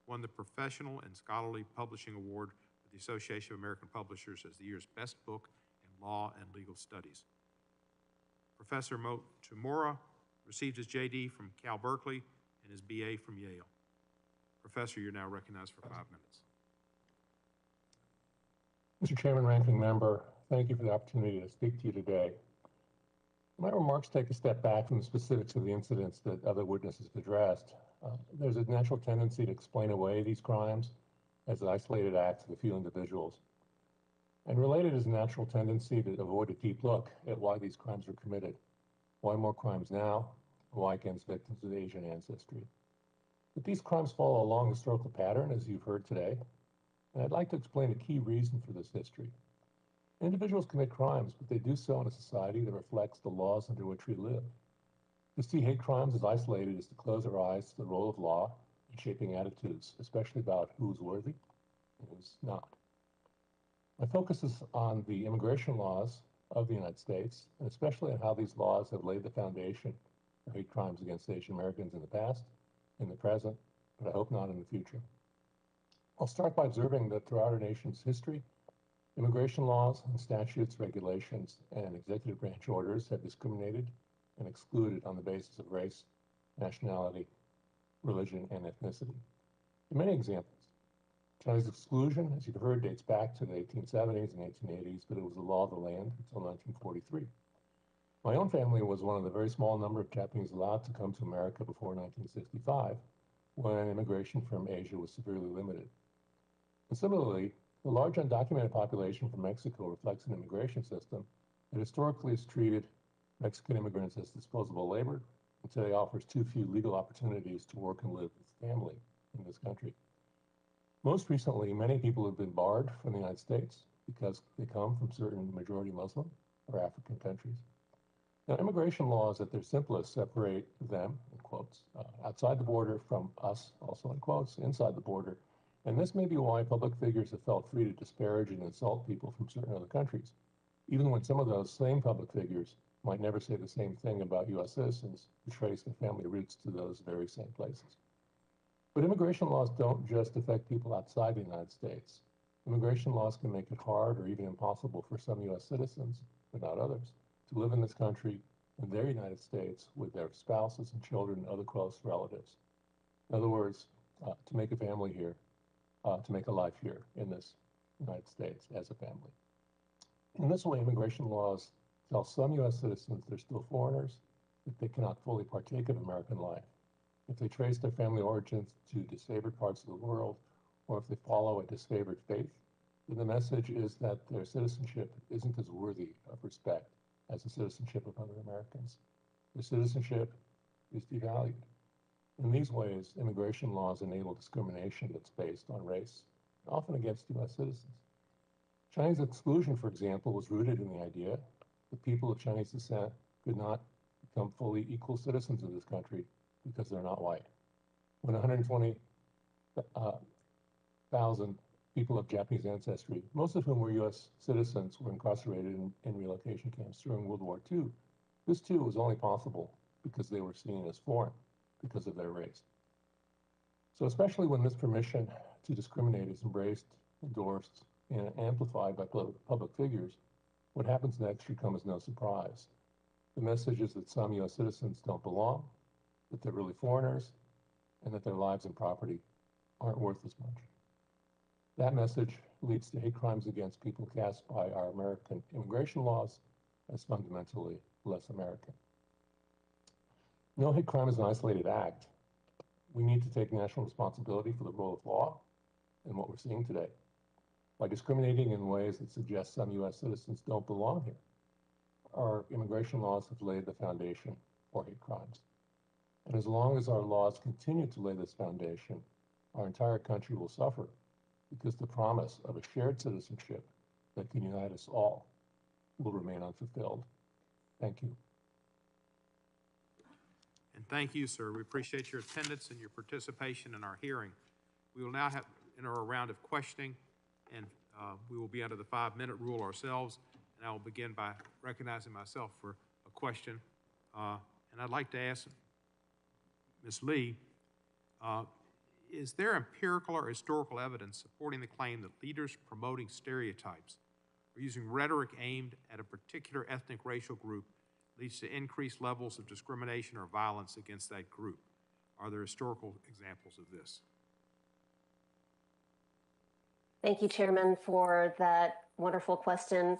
won the Professional and Scholarly Publishing Award with the Association of American Publishers as the year's best book in law and legal studies. Professor Motomura received his JD from Cal Berkeley and his BA from Yale. Professor, you're now recognized for 5 minutes. Mr. Chairman, Ranking Member, thank you for the opportunity to speak to you today. My remarks take a step back from the specifics of the incidents that other witnesses have addressed. There's a natural tendency to explain away these crimes as isolated acts of a few individuals. And related is a natural tendency to avoid a deep look at why these crimes were committed, why more crimes now, and why against victims with Asian ancestry. But these crimes follow a long historical pattern, as you've heard today. And I'd like to explain a key reason for this history. Individuals commit crimes, but they do so in a society that reflects the laws under which we live. To see hate crimes as isolated is to close our eyes to the role of law in shaping attitudes, especially about who's worthy and who's not. My focus is on the immigration laws of the United States, and especially on how these laws have laid the foundation for hate crimes against Asian Americans in the past, in the present, but I hope not in the future. I'll start by observing that throughout our nation's history, immigration laws and statutes, regulations, and executive branch orders have discriminated and excluded on the basis of race, nationality, religion, and ethnicity. There are many examples. Chinese exclusion, as you've heard, dates back to the 1870s and 1880s, but it was the law of the land until 1943. My own family was one of the very small number of Japanese allowed to come to America before 1965, when immigration from Asia was severely limited. And similarly, the large undocumented population from Mexico reflects an immigration system that historically has treated Mexican immigrants as disposable labor, and today offers too few legal opportunities to work and live with family in this country. Most recently, many people have been barred from the United States because they come from certain majority Muslim or African countries. Now, immigration laws at their simplest separate them, in quotes, outside the border from us, also in quotes, inside the border. And this may be why public figures have felt free to disparage and insult people from certain other countries, even when some of those same public figures might never say the same thing about U.S. citizens who trace their family roots to those very same places. But immigration laws don't just affect people outside the United States. Immigration laws can make it hard or even impossible for some U.S. citizens, but not others, to live in this country in their United States with their spouses and children and other close relatives. In other words, to make a family here, to make a life here in this United States as a family. In this way, immigration laws tell some U.S. citizens they're still foreigners, that they cannot fully partake of American life. If they trace their family origins to disfavored parts of the world, or if they follow a disfavored faith, then the message is that their citizenship isn't as worthy of respect as the citizenship of other Americans. Their citizenship is devalued. In these ways, immigration laws enable discrimination that's based on race, often against U.S. citizens. Chinese exclusion, for example, was rooted in the idea that people of Chinese descent could not become fully equal citizens of this country because they're not white. When 120,000 people of Japanese ancestry, most of whom were U.S. citizens, were incarcerated in relocation camps during World War II, this too was only possible because they were seen as foreign because of their race. So especially when this permission to discriminate is embraced, endorsed, and amplified by public figures, what happens next should come as no surprise. The message is that some U.S. citizens don't belong, that they're really foreigners, and that their lives and property aren't worth as much. That message leads to hate crimes against people cast by our American immigration laws as fundamentally less American. No hate crime is an isolated act. We need to take national responsibility for the role of law and what we're seeing today. By discriminating in ways that suggest some U.S. citizens don't belong here, our immigration laws have laid the foundation for hate crimes. And as long as our laws continue to lay this foundation, our entire country will suffer because the promise of a shared citizenship that can unite us all will remain unfulfilled. Thank you. And thank you, sir. We appreciate your attendance and your participation in our hearing. We will now enter a round of questioning, and we will be under the 5-minute rule ourselves. And I will begin by recognizing myself for a question. And I'd like to ask Ms. Lee, is there empirical or historical evidence supporting the claim that leaders promoting stereotypes or using rhetoric aimed at a particular ethnic racial group leads to increased levels of discrimination or violence against that group? Are there historical examples of this? Thank you, Chairman, for that wonderful question.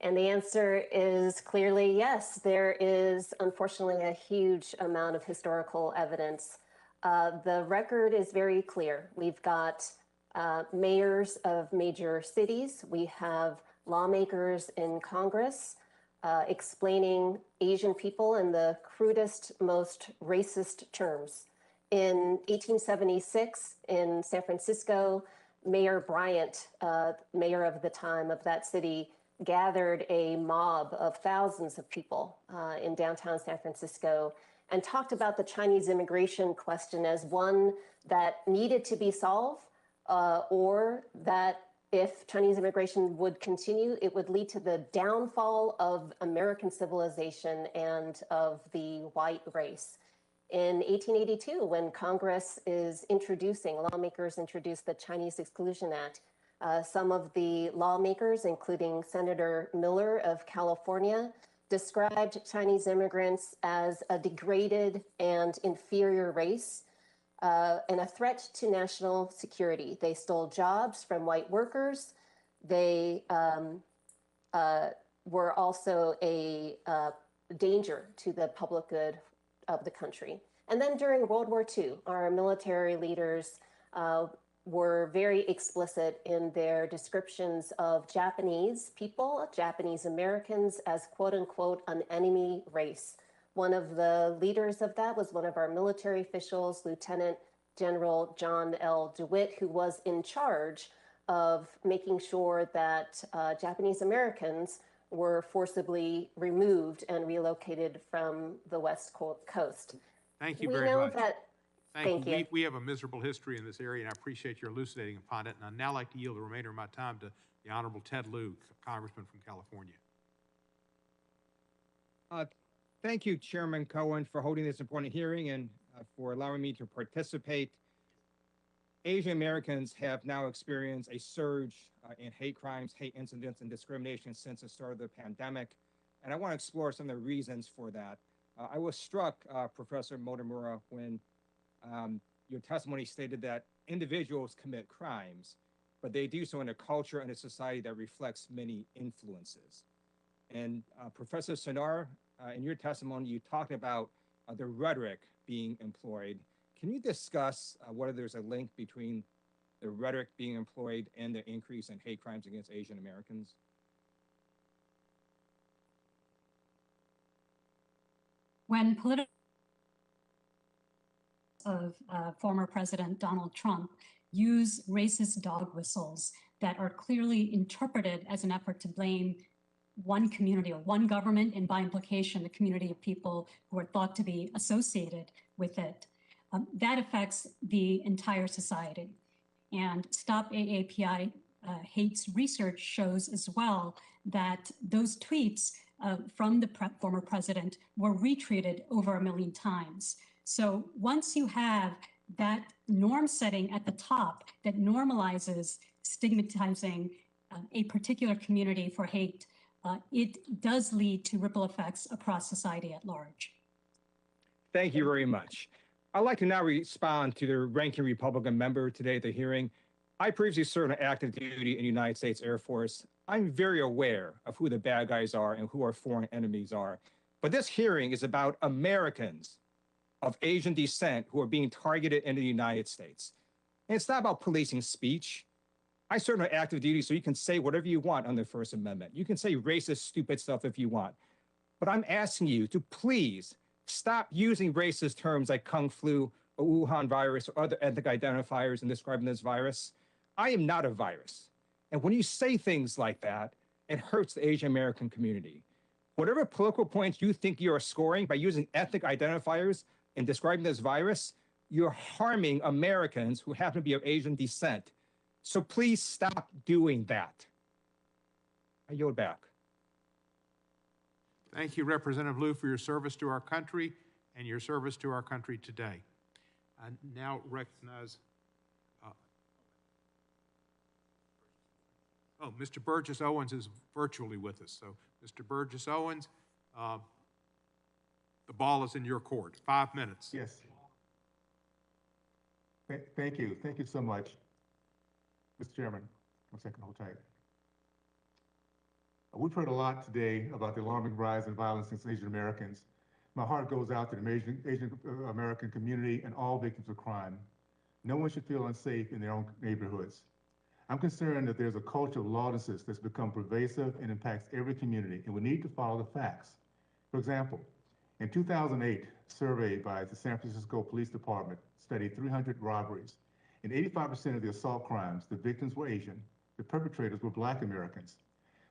And the answer is clearly yes. There is unfortunately a huge amount of historical evidence. The record is very clear. We've got mayors of major cities. We have lawmakers in Congress explaining Asian people in the crudest, most racist terms. In 1876 in San Francisco, Mayor Bryant, mayor of the time of that city, gathered a mob of thousands of people in downtown San Francisco and talked about the Chinese immigration question as one that needed to be solved, or that if Chinese immigration would continue, it would lead to the downfall of American civilization and of the white race. In 1882, when Congress is lawmakers introduced the Chinese Exclusion Act, some of the lawmakers, including Senator Miller of California, described Chinese immigrants as a degraded and inferior race and a threat to national security. They stole jobs from white workers. They were also a danger to the public good of the country. And then during World War II, our military leaders were very explicit in their descriptions of Japanese people, Japanese Americans, as quote unquote an enemy race. One of the leaders of that was one of our military officials, Lieutenant General John L. DeWitt, who was in charge of making sure that Japanese Americans were forcibly removed and relocated from the West Coast. Thank you We very know much. that. Thank you. We have a miserable history in this area, and I appreciate your elucidating upon it. And I'd now like to yield the remainder of my time to the Honorable Ted Lieu, Congressman from California. Thank you, Chairman Cohen, for holding this important hearing and for allowing me to participate. Asian Americans have now experienced a surge in hate crimes, hate incidents, and discrimination since the start of the pandemic. And I want to explore some of the reasons for that. I was struck, Professor Motomura, when your testimony stated that individuals commit crimes, but they do so in a culture and a society that reflects many influences. And Professor Sonar, in your testimony, you talked about the rhetoric being employed. Can you discuss whether there's a link between the rhetoric being employed and the increase in hate crimes against Asian Americans? When political of former President Donald Trump use racist dog whistles that are clearly interpreted as an effort to blame one community or one government, and by implication, the community of people who are thought to be associated with it, that affects the entire society. And Stop AAPI Hate's research shows as well that those tweets from the former president were retweeted over 1 million times. So once you have that norm setting at the top that normalizes stigmatizing a particular community for hate, it does lead to ripple effects across society at large. Thank you very much. I'd like to now respond to the ranking Republican member today at the hearing. I previously served on active duty in the United States Air Force. I'm very aware of who the bad guys are and who our foreign enemies are. But this hearing is about Americans of Asian descent who are being targeted in the United States. And it's not about policing speech. I serve on active duty, so you can say whatever you want on the First Amendment. You can say racist, stupid stuff if you want. But I'm asking you to please stop using racist terms like Kung Flu or Wuhan virus or other ethnic identifiers in describing this virus. I am not a virus. And when you say things like that, it hurts the Asian American community. Whatever political points you think you are scoring by using ethnic identifiers in describing this virus, you're harming Americans who happen to be of Asian descent. So please stop doing that. I yield back. Thank you, Representative Lieu, for your service to our country and your service to our country today. I now recognize, Mr. Burgess Owens is virtually with us. So, Mr. Burgess Owens, the ball is in your court. 5 minutes. Yes. Thank you. Thank you so much, Mr. Chairman. 1 second, hold tight. We've heard a lot today about the alarming rise in violence against Asian Americans. My heart goes out to the Asian American community and all victims of crime. No one should feel unsafe in their own neighborhoods. I'm concerned that there's a culture of lawlessness that's become pervasive and impacts every community, and we need to follow the facts. For example, in 2008, a survey by the San Francisco Police Department studied 300 robberies. In 85% of the assault crimes, the victims were Asian, the perpetrators were Black Americans.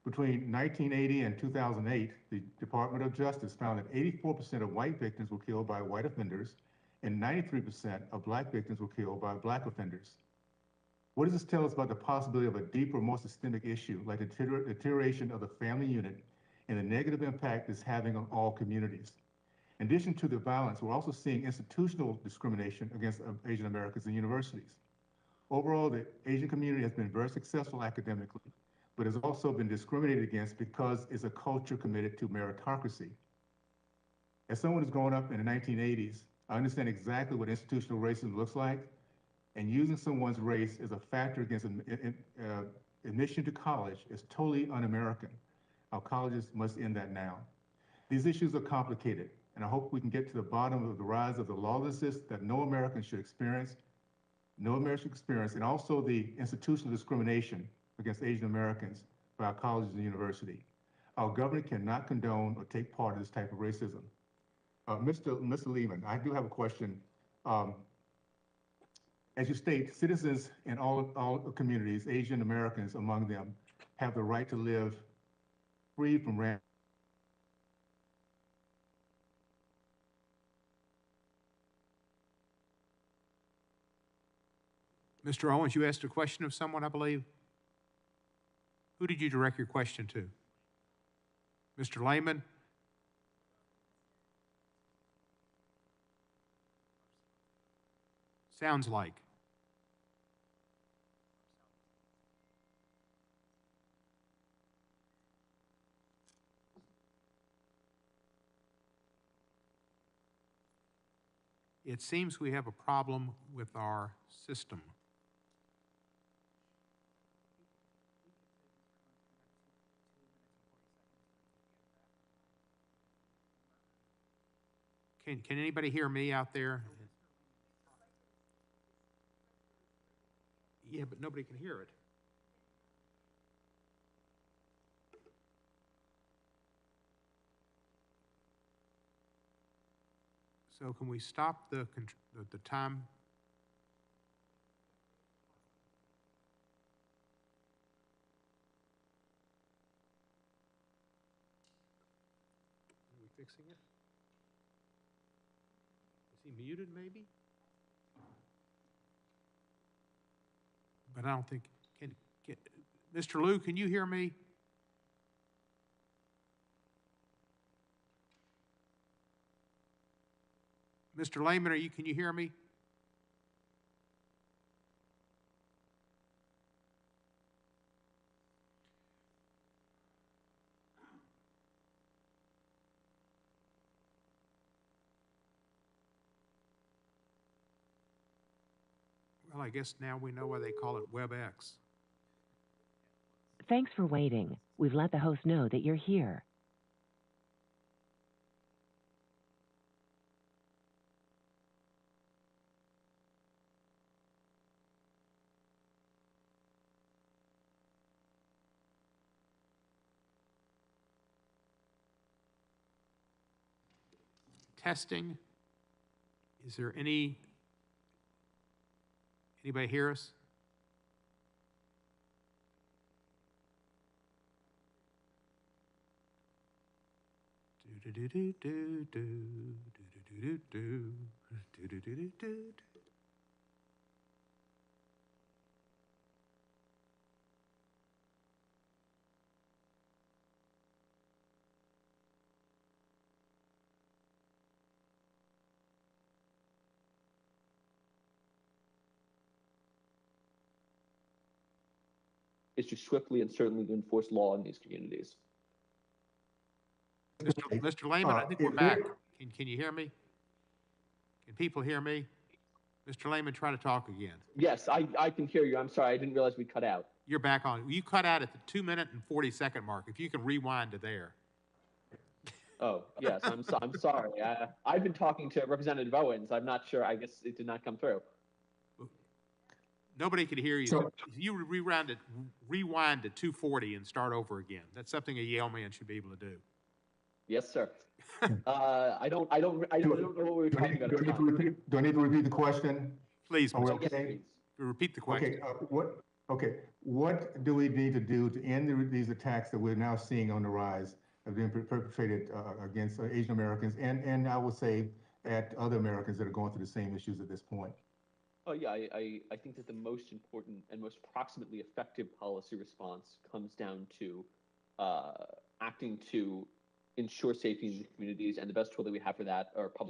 Between 1980 and 2008, the Department of Justice found that 84% of white victims were killed by white offenders, and 93% of Black victims were killed by Black offenders. What does this tell us about the possibility of a deeper, more systemic issue like the deterioration of the family unit and the negative impact it's having on all communities? In addition to the violence, we're also seeing institutional discrimination against Asian Americans in universities. Overall, the Asian community has been very successful academically, but has also been discriminated against because it's a culture committed to meritocracy. As someone who's grown up in the 1980s, I understand exactly what institutional racism looks like, and using someone's race as a factor against admission to college is totally un-American. Our colleges must end that now. These issues are complicated, and I hope we can get to the bottom of the rise of the lawlessness that no American should experience, and also the institutional discrimination against Asian Americans by our colleges and university. Our government cannot condone or take part in this type of racism. Mr. Lehman, I do have a question. As you state, citizens in all communities, Asian Americans among them, have the right to live free from racism. Mr. Owens, you asked a question of someone, I believe. Who did you direct your question to? Mr. Lehman? Sounds like. It seems we have a problem with our system. Can anybody hear me out there? Yeah, but nobody can hear it. So can we stop the time? Are we fixing it? Is he muted maybe? But I don't think, Mr. Liu, can you hear me? Mr. Lehman, can you hear me? Well, I guess now we know why they call it WebEx. Thanks for waiting. We've let the host know that you're here. Testing. Is there anybody hear us? Is to swiftly and certainly enforce law in these communities. Mr. Lehman, I think we're back. Can you hear me? Can people hear me? Mr. Lehman, try to talk again. Yes, I can hear you. I'm sorry, I didn't realize we cut out. You're back on. You cut out at the 2-minute and 40-second mark. If you can rewind to there. Oh, yes, I'm sorry. I've been talking to Representative Owens. I'm not sure. I guess it did not come through. Nobody could hear you. So, if you rewind to 240 and start over again. That's something a Yale man should be able to do. Yes, sir. I don't know what we were talking about. Do I need to repeat the question? Please, okay? Repeat the question. What do we need to do to end these attacks that we're now seeing on the rise of being perpetrated against Asian Americans and I would say at other Americans that are going through the same issues at this point? Oh yeah, I think that the most important and most proximately effective policy response comes down to acting to ensure safety in the communities, and the best tool that we have for that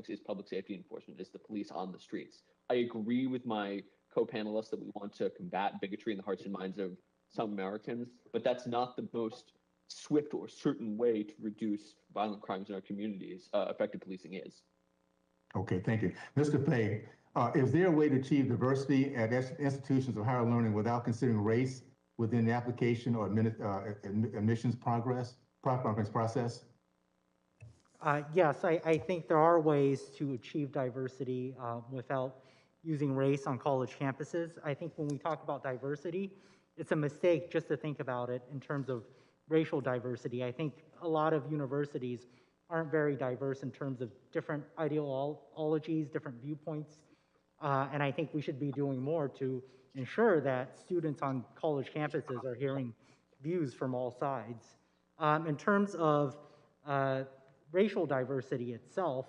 is public safety enforcement, is the police on the streets. I agree with my co-panelists that we want to combat bigotry in the hearts and minds of some Americans, but that's not the most swift or certain way to reduce violent crimes in our communities. Effective policing is. Okay, thank you. Mr. Fay, is there a way to achieve diversity at institutions of higher learning without considering race within the application or admissions process? Yes, I think there are ways to achieve diversity without using race on college campuses. I think when we talk about diversity, it's a mistake just to think about it in terms of racial diversity. I think a lot of universities aren't very diverse in terms of different ideologies, different viewpoints, and I think we should be doing more to ensure that students on college campuses are hearing views from all sides. In terms of racial diversity itself,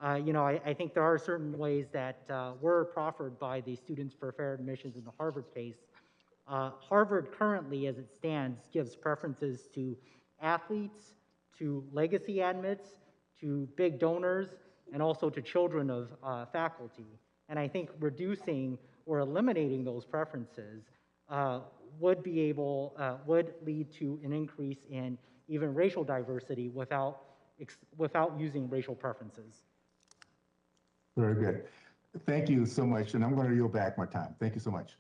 I think there are certain ways that were proffered by the Students for Fair Admissions in the Harvard case. Harvard currently, as it stands, gives preferences to athletes, to legacy admits, to big donors, and also to children of faculty. And I think reducing or eliminating those preferences would lead to an increase in even racial diversity without using racial preferences. Very good. Thank you so much, and I'm going to yield back my time. Thank you so much.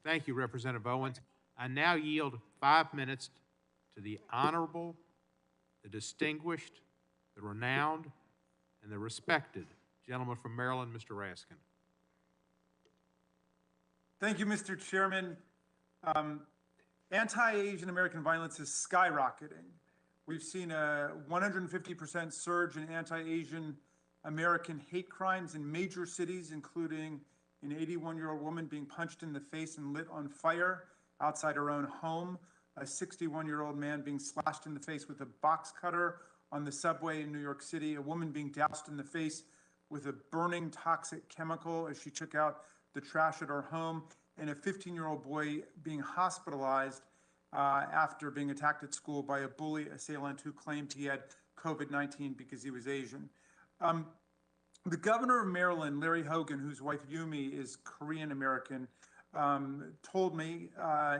Thank you, Representative Owens. I now yield 5 minutes to the honorable, the distinguished, the renowned, and the respected gentleman from Maryland, Mr. Raskin. Thank you, Mr. Chairman. Anti-Asian American violence is skyrocketing. We've seen a 150% surge in anti-Asian American hate crimes in major cities, including an 81-year-old woman being punched in the face and lit on fire outside her own home, a 61-year-old man being slashed in the face with a box cutter on the subway in New York City, a woman being doused in the face with a burning toxic chemical as she took out the trash at her home, and a 15-year-old boy being hospitalized after being attacked at school by a bully assailant who claimed he had COVID-19 because he was Asian. The governor of Maryland, Larry Hogan, whose wife Yumi is Korean American, told me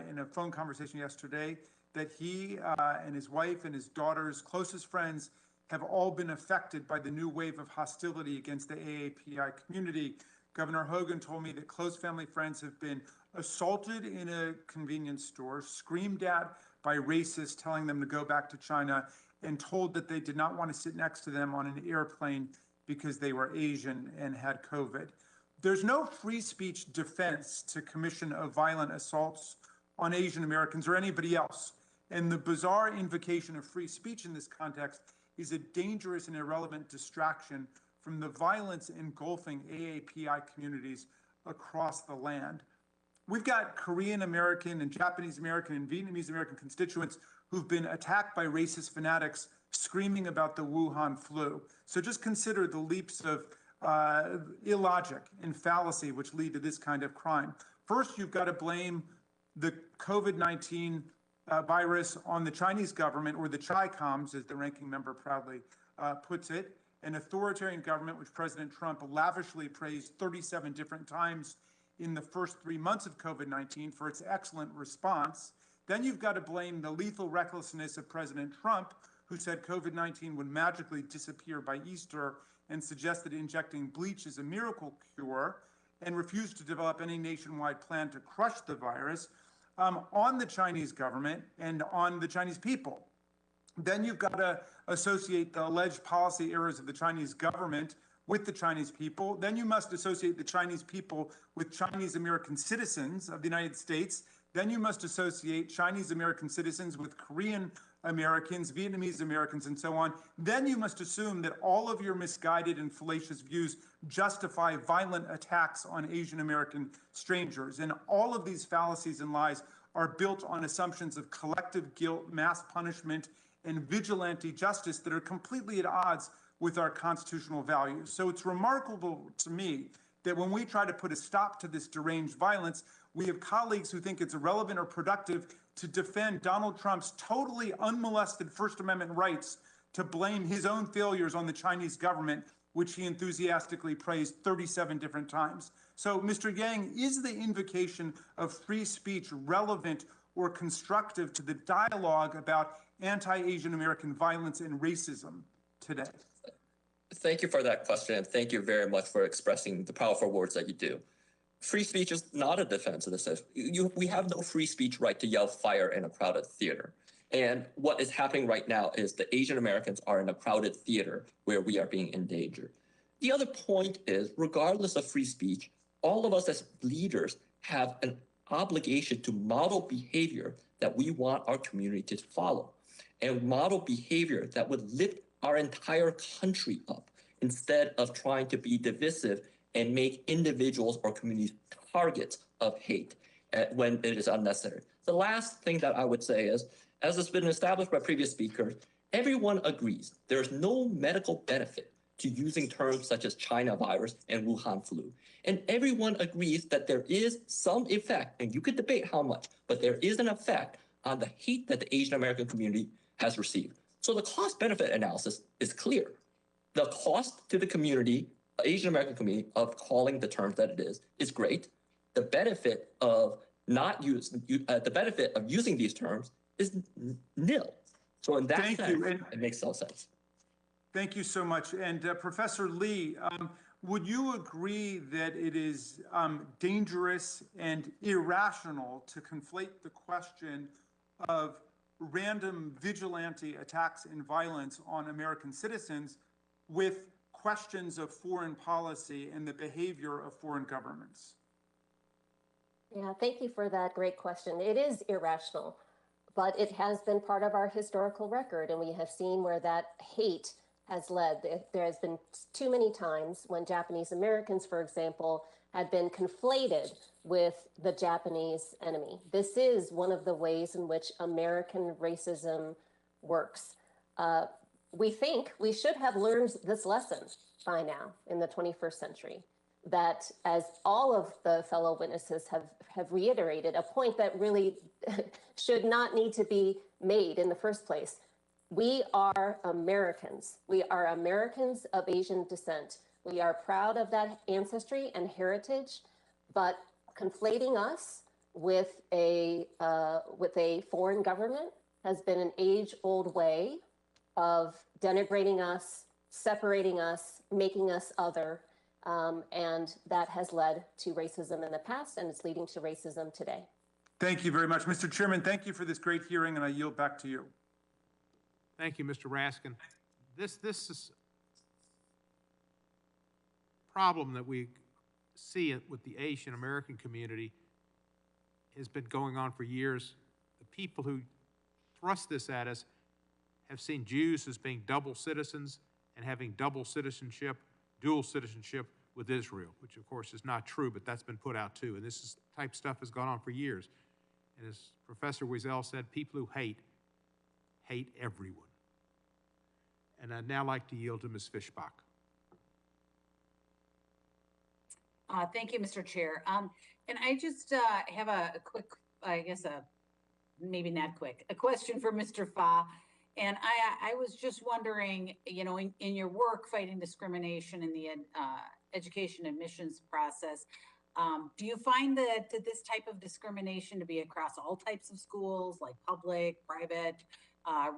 in a phone conversation yesterday that he and his wife and his daughter's closest friends have all been affected by the new wave of hostility against the AAPI community. Governor Hogan told me that close family friends have been assaulted in a convenience store, screamed at by racists telling them to go back to China, and told that they did not want to sit next to them on an airplane because they were Asian and had COVID. There's no free speech defense to commission of violent assaults on Asian Americans or anybody else. And the bizarre invocation of free speech in this context is a dangerous and irrelevant distraction from the violence engulfing AAPI communities across the land. We've got Korean American and Japanese American and Vietnamese American constituents who've been attacked by racist fanatics screaming about the Wuhan flu. So just consider the leaps of illogic and fallacy which lead to this kind of crime. First, you've got to blame the COVID-19 virus on the Chinese government, or the Chi-Coms, as the ranking member proudly puts it, an authoritarian government which President Trump lavishly praised 37 different times in the first 3 months of COVID-19 for its excellent response. Then you've got to blame the lethal recklessness of President Trump, who said COVID-19 would magically disappear by Easter and suggested injecting bleach is a miracle cure, and refused to develop any nationwide plan to crush the virus, on the Chinese government and on the Chinese people. Then you've got to associate the alleged policy errors of the Chinese government with the Chinese people. Then you must associate the Chinese people with Chinese American citizens of the United States. Then you must associate Chinese American citizens with Korean Americans, Vietnamese Americans, and so on, then you must assume that all of your misguided and fallacious views justify violent attacks on Asian American strangers. And all of these fallacies and lies are built on assumptions of collective guilt, mass punishment, and vigilante justice that are completely at odds with our constitutional values. So it's remarkable to me that when we try to put a stop to this deranged violence, we have colleagues who think it's irrelevant or productive to defend Donald Trump's totally unmolested First Amendment rights to blame his own failures on the Chinese government, which he enthusiastically praised 37 different times. So, Mr. Yang, is the invocation of free speech relevant or constructive to the dialogue about anti-Asian American violence and racism today? Thank you for that question, and thank you very much for expressing the powerful words that you do. Free speech is not a defense of this. We have no free speech right to yell fire in a crowded theater. And what is happening right now is the Asian Americans are in a crowded theater where we are being endangered. The other point is, regardless of free speech, all of us as leaders have an obligation to model behavior that we want our community to follow, and model behavior that would lift our entire country up instead of trying to be divisive and make individuals or communities targets of hate when it is unnecessary. The last thing that I would say is, as has been established by previous speakers, everyone agrees there's no medical benefit to using terms such as China virus and Wuhan flu. And everyone agrees that there is some effect, and you could debate how much, but there is an effect on the hate that the Asian American community has received. So the cost-benefit analysis is clear. The cost to the community, Asian American community, of calling the terms that it is great. The benefit of using these terms is nil. So in that sense, it makes no sense. Thank you so much. And Professor Lee, would you agree that it is dangerous and irrational to conflate the question of random vigilante attacks and violence on American citizens with questions of foreign policy and the behavior of foreign governments? Yeah, thank you for that great question. It is irrational, but it has been part of our historical record, and we have seen where that hate has led. There has been too many times when Japanese Americans, for example, had been conflated with the Japanese enemy. This is one of the ways in which American racism works. We think we should have learned this lesson by now in the 21st century, that as all of the fellow witnesses have reiterated, a point that really should not need to be made in the first place. We are Americans. We are Americans of Asian descent. We are proud of that ancestry and heritage, but conflating us with a foreign government has been an age-old way of denigrating us, separating us, making us other, and that has led to racism in the past, and it's leading to racism today. Thank you very much. Mr. Chairman, thank you for this great hearing, and I yield back to you. Thank you, Mr. Raskin. This is a problem that we see with the Asian American community has been going on for years. The people who thrust this at us have seen Jews as being double citizens and having dual citizenship with Israel, which of course is not true, but that's been put out too. And this type of stuff has gone on for years. And as Professor Wiesel said, people who hate everyone. And I'd now like to yield to Ms. Fischbach. Thank you, Mr. Chair. And I just have a quick, I guess maybe not quick, a question for Mr. Fa. And I was just wondering, you know, in your work fighting discrimination in the education admissions process, do you find that this type of discrimination to be across all types of schools, like public, private,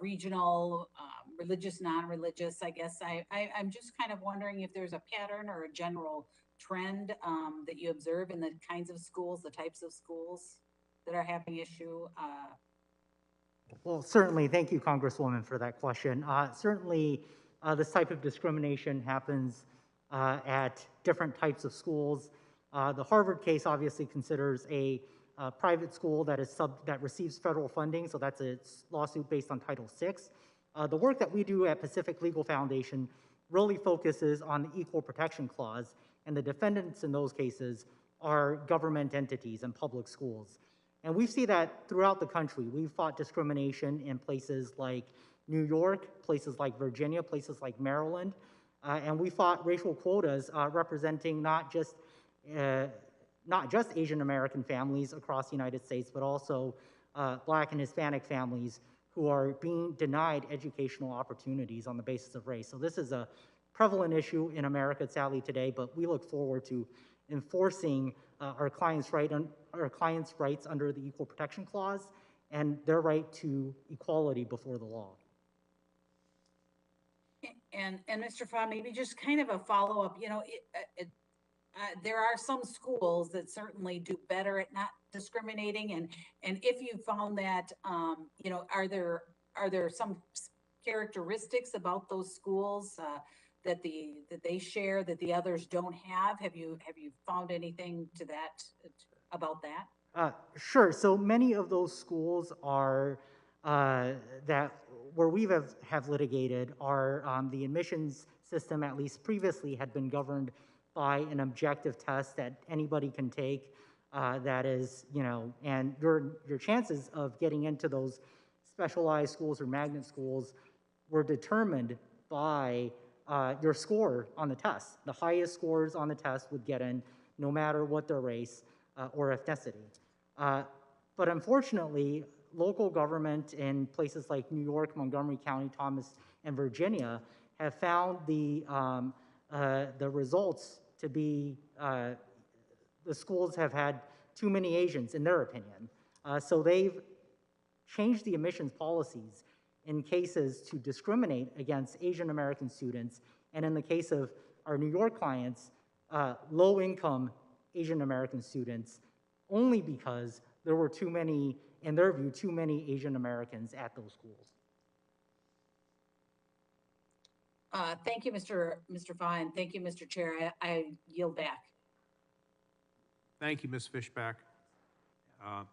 regional, religious, non-religious? I guess I'm just kind of wondering if there's a pattern or a general trend that you observe in the kinds of schools, the types of schools that are having issue. Well, certainly, thank you, Congresswoman, for that question. Certainly, this type of discrimination happens at different types of schools. The Harvard case obviously considers a private school that receives federal funding, so that's a lawsuit based on Title VI. The work that we do at Pacific Legal Foundation really focuses on the Equal Protection Clause, and the defendants in those cases are government entities and public schools. And we see that throughout the country. We've fought discrimination in places like New York, places like Virginia, places like Maryland, and we fought racial quotas representing not just Asian American families across the United States, but also Black and Hispanic families who are being denied educational opportunities on the basis of race. So this is a prevalent issue in America, sadly, today, but we look forward to enforcing our clients' rights under the Equal Protection Clause and their right to equality before the law. And Mr. Fa, maybe just kind of a follow-up, there are some schools that certainly do better at not discriminating, and if you found that, are there some characteristics about those schools that they share that the others don't have? Have you found anything to that about that? Sure. So many of those schools are where we have litigated are the admissions system, at least previously, had been governed by an objective test that anybody can take. That is, and your chances of getting into those specialized schools or magnet schools were determined by your score on the test. The highest scores on the test would get in, no matter what their race or ethnicity. But unfortunately, local government in places like New York, Montgomery County, Thomas, and Virginia have found the results to be the schools have had too many Asians, in their opinion. So they've changed the admissions policies in cases to discriminate against Asian American students, and in the case of our New York clients, low-income Asian American students, only because there were too many, in their view, too many Asian Americans at those schools. Thank you, Mr. Fine. Thank you, Mr. Chair. I yield back. Thank you, Ms. Fishback. And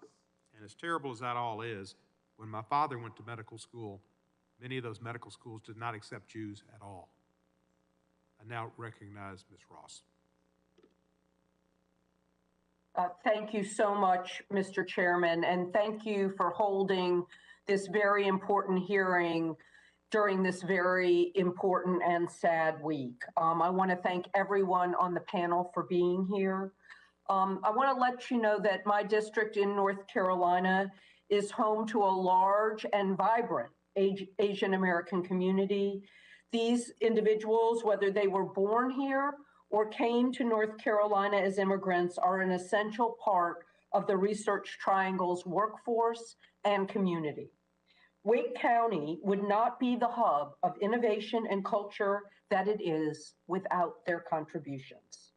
as terrible as that all is, when my father went to medical school, many of those medical schools did not accept Jews at all. I now recognize Ms. Ross. Thank you so much, Mr. Chairman, and thank you for holding this very important hearing during this very important and sad week. I want to thank everyone on the panel for being here. I want to let you know that my district in North Carolina is home to a large and vibrant Asian American community. These individuals, whether they were born here or came to North Carolina as immigrants, are an essential part of the Research Triangle's workforce and community. Wake County would not be the hub of innovation and culture that it is without their contributions.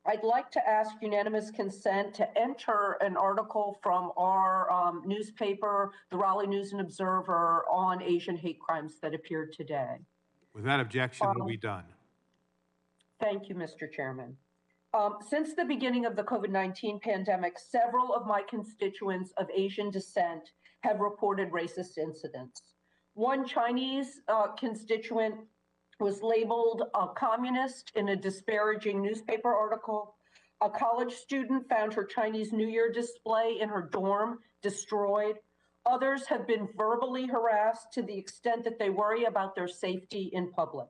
I'd like to ask unanimous consent to enter an article from our newspaper, the Raleigh News and Observer, on Asian hate crimes that appeared today. With that objection, will be done. Thank you, Mr. Chairman. Since the beginning of the COVID-19 pandemic, several of my constituents of Asian descent have reported racist incidents. One Chinese constituent was labeled a communist in a disparaging newspaper article. A college student found her Chinese New Year display in her dorm destroyed. Others have been verbally harassed to the extent that they worry about their safety in public.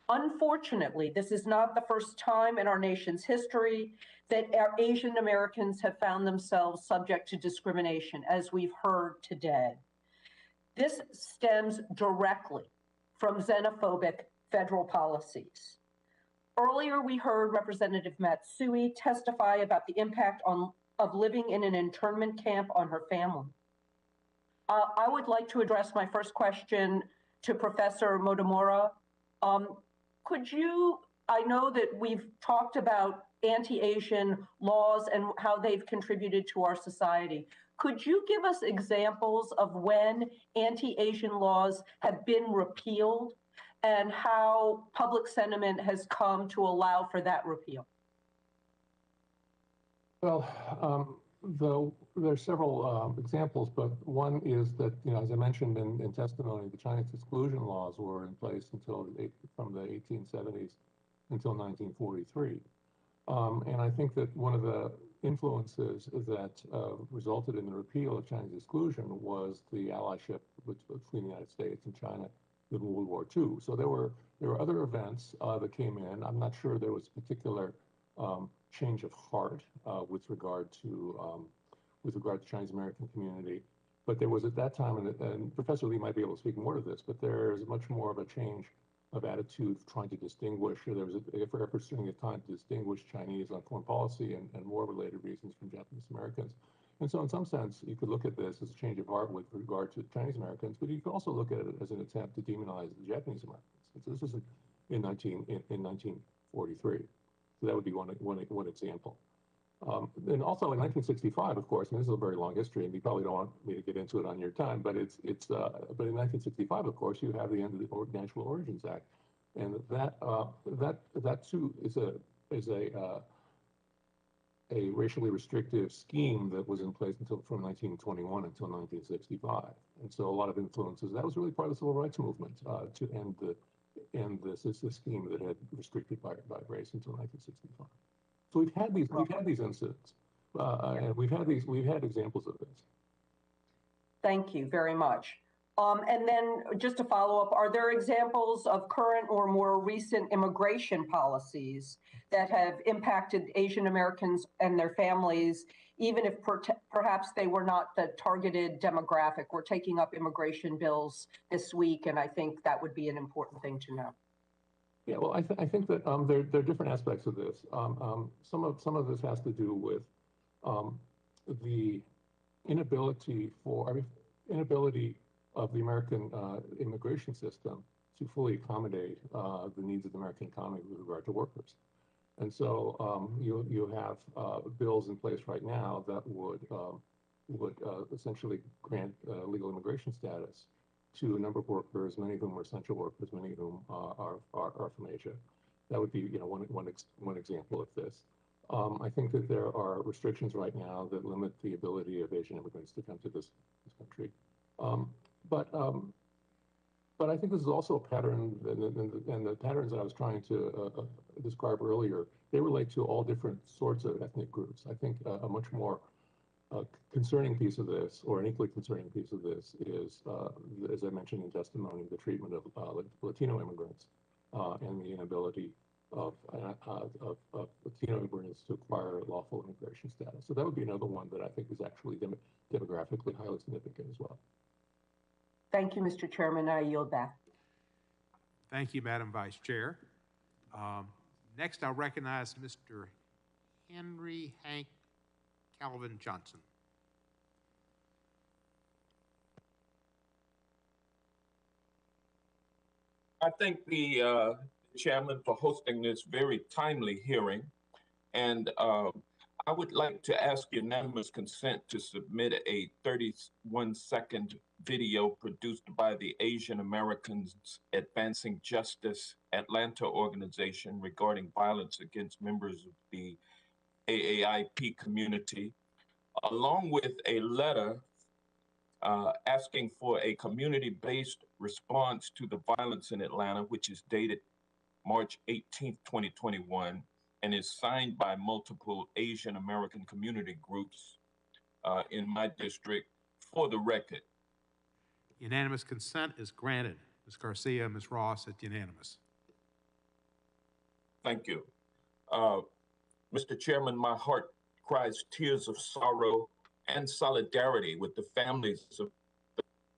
Unfortunately, this is not the first time in our nation's history that Asian Americans have found themselves subject to discrimination, as we've heard today. This stems directly from xenophobic federal policies. Earlier, we heard Representative Matsui testify about the impact of living in an internment camp on her family. I would like to address my first question to Professor Motomura. Could you, I know that we've talked about anti-Asian laws and how they've contributed to our society. Could you give us examples of when anti-Asian laws have been repealed and how public sentiment has come to allow for that repeal? Well, there's several examples, but one is that, as I mentioned in testimony, the Chinese exclusion laws were in place from the 1870s until 1943. And I think that one of the influences that resulted in the repeal of Chinese exclusion was the allyship between the United States and China in World War II. So there were other events that came in. I'm not sure there was a particular change of heart with regard to Chinese American community, but there was at that time, and Professor Lee might be able to speak more to this, but there's much more of a change of attitude trying to distinguish. There was a pursuing a time to distinguish Chinese on foreign policy and war related reasons from Japanese Americans. And so in some sense, you could look at this as a change of heart with regard to Chinese Americans, but you could also look at it as an attempt to demonize the Japanese Americans. And so this is in 1943. So that would be one example. And also in 1965, of course, and this is a very long history, and you probably don't want me to get into it on your time, but but in 1965, of course, you have the end of the National Origins Act, and that too is a racially restrictive scheme that was in place from 1921 until 1965, and so a lot of influences. That was really part of the civil rights movement to end this scheme that had restricted by race until 1965. So we've had these incidents, and we've had examples of this. Thank you very much. And then just to follow up, are there examples of current or more recent immigration policies that have impacted Asian Americans and their families, even if perhaps they were not the targeted demographic? We're taking up immigration bills this week, and I think that would be an important thing to know. Yeah, well, I think that there are different aspects of this. Some of this has to do with the inability of the American immigration system to fully accommodate the needs of the American economy with regard to workers. And so you have bills in place right now that would essentially grant legal immigration status to a number of workers, many of whom are essential workers, many of whom are from Asia. That would be one example of this. I think that there are restrictions right now that limit the ability of Asian immigrants to come to this country. But I think this is also a pattern, and the patterns that I was trying to describe earlier, they relate to all different sorts of ethnic groups. I think a much more concerning piece of this, or an equally concerning piece of this, is, as I mentioned in testimony, the treatment of Latino immigrants and the inability of Latino immigrants to acquire lawful immigration status. So that would be another one that I think is actually demographically highly significant as well. Thank you, Mr. Chairman. I yield back. Thank you, Madam Vice Chair. Next, I'll recognize Mr. Henry Hank Calvin Johnson. I thank the chairman for hosting this very timely hearing. And I would like to ask unanimous consent to submit a 31-second video produced by the Asian Americans Advancing Justice Atlanta organization regarding violence against members of the AAIP community, along with a letter asking for a community-based response to the violence in Atlanta, which is dated March 18th, 2021, and is signed by multiple Asian American community groups in my district, for the record. Unanimous consent is granted. Ms. Garcia, Ms. Ross, it's unanimous. Thank you. Mr. Chairman, my heart cries tears of sorrow and solidarity with the families of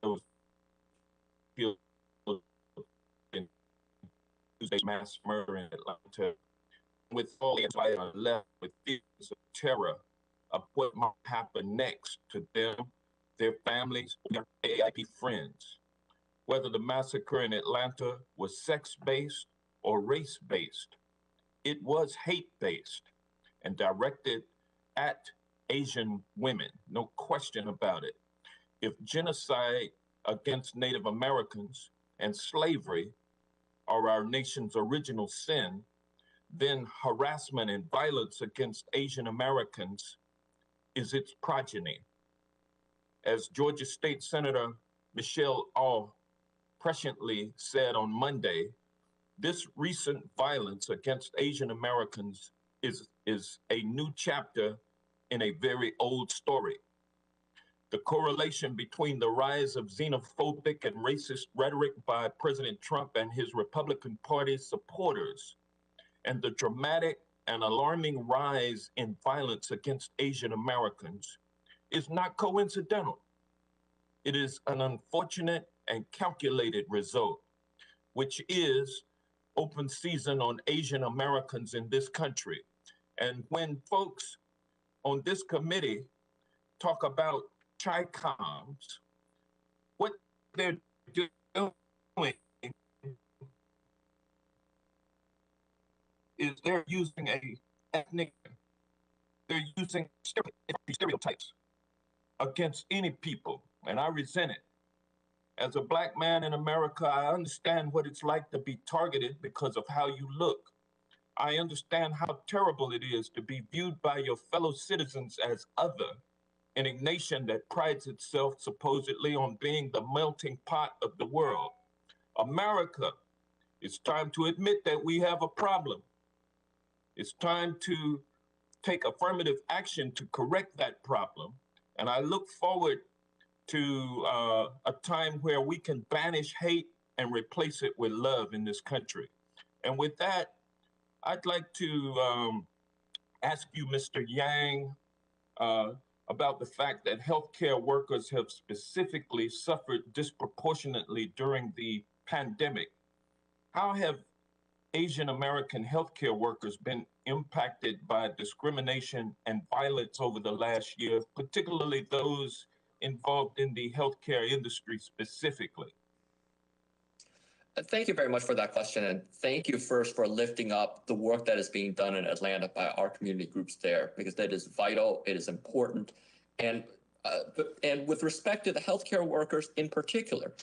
those killed in Tuesday's mass murder in Atlanta. With all the are left with feelings of terror of what might happen next to them, their families, their AIP friends. Whether the massacre in Atlanta was sex-based or race-based, it was hate-based and directed at Asian women, no question about it. If genocide against Native Americans and slavery are our nation's original sin, then harassment and violence against Asian Americans is its progeny. As Georgia State Senator Michelle Au presciently said on Monday, this recent violence against Asian Americans is a new chapter in a very old story. The correlation between the rise of xenophobic and racist rhetoric by President Trump and his Republican Party supporters and the dramatic and alarming rise in violence against Asian Americans is not coincidental. It is an unfortunate and calculated result, which is open season on Asian Americans in this country. And when folks on this committee talk about CHICOMs, what they're doing is they're using they're using stereotypes against any people, and I resent it. As a Black man in America, I understand what it's like to be targeted because of how you look. I understand how terrible it is to be viewed by your fellow citizens as other in a nation that prides itself supposedly on being the melting pot of the world. America, it's time to admit that we have a problem. It's time to take affirmative action to correct that problem. And I look forward to a time where we can banish hate and replace it with love in this country. And with that, I'd like to ask you, Mr. Yang, about the fact that healthcare workers have specifically suffered disproportionately during the pandemic. How have Asian American healthcare workers been impacted by discrimination and violence over the last year, particularly those involved in the healthcare industry specifically? Thank you very much for that question. And thank you first for lifting up the work that is being done in Atlanta by our community groups there, because that is vital, it is important. And with respect to the healthcare workers in particular,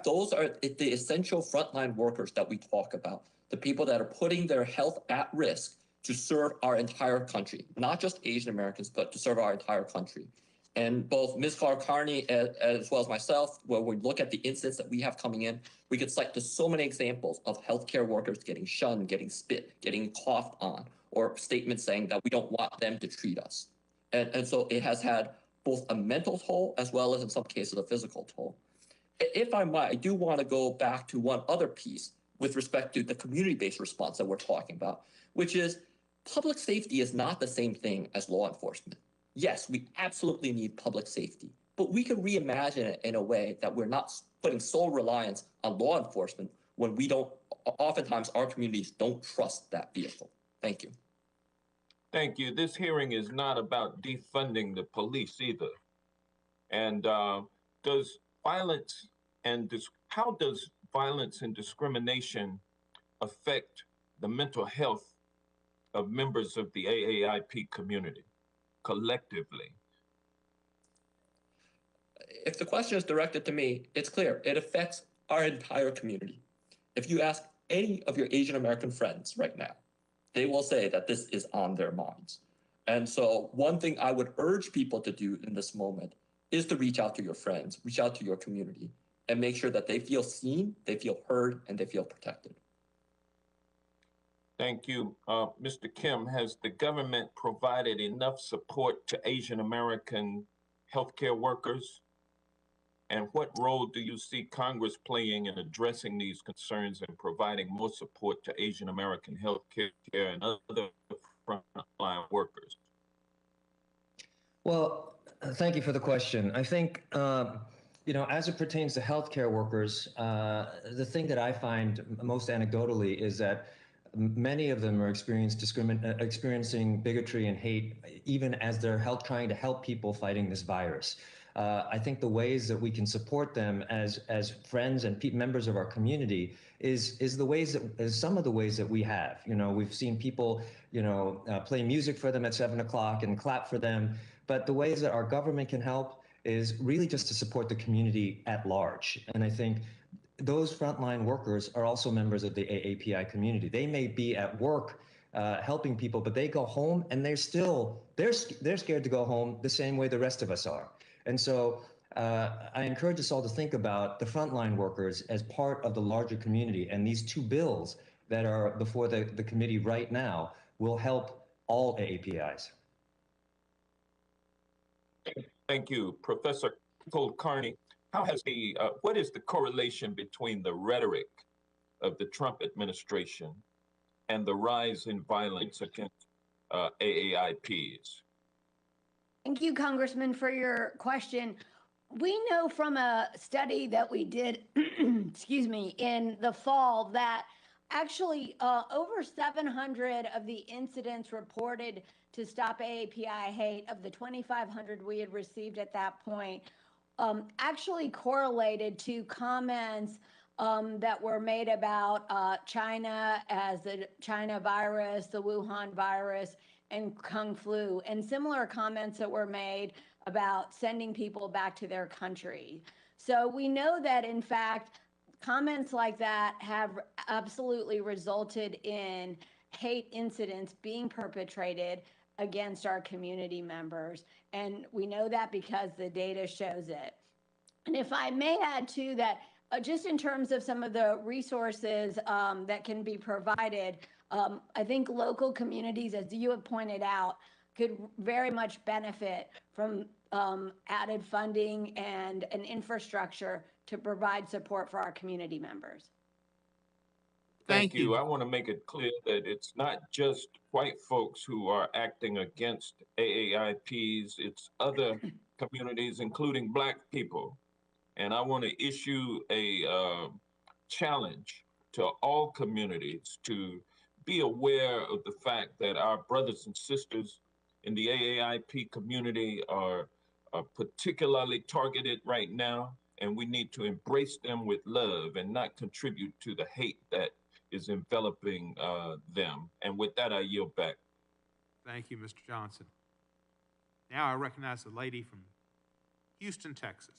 those are the essential frontline workers that we talk about, the people that are putting their health at risk to serve our entire country, not just Asian Americans, but to serve our entire country. And both Ms. Karni as well as myself, when we look at the incidents that we have coming in, we could cite to so many examples of healthcare workers getting shunned, getting spit, getting coughed on, or statements saying that we don't want them to treat us. And so it has had both a mental toll as well as in some cases a physical toll. If I might, I do want to go back to one other piece with respect to the community-based response that we're talking about, which is public safety is not the same thing as law enforcement. Yes, we absolutely need public safety, but we can reimagine it in a way that we're not putting sole reliance on law enforcement when we don't, oftentimes our communities don't trust that vehicle. Thank you. Thank you. This hearing is not about defunding the police either. And does violence and how does violence and discrimination affect the mental health of members of the AAIP community collectively? If the question is directed to me, it's clear. It affects our entire community. If you ask any of your Asian American friends right now, they will say that this is on their minds. And so one thing I would urge people to do in this moment is to reach out to your friends, reach out to your community, and make sure that they feel seen, they feel heard, and they feel protected. Thank you. Mr. Kim, has the government provided enough support to Asian American healthcare workers? And what role do you see Congress playing in addressing these concerns and providing more support to Asian American healthcare and other frontline workers? Well, thank you for the question. I think, as it pertains to healthcare workers, the thing that I find most anecdotally is that many of them are experiencing bigotry and hate, even as they're trying to help people fighting this virus. I think the ways that we can support them as friends and members of our community is some of the ways that we have. We've seen people, play music for them at 7 o'clock and clap for them. But the ways that our government can help is really just to support the community at large. And I think those frontline workers are also members of the AAPI community. They may be at work helping people, but they go home and they're scared to go home the same way the rest of us are. And so I encourage us all to think about the frontline workers as part of the larger community. And these two bills that are before the committee right now will help all AAPIs. Thank you, Professor Kulkarni. What is the correlation between the rhetoric of the Trump administration and the rise in violence against AAIPs? Thank you, Congressman, for your question. We know from a study that we did, excuse me, in the fall that actually over 700 of the incidents reported to Stop AAPI Hate of the 2,500 we had received at that point actually correlated to comments that were made about China as the China virus, the Wuhan virus, and Kung flu, and similar comments that were made about sending people back to their country. So we know that, in fact, comments like that have absolutely resulted in hate incidents being perpetrated against our community members. And we know that because the data shows it. And if I may add to that, just in terms of some of the resources that can be provided, I think local communities, as you have pointed out, could very much benefit from added funding and an infrastructure to provide support for our community members. Thank you. I want to make it clear that it's not just white folks who are acting against AAIPs, it's other communities, including Black people. And I want to issue a challenge to all communities to be aware of the fact that our brothers and sisters in the AAIP community are particularly targeted right now, and we need to embrace them with love and not contribute to the hate that is enveloping them. And with that, I yield back. Thank you, Mr. Johnson. Now I recognize the lady from Houston, Texas.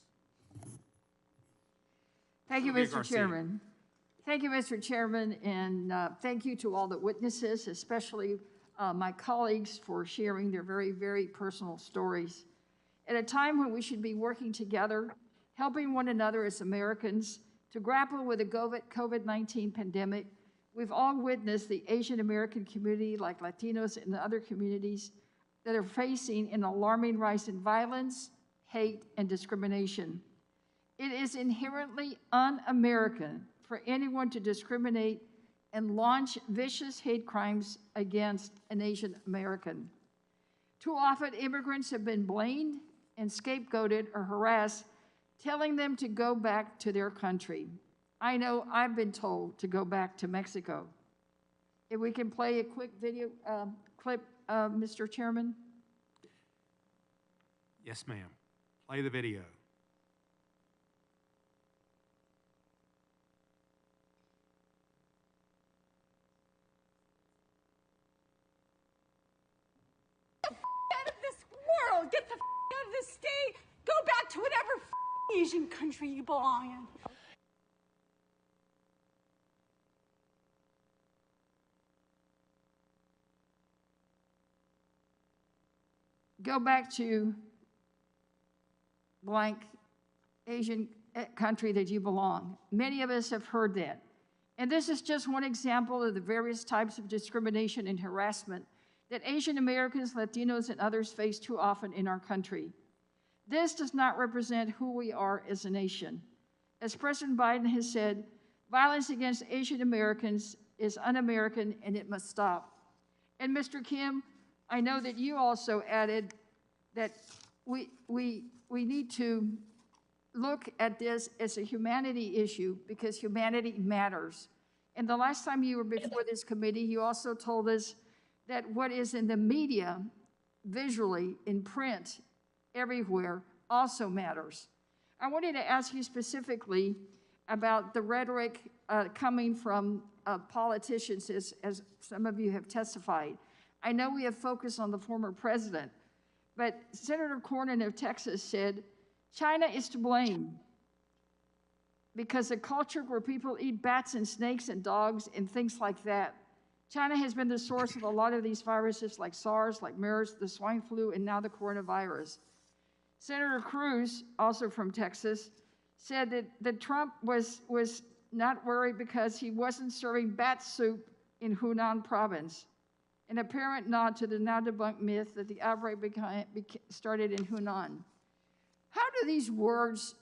Thank you, Sylvia Mr. Garcia. Chairman. Thank you, Mr. Chairman, and thank you to all the witnesses, especially my colleagues, for sharing their very, very personal stories. At a time when we should be working together, helping one another as Americans to grapple with the COVID-19 pandemic, we've all witnessed the Asian American community, like Latinos and other communities, that are facing an alarming rise in violence, hate, and discrimination. It is inherently un-American for anyone to discriminate and launch vicious hate crimes against an Asian American. Too often, immigrants have been blamed and scapegoated or harassed, telling them to go back to their country. I know I've been told to go back to Mexico. If we can play a quick video clip, Mr. Chairman. Yes, ma'am. Play the video. Out of this world, get the out of this state, go back to whatever Asian country you belong in. Go back to blank Asian country that you belong. Many of us have heard that. And this is just one example of the various types of discrimination and harassment that Asian Americans, Latinos, and others face too often in our country. This does not represent who we are as a nation. As President Biden has said, violence against Asian Americans is un-American and it must stop. And Mr. Kim, I know that you also added that we need to look at this as a humanity issue because humanity matters. And the last time you were before this committee, you also told us that what is in the media, visually, in print, everywhere, also matters. I wanted to ask you specifically about the rhetoric coming from politicians, as some of you have testified. I know we have focused on the former president, but Senator Cornyn of Texas said, China is to blame because a culture where people eat bats and snakes and dogs and things like that. China has been the source of a lot of these viruses like SARS, like MERS, the swine flu, and now the coronavirus. Senator Cruz, also from Texas, said that Trump was not worried because he wasn't serving bat soup in Hunan province, an apparent nod to the now debunked myth that the outbreak started in Hunan. How do these words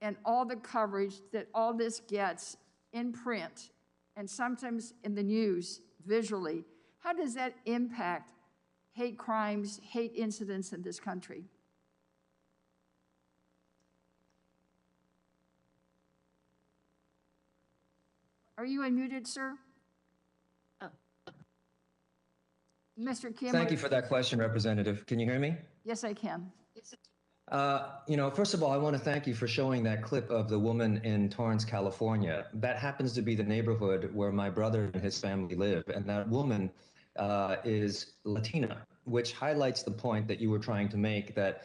and all the coverage that all this gets in print and sometimes in the news visually, how does that impact hate crimes, hate incidents in this country? Are you unmuted, sir? Oh. Mr. Kim. Thank you for that question, Representative. Can you hear me? Yes, I can. First of all, I want to thank you for showing that clip of the woman in Torrance, California. That happens to be the neighborhood where my brother and his family live, and that woman is Latina, which highlights the point that you were trying to make, that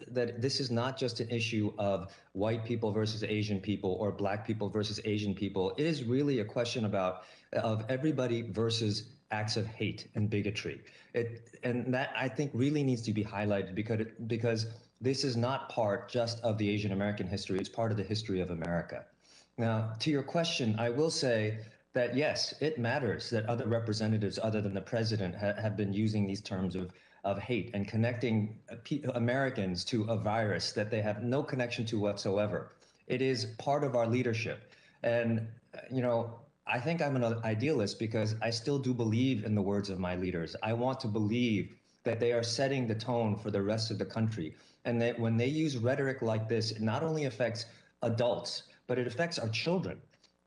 this is not just an issue of white people versus Asian people or black people versus Asian people. It is really a question of everybody versus acts of hate and bigotry. And that, I think, really needs to be highlighted because this is not part just of the Asian American history. It's part of the history of America. Now, to your question, I will say that, yes, it matters that other representatives other than the president have been using these terms of hate and connecting Americans to a virus that they have no connection to whatsoever. It is part of our leadership. And, I think I'm an idealist because I still do believe in the words of my leaders. I want to believe that they are setting the tone for the rest of the country. And that when they use rhetoric like this, it not only affects adults, but it affects our children.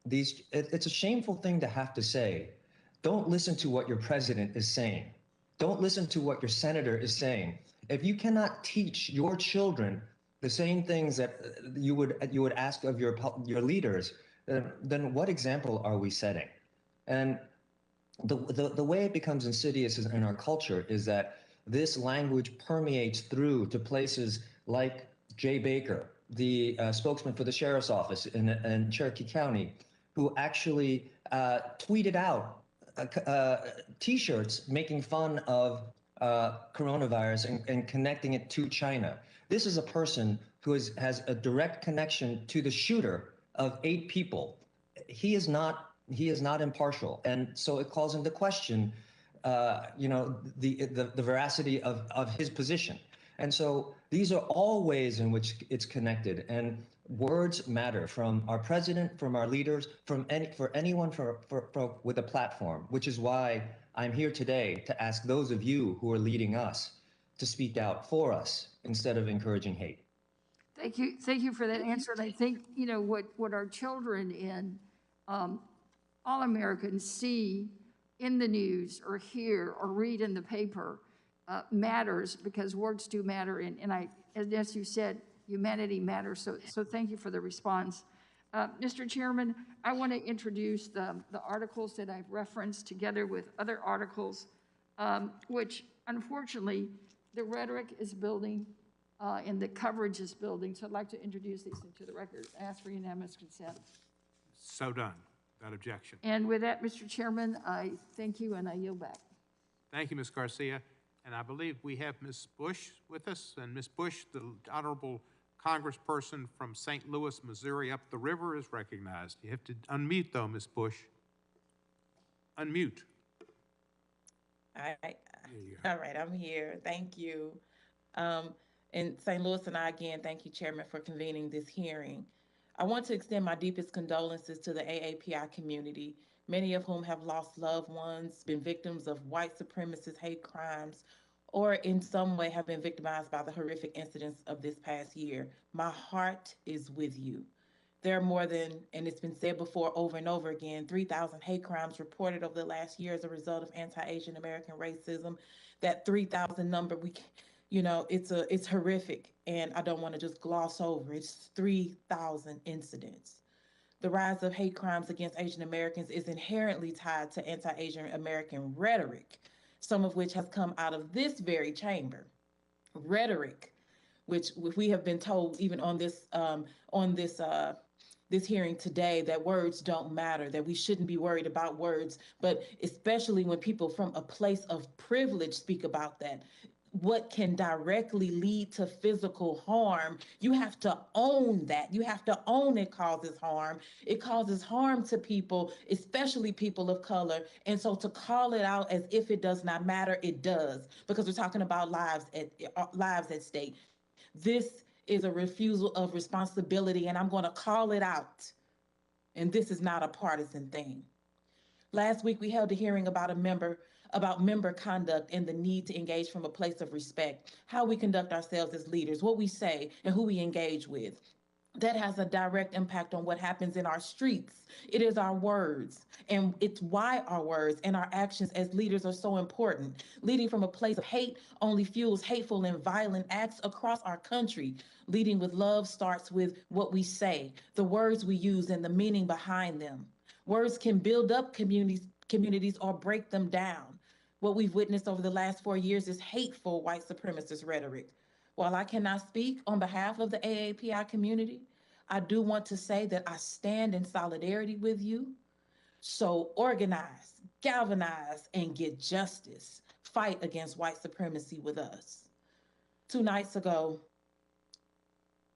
It's a shameful thing to have to say. Don't listen to what your president is saying. Don't listen to what your senator is saying. If you cannot teach your children the same things that you would ask of your leaders, then what example are we setting? And the way it becomes insidious in our culture is that this language permeates through to places like Jay Baker, the spokesman for the sheriff's office in Cherokee County, who actually tweeted out T-shirts making fun of coronavirus and connecting it to China. This is a person who has a direct connection to the shooter of 8 people. He is not impartial, and so it calls into question, the veracity of his position. And so these are all ways in which it's connected, and words matter, from our president, from our leaders, for anyone with a platform, which is why I'm here today to ask those of you who are leading us to speak out for us instead of encouraging hate. Thank you for that answer. And I think, what our children and all Americans see in the news or hear or read in the paper matters, because words do matter. And as you said, humanity matters. So thank you for the response. Mr. Chairman, I want to introduce the articles that I've referenced together with other articles, which unfortunately the rhetoric is building and the coverage is building. So I'd like to introduce these into the record. Ask for unanimous consent. So done. Without objection. And with that, Mr. Chairman, I thank you and I yield back. Thank you, Ms. Garcia. And I believe we have Ms. Bush with us. And Ms. Bush, the honorable congressperson from St. Louis, Missouri, up the river, is recognized. You have to unmute, though, Ms. Bush. Unmute. All right, I'm here. Thank you. And St. Louis and I, again, thank you, Chairman, for convening this hearing. I want to extend my deepest condolences to the AAPI community, many of whom have lost loved ones, been victims of white supremacist hate crimes, or in some way have been victimized by the horrific incidents of this past year. My heart is with you. There are more than, and it's been said before over and over again, 3,000 hate crimes reported over the last year as a result of anti-Asian American racism. That 3,000 number, it's horrific, and I don't want to just gloss over. It's 3,000 incidents. The rise of hate crimes against Asian Americans is inherently tied to anti-Asian American rhetoric, some of which has come out of this very chamber. Rhetoric, which we have been told even on this this hearing today that words don't matter, that we shouldn't be worried about words, but especially when people from a place of privilege speak about that, what can directly lead to physical harm, you have to own that. You have to own it causes harm. It causes harm to people, especially people of color. And so to call it out as if it does not matter, it does, because we're talking about lives at stake. This is a refusal of responsibility, and I'm going to call it out. And this is not a partisan thing. Last week, we held a hearing about member conduct and the need to engage from a place of respect, how we conduct ourselves as leaders, what we say, and who we engage with. That has a direct impact on what happens in our streets. It is our words, and it's why our words and our actions as leaders are so important. Leading from a place of hate only fuels hateful and violent acts across our country. Leading with love starts with what we say, the words we use, and the meaning behind them. Words can build up communities or break them down. What we've witnessed over the last 4 years is hateful white supremacist rhetoric. While I cannot speak on behalf of the AAPI community, I do want to say that I stand in solidarity with you. So organize, galvanize, and get justice. Fight against white supremacy with us. 2 nights ago,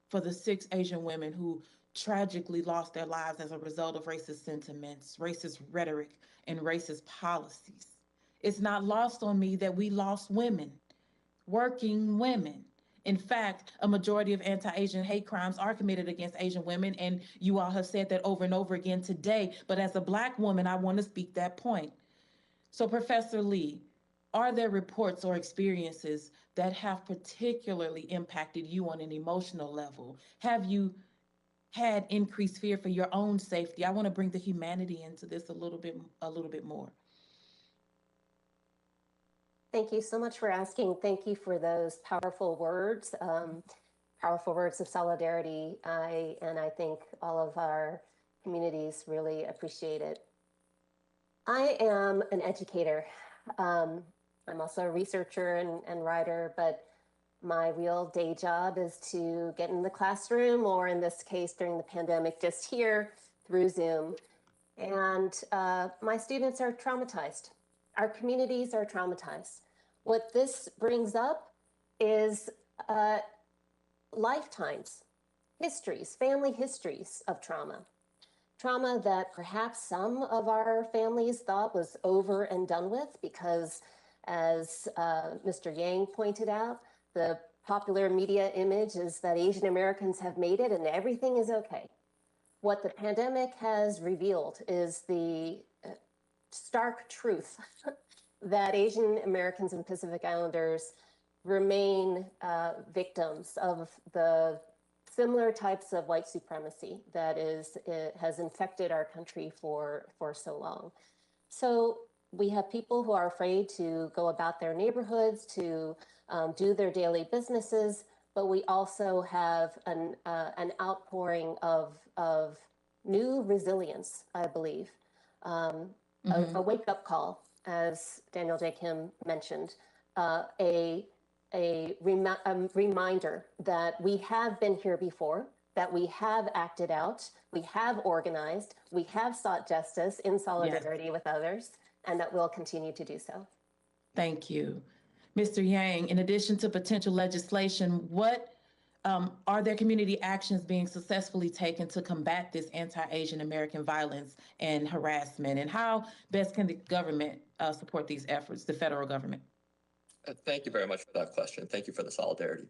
for the 6 Asian women who tragically lost their lives as a result of racist sentiments, racist rhetoric, and racist policies. It's not lost on me that we lost women, working women. In fact, a majority of anti-Asian hate crimes are committed against Asian women, and you all have said that over and over again today, but as a Black woman, I want to speak that point. So Professor Lee, are there reports or experiences that have particularly impacted you on an emotional level? Have you had increased fear for your own safety? I want to bring the humanity into this a little bit more. Thank you so much for asking. Thank you for those powerful words of solidarity. I think all of our communities really appreciate it. I am an educator. I'm also a researcher and writer, but my real day job is to get in the classroom, or in this case, during the pandemic, just here through Zoom. And my students are traumatized. Our communities are traumatized. What this brings up is lifetimes, histories, family histories of trauma. Trauma that perhaps some of our families thought was over and done with because, as Mr. Yang pointed out, the popular media image is that Asian Americans have made it and everything is okay. What the pandemic has revealed is the stark truth that Asian Americans and Pacific Islanders remain victims of the similar types of white supremacy that has infected our country for so long. So we have people who are afraid to go about their neighborhoods, to do their daily businesses, but we also have an outpouring of new resilience, I believe, a wake-up call, as Daniel J. Kim mentioned, a reminder that we have been here before, that we have acted out, we have organized, we have sought justice in solidarity with others, and that we'll continue to do so. Thank you. Mr. Yang, in addition to potential legislation, what are there community actions being successfully taken to combat this anti-Asian American violence and harassment? And how best can the government support these efforts, the federal government? Thank you very much for that question. Thank you for the solidarity.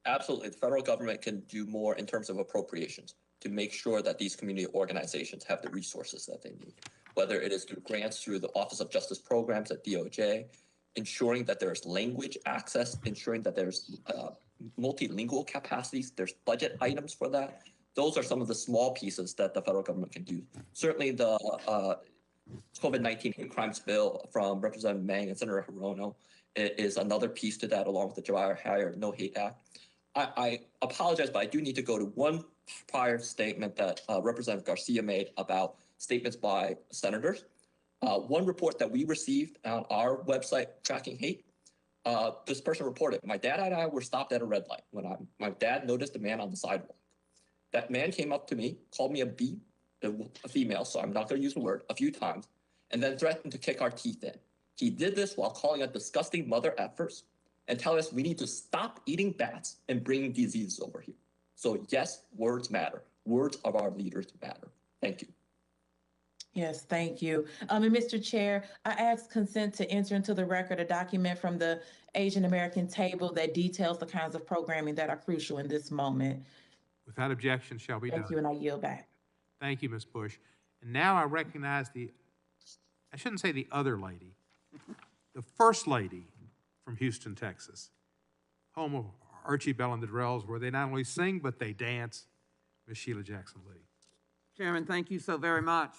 Absolutely, the federal government can do more in terms of appropriations to make sure that these community organizations have the resources that they need, whether it is through grants through the Office of Justice Programs at DOJ, ensuring that there's language access, ensuring that there's multilingual capacities, there's budget items for that. Those are some of the small pieces that the federal government can do. Certainly the COVID-19 hate crimes bill from Representative Mang and Senator Hirono is another piece to that, along with the Jawahir Hire No Hate Act. I apologize, but I do need to go to one prior statement that Representative Garcia made about statements by senators. One report that we received on our website, Tracking Hate, this person reported, my dad and I were stopped at a red light when my dad noticed a man on the sidewalk. That man came up to me, called me a female, so I'm not going to use the word, a few times, and then threatened to kick our teeth in. He did this while calling us disgusting mother effers and telling us we need to stop eating bats and bringing diseases over here. So yes, words matter. Words of our leaders matter. Thank you. Yes, thank you. And Mr. Chair, I ask consent to enter into the record a document from the Asian American table that details the kinds of programming that are crucial in this moment. Without objection, shall be done. Thank you, and I yield back. Thank you, Ms. Bush. And now I recognize I shouldn't say the other lady, the first lady from Houston, Texas, home of Archie Bell and the Drells, where they not only sing, but they dance, Ms. Sheila Jackson-Lee. Chairman, thank you so very much.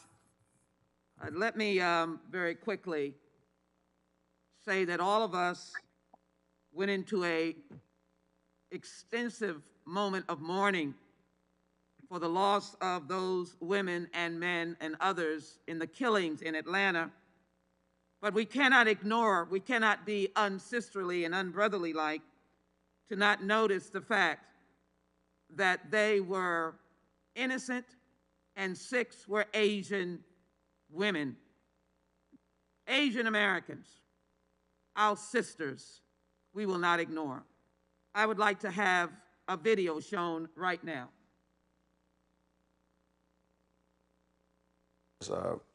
Let me very quickly say that all of us went into a extensive moment of mourning for the loss of those women and men and others in the killings in Atlanta. But we cannot ignore, we cannot be unsisterly and unbrotherly-like to not notice the fact that they were innocent and 6 were Asian women. Asian Americans, our sisters, we will not ignore. I would like to have a video shown right now.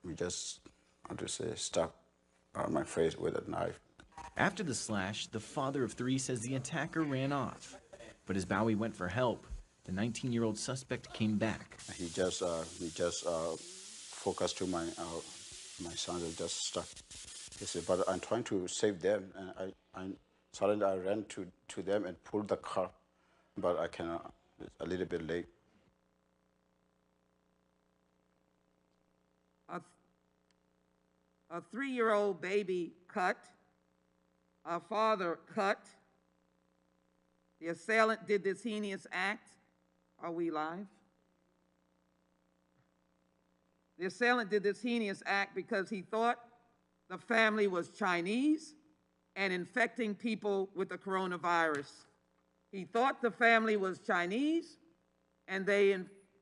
We just, how to say, stuck my face with a knife. After the slash, the father of 3 says the attacker ran off. But as Bowie went for help, the 19-year-old suspect came back. He just focused to my son that just stuck. He said, but I'm trying to save them, and suddenly I ran to them and pulled the car, but I cannot. It's a little bit late. A 3-year-old baby cut, a father cut. The assailant did this heinous act. Are we live? The assailant did this heinous act because he thought the family was Chinese and infecting people with the coronavirus. He thought the family was Chinese and they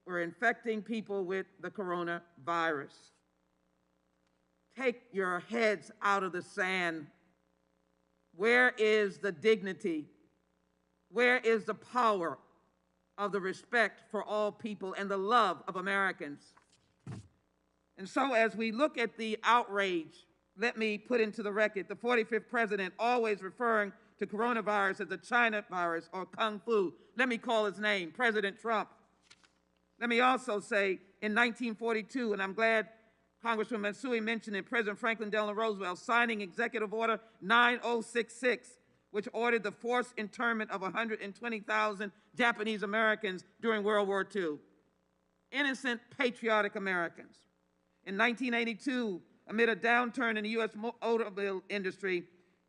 were infecting people with the coronavirus. Take your heads out of the sand. Where is the dignity? Where is the power of the respect for all people and the love of Americans? And so as we look at the outrage, let me put into the record the 45th president always referring to coronavirus as the China virus or Kung Fu. Let me call his name, President Trump. Let me also say in 1942, and I'm glad Congressman Matsui mentioned it, President Franklin Delano Roosevelt signing Executive Order 9066, which ordered the forced internment of 120,000 Japanese Americans during World War II. Innocent, patriotic Americans. In 1982, amid a downturn in the U.S. automobile industry,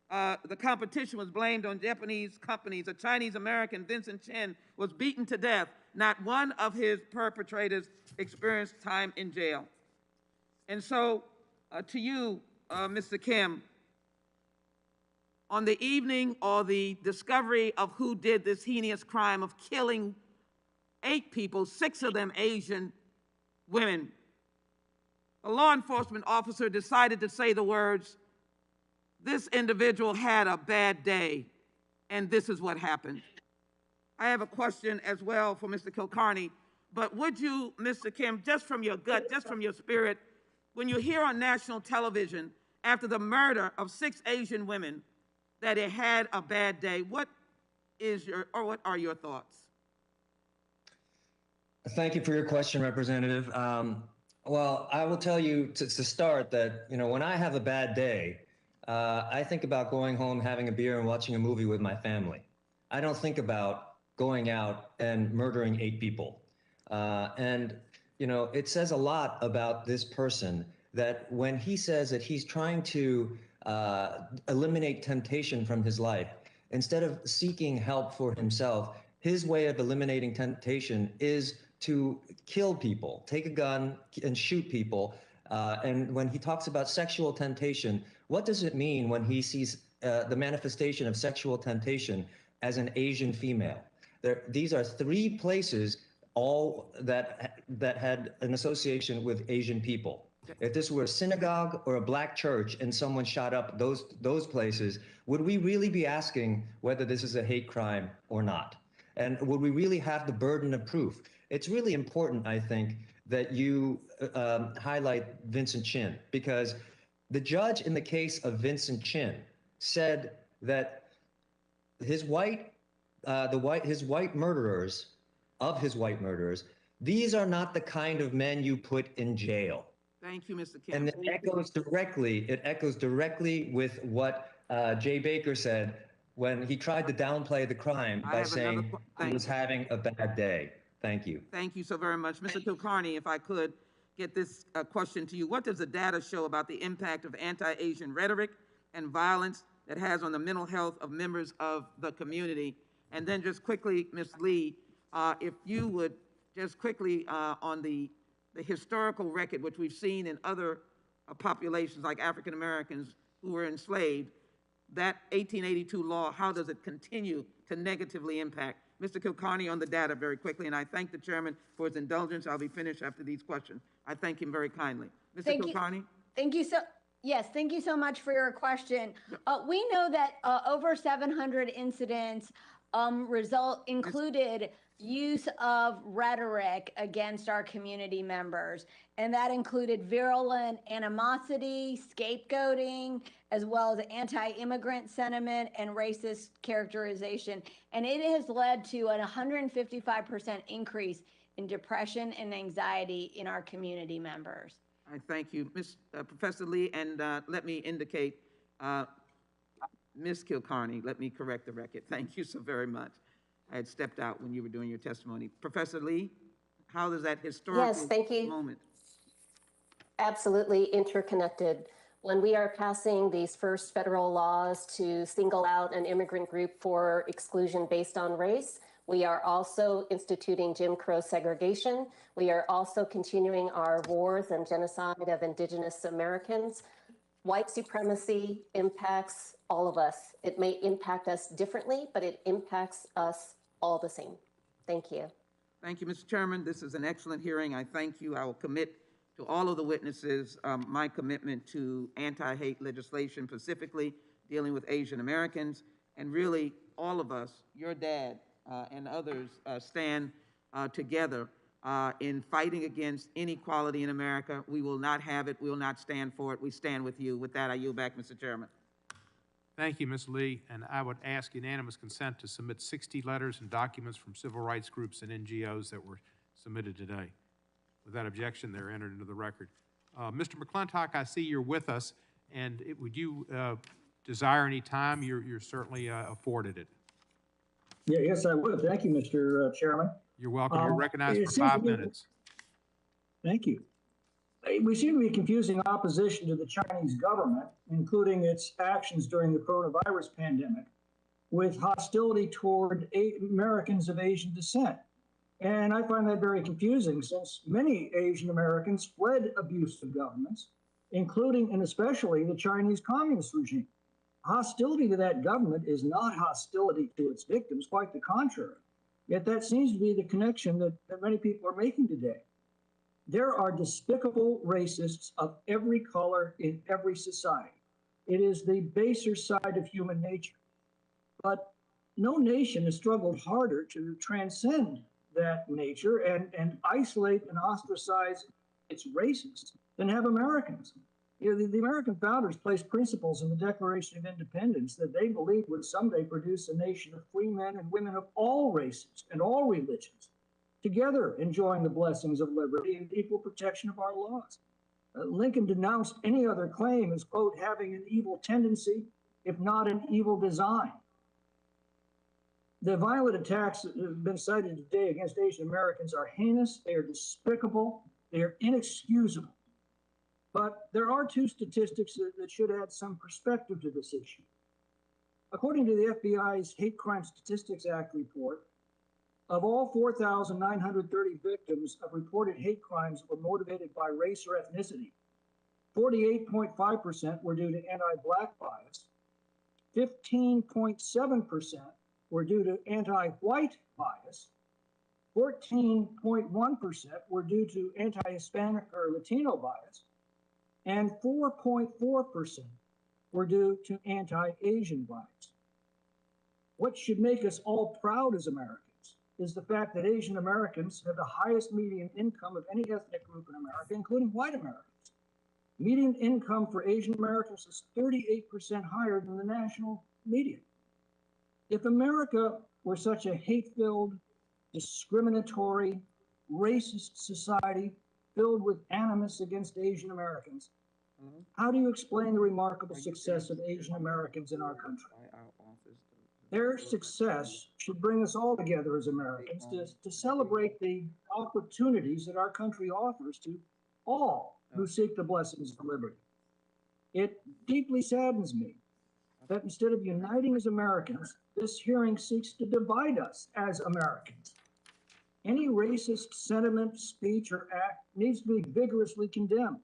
the competition was blamed on Japanese companies. A Chinese American, Vincent Chen, was beaten to death. Not one of his perpetrators experienced time in jail. And so, to you, Mr. Kim, on the evening or the discovery of who did this heinous crime of killing 8 people, 6 of them Asian women, a law enforcement officer decided to say the words, "This individual had a bad day, and this is what happened." I have a question as well for Mr. Kulkarni, but would you, Mr. Kim, just from your gut, just from your spirit, when you hear on national television after the murder of 6 Asian women that it had a bad day, what are your thoughts? Thank you for your question, Representative. Well, I will tell you to start that, when I have a bad day, I think about going home, having a beer and watching a movie with my family. I don't think about going out and murdering 8 people. It says a lot about this person that when he says that he's trying to eliminate temptation from his life, instead of seeking help for himself, his way of eliminating temptation is to kill people, take a gun and shoot people. And when he talks about sexual temptation, what does it mean when he sees the manifestation of sexual temptation as an Asian female? These are 3 places all that had an association with Asian people. If this were a synagogue or a black church and someone shot up those places, would we really be asking whether this is a hate crime or not? And would we really have the burden of proof? It's really important, I think, that you highlight Vincent Chin, because the judge in the case of Vincent Chin said that his white murderers, these are not the kind of men you put in jail. Thank you, Mr. Kim. And it echoes directly with what Jay Baker said when he tried to downplay the crime by saying he was having a bad day. Thank you. Thank you so very much. Mr. Kulkarni, if I could get this question to you. What does the data show about the impact of anti-Asian rhetoric and violence that has on the mental health of members of the community? And then just quickly, Ms. Lee, if you would just quickly on the historical record, which we've seen in other populations like African Americans who were enslaved, that 1882 law, how does it continue to negatively impact? Mr. Kulkarni on the data very quickly, and I thank the chairman for his indulgence. I'll be finished after these questions. I thank him very kindly. Mr. Kulkarni? Thank you so much for your question. We know that over 700 incidents included use of rhetoric against our community members, and that included virulent animosity, scapegoating, as well as anti-immigrant sentiment and racist characterization. And it has led to a 155% increase in depression and anxiety in our community members. I thank you, Professor Lee, and let me indicate, Ms. Kulkarni, let me correct the record. Thank you so very much. I had stepped out when you were doing your testimony. Professor Lee, how does that historical Yes, thank you. moment? Absolutely interconnected. When we are passing these first federal laws to single out an immigrant group for exclusion based on race, we are also instituting Jim Crow segregation. We are also continuing our wars and genocide of Indigenous Americans. White supremacy impacts all of us. It may impact us differently, but it impacts us all the same. Thank you. Thank you, Mr. Chairman. This is an excellent hearing. I thank you. I will commit to all of the witnesses my commitment to anti-hate legislation, specifically dealing with Asian Americans, and really all of us, your dad and others, stand together in fighting against inequality in America. We will not have it. We will not stand for it. We stand with you. With that, I yield back, Mr. Chairman. Thank you, Ms. Lee, and I would ask unanimous consent to submit 60 letters and documents from civil rights groups and NGOs that were submitted today. Without objection, they're entered into the record. Mr. McClintock, I see you're with us, and would you desire any time? You're certainly afforded it. Yeah, yes, I would. Thank you, Mr. Chairman. You're welcome. You're recognized for 5 minutes. Thank you. We seem to be confusing opposition to the Chinese government, including its actions during the coronavirus pandemic, with hostility toward Americans of Asian descent. And I find that very confusing, since many Asian Americans fled abusive governments, including and especially the Chinese communist regime. Hostility to that government is not hostility to its victims, quite the contrary. Yet that seems to be the connection that many people are making today. There are despicable racists of every color in every society. It is the baser side of human nature. But no nation has struggled harder to transcend that nature and isolate and ostracize its racists than have Americans. You know, the American founders placed principles in the Declaration of Independence that they believed would someday produce a nation of free men and women of all races and all religions, together enjoying the blessings of liberty and equal protection of our laws. Lincoln denounced any other claim as, quote, having an evil tendency, if not an evil design. The violent attacks that have been cited today against Asian Americans are heinous, they are despicable, they are inexcusable. But there are two statistics that should add some perspective to this issue. According to the FBI's Hate Crime Statistics Act report, of all 4,930 victims of reported hate crimes that were motivated by race or ethnicity, 48.5% were due to anti-Black bias, 15.7% were due to anti-white bias, 14.1% were due to anti-Hispanic or Latino bias, and 4.4% were due to anti-Asian bias. What should make us all proud as Americans is the fact that Asian Americans have the highest median income of any ethnic group in America, including white Americans. Median income for Asian Americans is 38% higher than the national median. If America were such a hate-filled, discriminatory, racist society filled with animus against Asian Americans, how do you explain the remarkable success of Asian Americans in our country? Their success should bring us all together as Americans to celebrate the opportunities that our country offers to all who seek the blessings of liberty. It deeply saddens me that instead of uniting as Americans, this hearing seeks to divide us as Americans. Any racist sentiment, speech, or act needs to be vigorously condemned.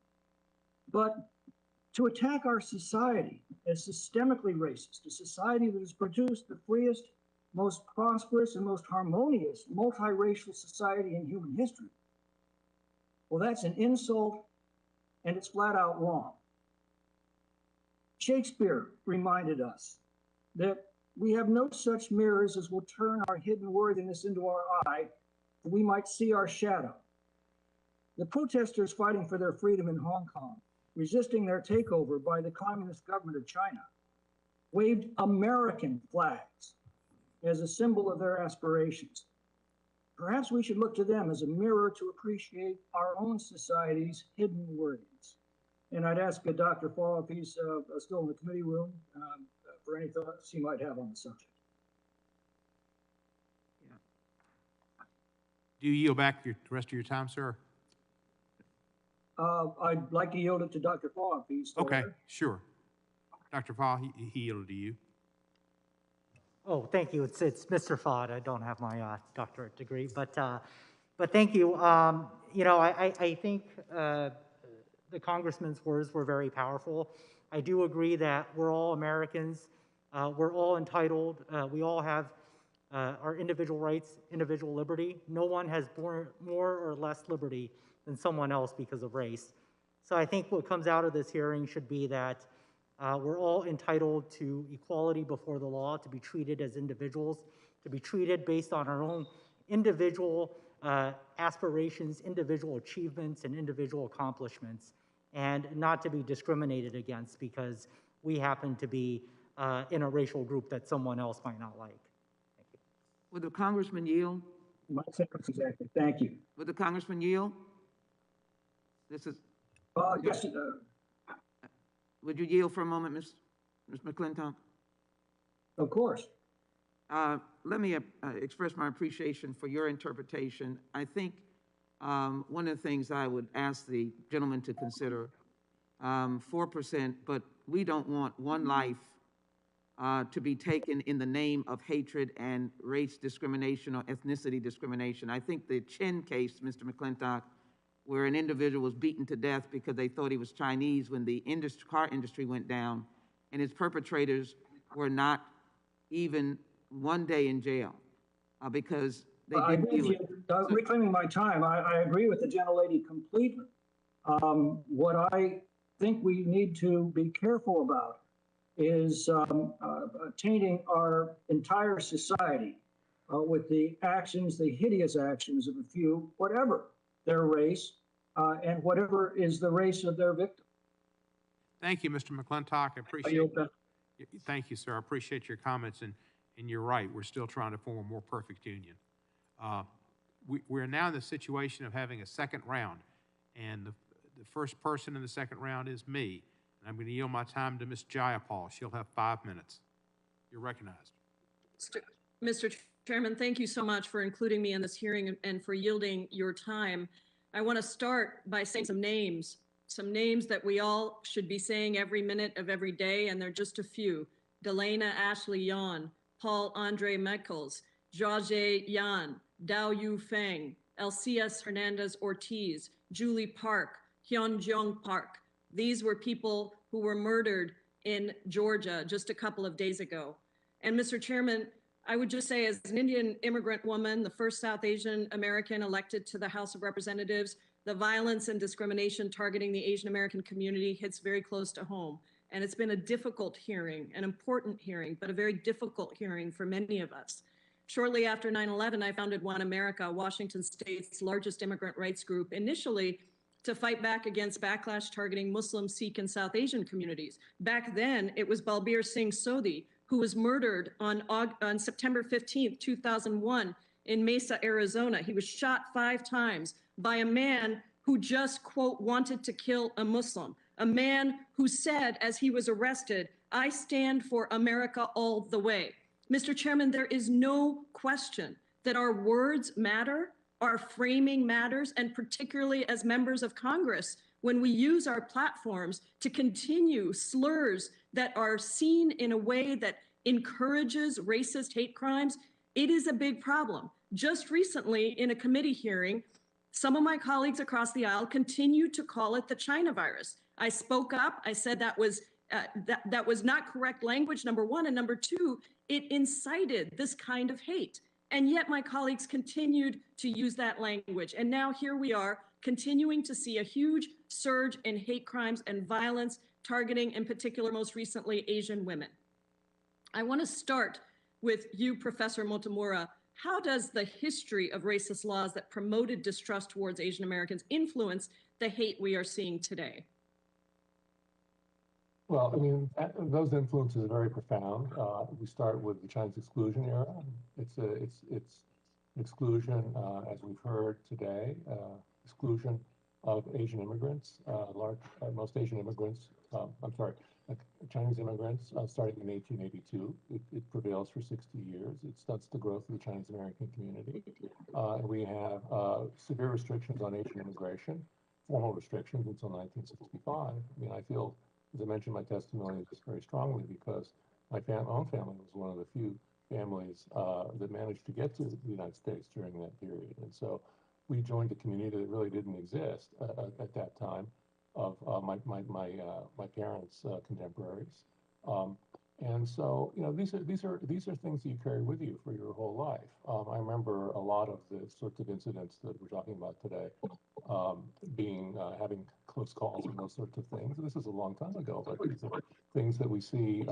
But to attack our society as systemically racist, a society that has produced the freest, most prosperous, and most harmonious multiracial society in human history, well, that's an insult, and it's flat out wrong. Shakespeare reminded us that we have no such mirrors as will turn our hidden worthiness into our eye, that we might see our shadow. The protesters fighting for their freedom in Hong Kong, resisting their takeover by the Communist government of China, waved American flags as a symbol of their aspirations. Perhaps we should look to them as a mirror to appreciate our own society's hidden worthiness. And I'd ask Dr. Fall if he's still in the committee room for any thoughts he might have on the subject. Do you yield back the rest of your time, sir? I'd like to yield it to Dr. Fall if he's still Okay, there. sure. Dr. Fall, he yielded to you. Oh, thank you. It's Mr. Fod. I don't have my doctorate degree, but thank you. You know, I think the congressman's words were very powerful. I do agree that we're all Americans. We're all entitled. We all have our individual rights, individual liberty. No one has more or less liberty than someone else because of race. So I think what comes out of this hearing should be that we're all entitled to equality before the law, to be treated as individuals, to be treated based on our own individual aspirations, individual achievements, and individual accomplishments, and not to be discriminated against because we happen to be in a racial group that someone else might not like. Thank you. Would the congressman yield? My sentence exactly. Thank you. Would the congressman yield? This is. Yes. Would you yield for a moment, Ms. McClintock? Of course. Let me express my appreciation for your interpretation. I think one of the things I would ask the gentleman to consider, 4%, but we don't want one life to be taken in the name of hatred and race discrimination or ethnicity discrimination. I think the Chin case, Mr. McClintock, where an individual was beaten to death because they thought he was Chinese when the car industry went down, and his perpetrators were not even one day in jail because they didn't do it. Reclaiming my time, I agree with the gentlelady completely. What I think we need to be careful about is tainting our entire society with the actions, the hideous actions of a few, whatever their race, and whatever is the race of their victim. Thank you, Mr. McClintock. I appreciate it. Thank you, sir. I appreciate your comments, and you're right. We're still trying to form a more perfect union. We're now in the situation of having a second round, and the first person in the second round is me. And I'm going to yield my time to Ms. Jayapal. She'll have 5 minutes. You're recognized. Mr. Chairman, thank you so much for including me in this hearing and for yielding your time. I want to start by saying some names that we all should be saying every minute of every day, and they're just a few. Delana Ashley Yan, Paul Andre Meckles, Jiajie Yan, Dao Yu Feng, Elcias Hernandez Ortiz, Julie Park, Hyunjong Park. These were people who were murdered in Georgia just a couple of days ago. And Mr. Chairman, I would just say, as an Indian immigrant woman, the first South Asian American elected to the House of Representatives, the violence and discrimination targeting the Asian American community hits very close to home. And it's been a difficult hearing, an important hearing, but a very difficult hearing for many of us. Shortly after 9/11, I founded One America, Washington State's largest immigrant rights group, initially to fight back against backlash targeting Muslim, Sikh, and South Asian communities. Back then, it was Balbir Singh Sodhi, who was murdered on September 15th, 2001 in Mesa, Arizona. He was shot 5 times by a man who just, quote, wanted to kill a Muslim. A man who said, as he was arrested, "I stand for America all the way." Mr. Chairman, there is no question that our words matter, our framing matters, and particularly as members of Congress, when we use our platforms to continue slurs that are seen in a way that encourages racist hate crimes, it is a big problem. Just recently, in a committee hearing, some of my colleagues across the aisle continued to call it the China virus. I spoke up. I said that was not correct language, number one, and number two, it incited this kind of hate. And yet my colleagues continued to use that language. And now here we are, continuing to see a huge surge in hate crimes and violence targeting, in particular, most recently, Asian women. I want to start with you, Professor Motomura. How does the history of racist laws that promoted distrust towards Asian Americans influence the hate we are seeing today? Well, I mean, those influences are very profound. We start with the Chinese exclusion era. It's exclusion, as we've heard today, exclusion of Asian immigrants. Most Asian immigrants, Chinese immigrants, starting in 1882. It prevails for 60 years. It stunts the growth of the Chinese American community. We have severe restrictions on Asian immigration, formal restrictions until 1965. I mean, I feel, as I mentioned in my testimony, this very strongly because my own family was one of the few families that managed to get to the United States during that period. And so we joined a community that really didn't exist at that time of my parents' contemporaries. And so, you know, these are things that you carry with you for your whole life. I remember a lot of the sorts of incidents that we're talking about today, having close calls and those sorts of things. This is a long time ago, but these are things that we see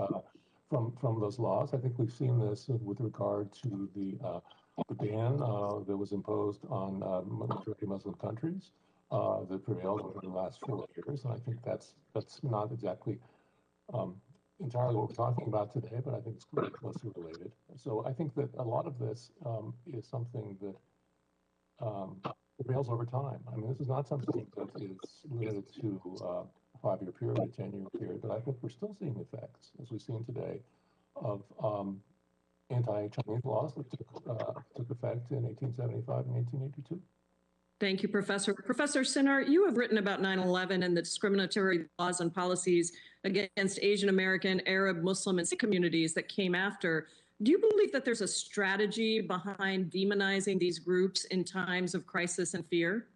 from those laws. I think we've seen this with regard to the ban that was imposed on majority Muslim countries that prevailed over the last 4 years, and I think that's not exactly entirely what we're talking about today, but I think it's pretty closely related. So I think that a lot of this is something that prevails over time. I mean, this is not something that is limited to a 5-year period, a 10-year period, but I think we're still seeing effects, as we've seen today, of anti-Chinese laws that took effect in 1875 and 1882. Thank you, Professor. Professor Sinnar, you have written about 9/11 and the discriminatory laws and policies against Asian American, Arab, Muslim, and Sikh communities that came after. Do you believe that there's a strategy behind demonizing these groups in times of crisis and fear?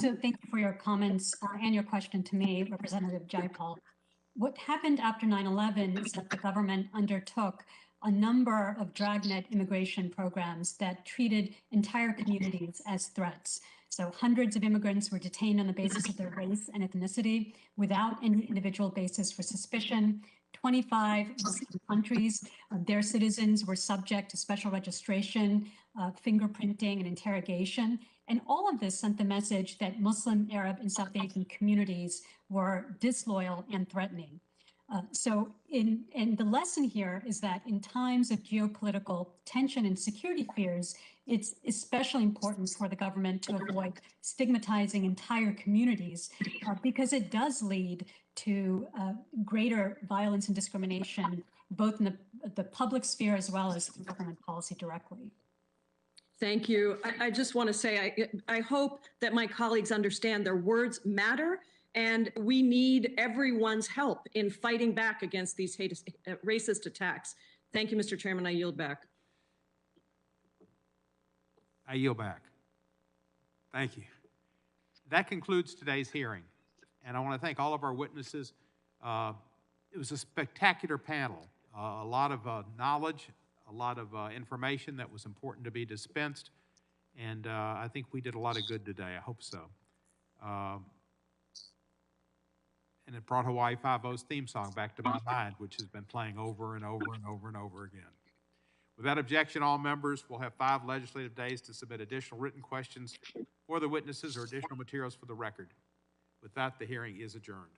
So thank you for your comments and your question to me, Representative Jaipal. What happened after 9/11 is that the government undertook a number of dragnet immigration programs that treated entire communities as threats. So hundreds of immigrants were detained on the basis of their race and ethnicity without any individual basis for suspicion. 25 Muslim countries, their citizens were subject to special registration, fingerprinting, and interrogation. And all of this sent the message that Muslim, Arab, and South Asian communities were disloyal and threatening. And the lesson here is that in times of geopolitical tension and security fears, it's especially important for the government to avoid stigmatizing entire communities because it does lead to greater violence and discrimination, both in the public sphere as well as through government policy directly. Thank you. I just want to say, I hope that my colleagues understand their words matter, and we need everyone's help in fighting back against these racist attacks. Thank you, Mr. Chairman. I yield back. I yield back. Thank you. That concludes today's hearing, and I want to thank all of our witnesses. It was a spectacular panel. a lot of knowledge, a lot of information that was important to be dispensed, and I think we did a lot of good today. I hope so. And it brought Hawaii Five-O's theme song back to my mind, which has been playing over and over and over and over again. Without objection, all members will have 5 legislative days to submit additional written questions for the witnesses or additional materials for the record. With that, the hearing is adjourned.